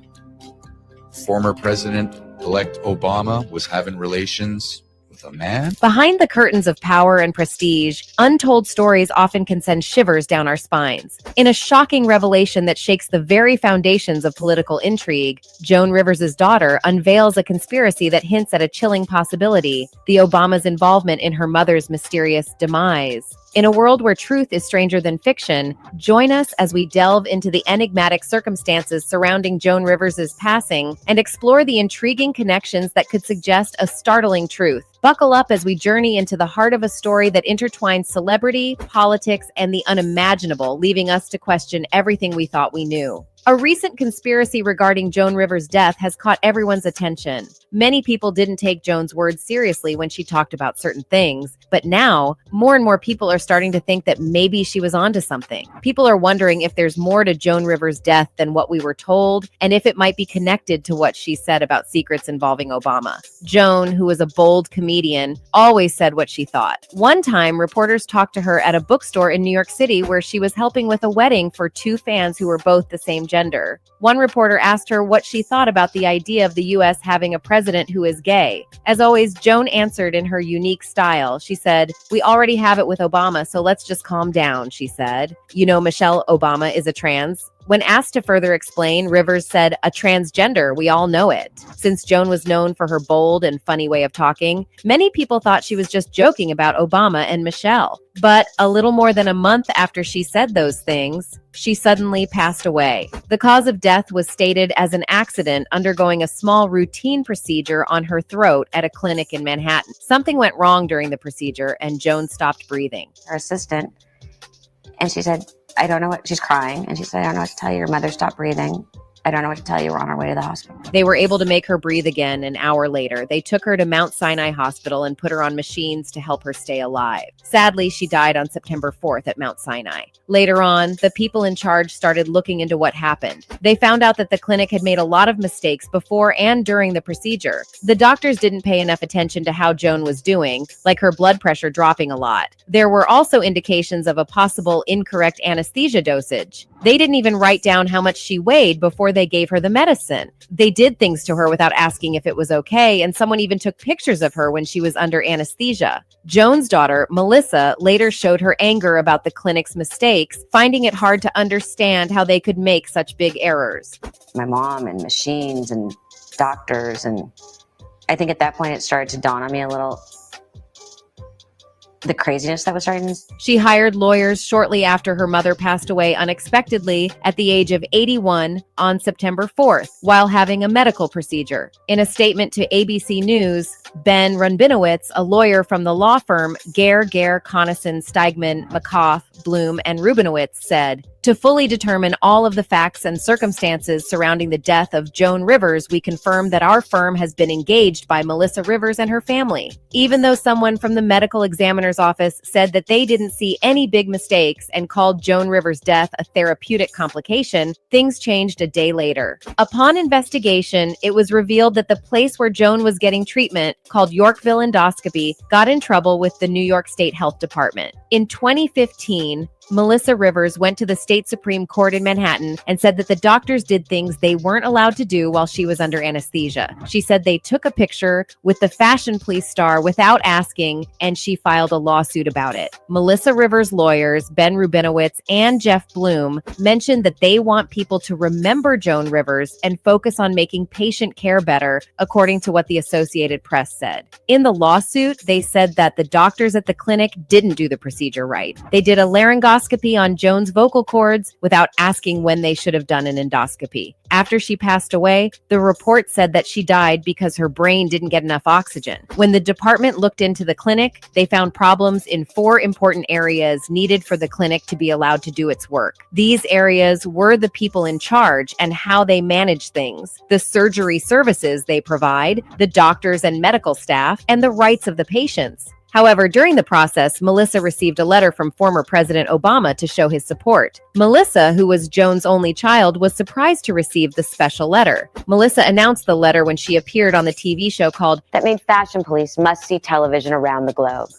former President-elect Obama was having relations with a man? Behind the curtains of power and prestige, untold stories often can send shivers down our spines. In a shocking revelation that shakes the very foundations of political intrigue, Joan Rivers' daughter unveils a conspiracy that hints at a chilling possibility: the Obama's involvement in her mother's mysterious demise. In a world where truth is stranger than fiction, join us as we delve into the enigmatic circumstances surrounding Joan Rivers' passing and explore the intriguing connections that could suggest a startling truth. Buckle up as we journey into the heart of a story that intertwines celebrity, politics, and the unimaginable, leaving us to question everything we thought we knew. A recent conspiracy regarding Joan Rivers' death has caught everyone's attention. Many people didn't take Joan's words seriously when she talked about certain things, but now, more and more people are starting to think that maybe she was onto something. People are wondering if there's more to Joan Rivers' death than what we were told, and if it might be connected to what she said about secrets involving Obama. Joan, who was a bold comedian, always said what she thought. One time, reporters talked to her at a bookstore in New York City where she was helping with a wedding for 2 fans who were both the same gender. One reporter asked her what she thought about the idea of the U.S. having a president who is gay. As always, Joan answered in her unique style. She said, "We already have it with Obama, so let's just calm down," she said. You know, Michelle Obama is a trans. When asked to further explain, Rivers said, "A transgender, we all know it." Since Joan was known for her bold and funny way of talking, many people thought she was just joking about Obama and Michelle. But a little more than a month after she said those things, she suddenly passed away. The cause of death was stated as an accident undergoing a small routine procedure on her throat at a clinic in Manhattan. Something went wrong during the procedure, and Joan stopped breathing. Her assistant, and she said, "I don't know what," she's crying, and she said, "I don't know what to tell you. Your mother stopped breathing. I don't know what to tell you. We're on our way to the hospital." They were able to make her breathe again an hour later. They took her to Mount Sinai Hospital and put her on machines to help her stay alive. Sadly, she died on September 4th at Mount Sinai. Later on, the people in charge started looking into what happened. They found out that the clinic had made a lot of mistakes before and during the procedure. The doctors didn't pay enough attention to how Joan was doing, like her blood pressure dropping a lot. There were also indications of a possible incorrect anesthesia dosage. They didn't even write down how much she weighed before they gave her the medicine. They did things to her without asking if it was okay, and someone even took pictures of her when she was under anesthesia. Joan's daughter, Melissa, later showed her anger about the clinic's mistakes, finding it hard to understand how they could make such big errors. My mom and machines and doctors, and I think at that point it started to dawn on me a little, the craziness that was starting. She hired lawyers shortly after her mother passed away unexpectedly at the age of 81 on September 4th while having a medical procedure. In a statement to ABC News, Ben Runbinowitz, a lawyer from the law firm Gare, Conason, Steigman, McCoff, Bloom, and Rubinowitz, said, "To fully determine all of the facts and circumstances surrounding the death of Joan Rivers, we confirm that our firm has been engaged by Melissa Rivers and her family. Even though someone from the medical examiner's office said that they didn't see any big mistakes and called Joan Rivers' death a therapeutic complication, things changed a day later. Upon investigation, it was revealed that the place where Joan was getting treatment, called Yorkville Endoscopy, got in trouble with the New York State Health Department. In 2015, Melissa Rivers went to the state Supreme Court in Manhattan and said that the doctors did things they weren't allowed to do while she was under anesthesia. She said they took a picture with the Fashion Police star without asking, and she filed a lawsuit about it. Melissa Rivers' lawyers, Ben Rubinowitz and Jeff Bloom, mentioned that they want people to remember Joan Rivers and focus on making patient care better, according to what the Associated Press said. In the lawsuit, they said that the doctors at the clinic didn't do the procedure right. They did a laryngoscopy on Joan's vocal cords without asking when they should have done an endoscopy. After she passed away, the report said that she died because her brain didn't get enough oxygen. When the department looked into the clinic, they found problems in 4 important areas needed for the clinic to be allowed to do its work. These areas were the people in charge and how they manage things, the surgery services they provide, the doctors and medical staff, and the rights of the patients. However, during the process, Melissa received a letter from former President Obama to show his support. Melissa, who was Joan's only child, was surprised to receive the special letter. Melissa announced the letter when she appeared on the TV show called That made Fashion Police must-see television around the globe.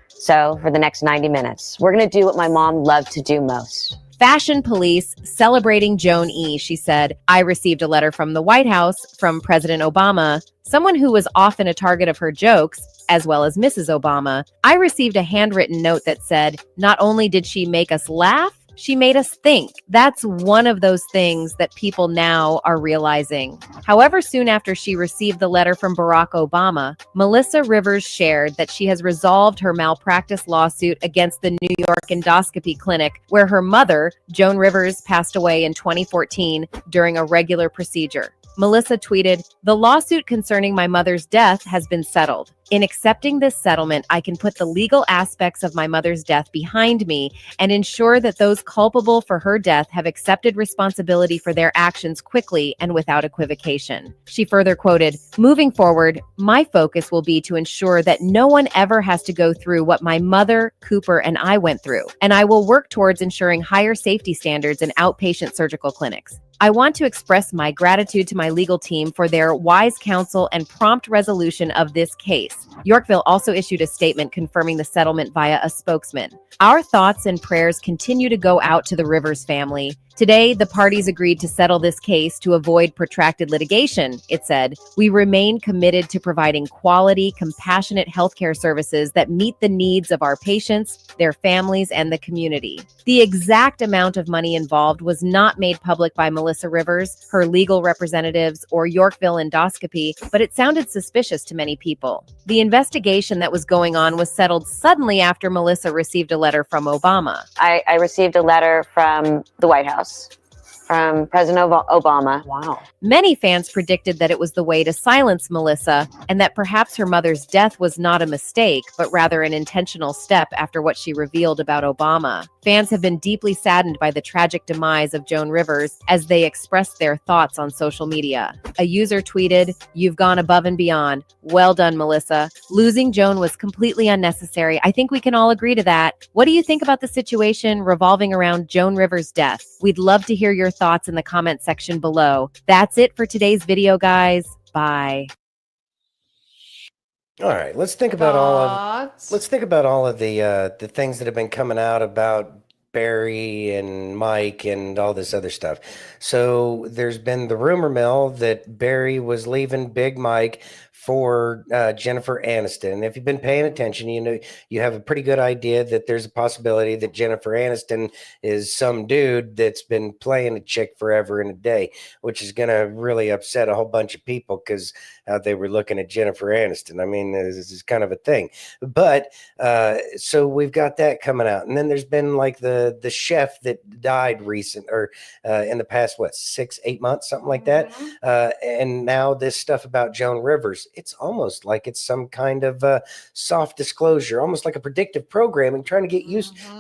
So, for the next 90 minutes, we're going to do what my mom loved to do most. Fashion Police celebrating Joan E. She said, I received a letter from the White House from President Obama, someone who was often a target of her jokes, as well as Mrs. Obama. I received a handwritten note that said, not only did she make us laugh, she made us think. That's one of those things that people now are realizing. However, soon after she received the letter from Barack Obama, Melissa Rivers shared that she has resolved her malpractice lawsuit against the New York Endoscopy Clinic, where her mother, Joan Rivers, passed away in 2014 during a regular procedure. Melissa tweeted, "The lawsuit concerning my mother's death has been settled. In accepting this settlement, I can put the legal aspects of my mother's death behind me and ensure that those culpable for her death have accepted responsibility for their actions quickly and without equivocation." She further quoted, "Moving forward, my focus will be to ensure that no one ever has to go through what my mother, Cooper, and I went through, and I will work towards ensuring higher safety standards in outpatient surgical clinics. I want to express my gratitude to my legal team for their wise counsel and prompt resolution of this case." Yorkville also issued a statement confirming the settlement via a spokesman. "Our thoughts and prayers continue to go out to the Rivers family. Today, the parties agreed to settle this case to avoid protracted litigation," it said. "We remain committed to providing quality, compassionate healthcare services that meet the needs of our patients, their families, and the community." The exact amount of money involved was not made public by Melissa Rivers, her legal representatives, or Yorkville Endoscopy, but it sounded suspicious to many people. The investigation that was going on was settled suddenly after Melissa received a letter from Obama. I received a letter from the White House, from President Obama. Wow. Many fans predicted that it was the way to silence Melissa and that perhaps her mother's death was not a mistake, but rather an intentional step after what she revealed about Obama. Fans have been deeply saddened by the tragic demise of Joan Rivers as they expressed their thoughts on social media. A user tweeted, "You've gone above and beyond. Well done, Melissa. Losing Joan was completely unnecessary. I think we can all agree to that. What do you think about the situation revolving around Joan Rivers' death? We'd love to hear your thoughts in the comment section below." That's it for today's video, guys. Bye. All right, let's think about all of the things that have been coming out about Barry and Mike and all this other stuff. So there's been the rumor mill that Barry was leaving Big Mike for Jennifer Aniston. And if you've been paying attention, you know you have a pretty good idea that there's a possibility that Jennifer Aniston is some dude that's been playing a chick forever and a day, which is going to really upset a whole bunch of people because they were looking at Jennifer Aniston. I mean, this is kind of a thing. But so we've got that coming out, and then there's been like the chef that died in the past 6-8 months, something like that. And now this stuff about Joan Rivers. It's almost like it's some kind of soft disclosure, almost like a predictive programming, trying to get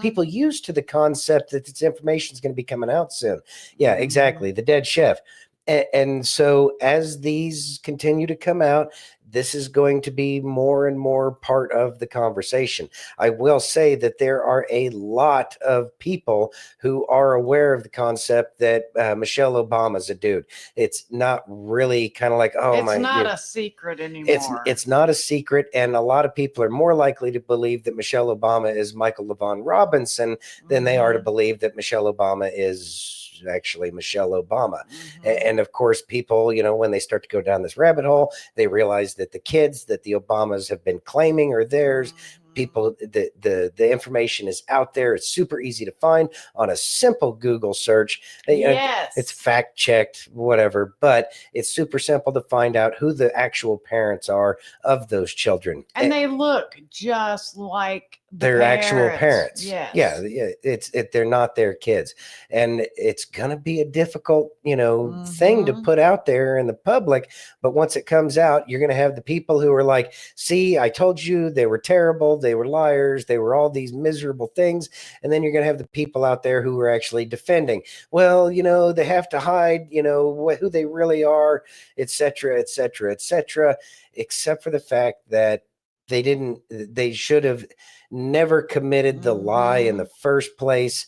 people used to the concept that this information is going to be coming out soon. Yeah, exactly. The dead chef. And so as these continue to come out, this is going to be more and more part of the conversation. I will say that there are a lot of people who are aware of the concept that Michelle Obama's a dude. It's not really kind of like, oh my. It's not a secret anymore. It's not a secret, and a lot of people are more likely to believe that Michelle Obama is Michael LaVaughn Robinson than they are to believe that Michelle Obama is actually Michelle Obama. And of course, people, you know, when they start to go down this rabbit hole, they realize that the kids that the Obamas have been claiming are theirs. People, the information is out there. It's super easy to find on a simple Google search. Yes. It's fact checked, whatever, but it's super simple to find out who the actual parents are of those children. And they look just like their actual parents. Yes. Yeah. They're not their kids. And it's going to be a difficult, you know, thing to put out there in the public. But once it comes out, you're going to have the people who are like, see, I told you they were terrible. They were liars. They were all these miserable things. And then you're going to have the people out there who are actually defending. Well, you know, they have to hide, you know, who they really are, et cetera, et cetera, et cetera, except for the fact that they should have never committed the lie in the first place,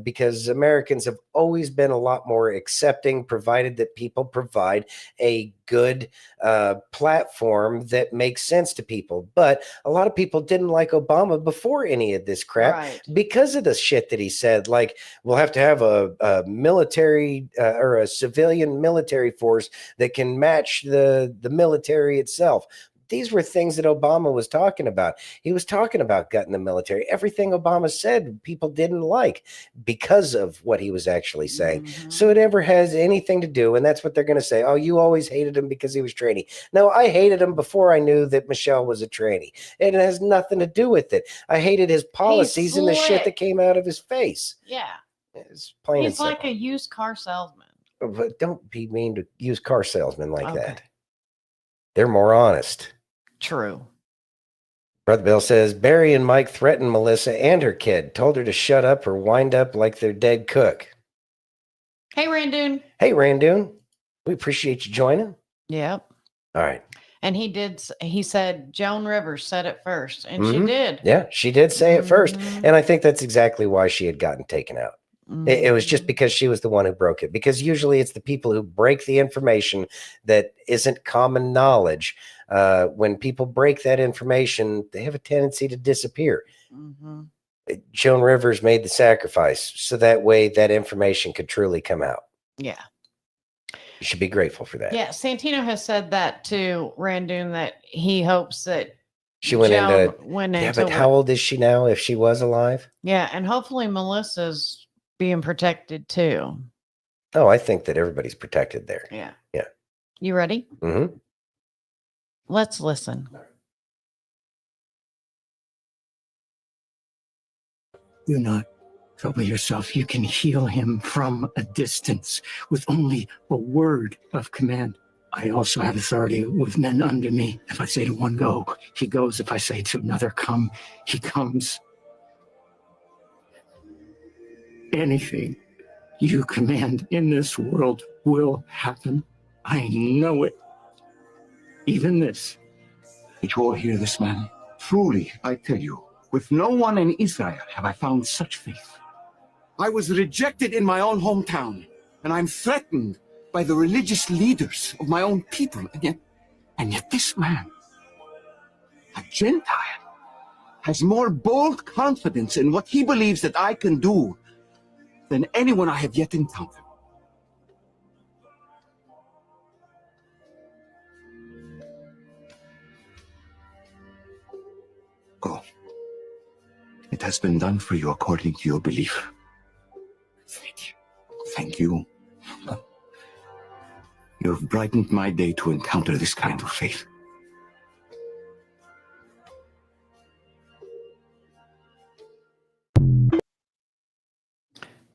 because Americans have always been a lot more accepting, provided that people provide a good platform that makes sense to people. But a lot of people didn't like Obama before any of this crap because of the shit that he said, like, we'll have to have a military or a civilian military force that can match the military itself. These were things that Obama was talking about. He was talking about gutting the military. Everything Obama said, people didn't like because of what he was actually saying. So it never has anything to do, and that's what they're going to say. Oh, you always hated him because he was tranny. No, I hated him before I knew that Michelle was a tranny. It has nothing to do with it. I hated his policies and the shit that came out of his face. Yeah. It's plain He's and like a used car salesman. But don't be mean to used car salesmen like that. They're more honest. True. Brother Bill says, Barry and Mike threatened Melissa and her kid, told her to shut up or wind up like their dead cook. Hey, Randoon. Hey, Randoon. We appreciate you joining. Yep. All right. And he said Joan Rivers said it first, and she did. Yeah, she did say it first. And I think that's exactly why she had gotten taken out. It was just because she was the one who broke it. Because usually it's the people who break the information that isn't common knowledge. When people break that information, they have a tendency to disappear. Joan Rivers made the sacrifice so that way that information could truly come out. Yeah. You should be grateful for that. Yeah. Santino has said that to Randoon, that he hopes that she went Joan into. Yeah, but how old is she now if she was alive? Yeah. And hopefully Melissa's being protected too. Oh, I think that everybody's protected there. Yeah. Yeah. You ready? Mm-hmm. Let's listen. Do not trouble yourself. You can heal him from a distance with only a word of command. I also have authority with men under me. If I say to one, go, he goes. If I say to another, come, he comes. Anything you command in this world will happen. I know it. Even this. Did you all hear this, man? Truly, I tell you, with no one in Israel have I found such faith. I was rejected in my own hometown, and I'm threatened by the religious leaders of my own people. And yet this man, a Gentile, has more bold confidence in what he believes that I can do than anyone I have yet encountered. Go. It has been done for you according to your belief. Thank you. Thank you. You have brightened my day to encounter this kind of faith.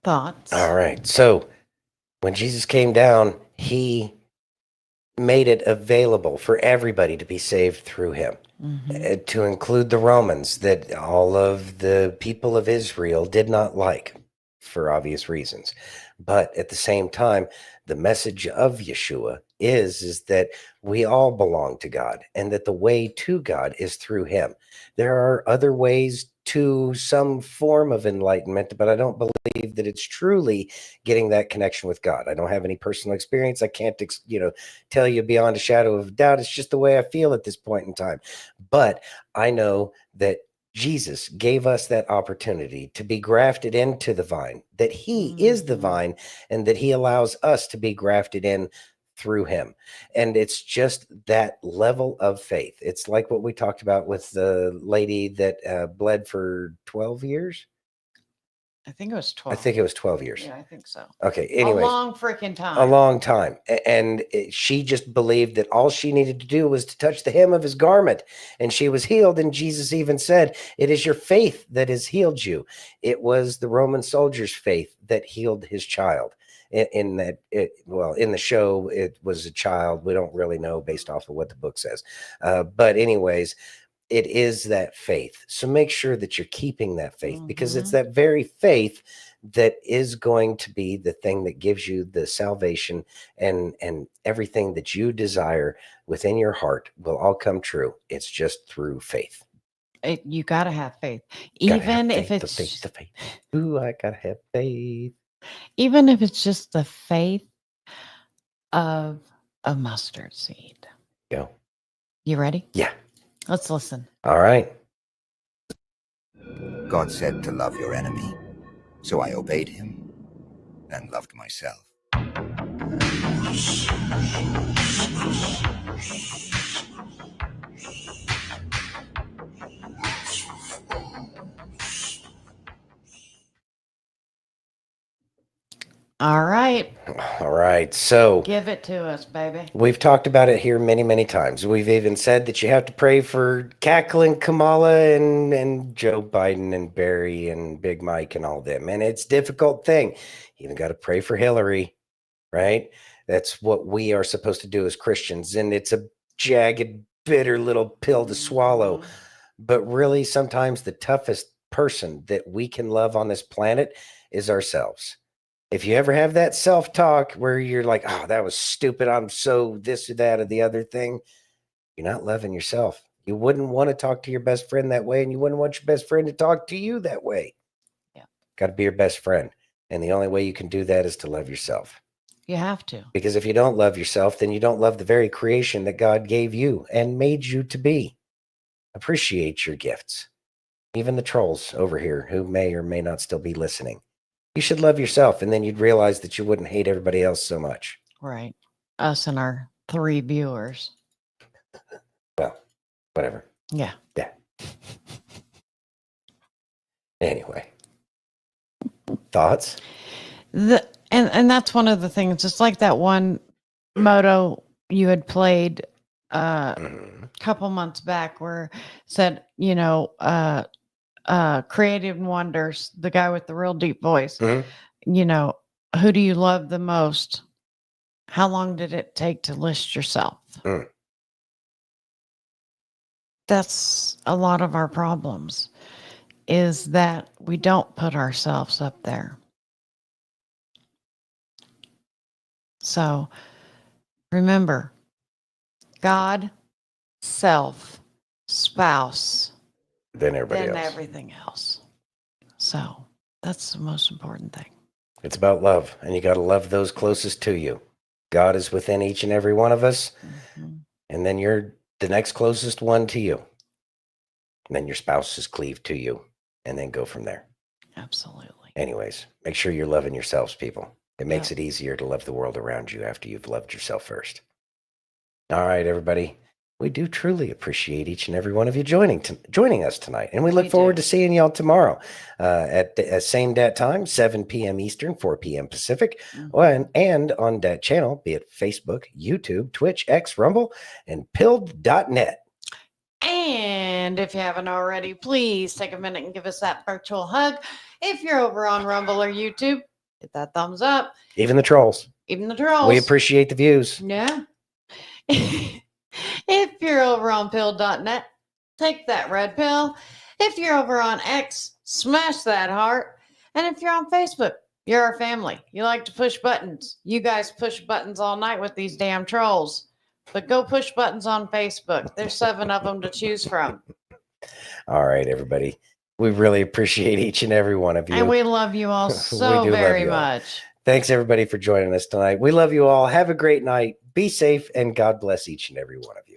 Thoughts? All right. So when Jesus came down, he made it available for everybody to be saved through him, to include the Romans that all of the people of Israel did not like for obvious reasons. But at the same time, the message of Yeshua is that we all belong to God, and that the way to God is through him. There are other ways to some form of enlightenment, but I don't believe that it's truly getting that connection with God. I don't have any personal experience. I can't, tell you beyond a shadow of a doubt. It's just the way I feel at this point in time. But I know that Jesus gave us that opportunity to be grafted into the vine, that he is the vine, and that he allows us to be grafted in through him. And it's just that level of faith. It's like what we talked about with the lady that bled for 12 years. I think it was 12. I think it was 12 years. Yeah, I think so. Okay. Anyways, a long freaking time. A long time. And she just believed that all she needed to do was to touch the hem of his garment, and she was healed. And Jesus even said, it is your faith that has healed you. It was the Roman soldier's faith that healed his child. In the show, it was a child. We don't really know based off of what the book says. But anyways, it is that faith. So make sure that you're keeping that faith, because it's that very faith that is going to be the thing that gives you the salvation, and everything that you desire within your heart will all come true. It's just through faith. You got to have faith. Even if it's the faith. Ooh, I got to have faith. Even if it's just the faith of a mustard seed. Go. You ready? Yeah. Let's listen. All right. God said to love your enemy, so I obeyed him and loved myself. All right. All right. So give it to us, baby. We've talked about it here many, many times. We've even said that you have to pray for cackling Kamala and Joe Biden and Barry and Big Mike and all them. And it's a difficult thing. You even got to pray for Hillary, right? That's what we are supposed to do as Christians. And it's a jagged, bitter little pill to swallow. But really, sometimes the toughest person that we can love on this planet is ourselves. If you ever have that self-talk where you're like, oh, that was stupid, I'm so this or that or the other thing, you're not loving yourself. You wouldn't want to talk to your best friend that way, and you wouldn't want your best friend to talk to you that way. Yeah. Got to be your best friend. And the only way you can do that is to love yourself. You have to. Because if you don't love yourself, then you don't love the very creation that God gave you and made you to be. Appreciate your gifts. Even the trolls over here who may or may not still be listening. You should love yourself, and then you'd realize that you wouldn't hate everybody else so much. Right. Us and our 3 viewers. Well, whatever. Yeah. Yeah. Anyway. Thoughts? And that's one of the things. It's like that one moto you had played a couple months back where it said, Creative Wonders, the guy with the real deep voice, who do you love the most? How long did it take to list yourself? That's a lot of our problems, is that we don't put ourselves up there. So remember, God, self, spouse, then everybody than else. Everything else. So that's the most important thing. It's about love, and you got to love those closest to you. God is within each and every one of us, and then you're the next closest one to you. And then your spouse is cleaved to you, and then go from there. Absolutely. Anyways, make sure you're loving yourselves, people. It makes it easier to love the world around you after you've loved yourself first. All right, everybody. We do truly appreciate each and every one of you joining us tonight. And we look forward to seeing y'all tomorrow at the same dat time, 7 p.m. Eastern, 4 p.m. Pacific, and on that channel, be it Facebook, YouTube, Twitch, X, Rumble, and pilled.net. And if you haven't already, please take a minute and give us that virtual hug. If you're over on Rumble or YouTube, hit that thumbs up. Even the trolls. Even the trolls. We appreciate the views. Yeah. If you're over on pill.net, take that red pill. If you're over on X, smash that heart. And if you're on Facebook, You're our family. You like to push buttons. You guys push buttons all night with these damn trolls. But go push buttons on Facebook. There's 7 of them to choose from. All right, everybody. We really appreciate each and every one of you. And we love you all so We do love very you all. much. Thanks, everybody, for joining us tonight. We love you all. Have a great night. Be safe, and God bless each and every one of you.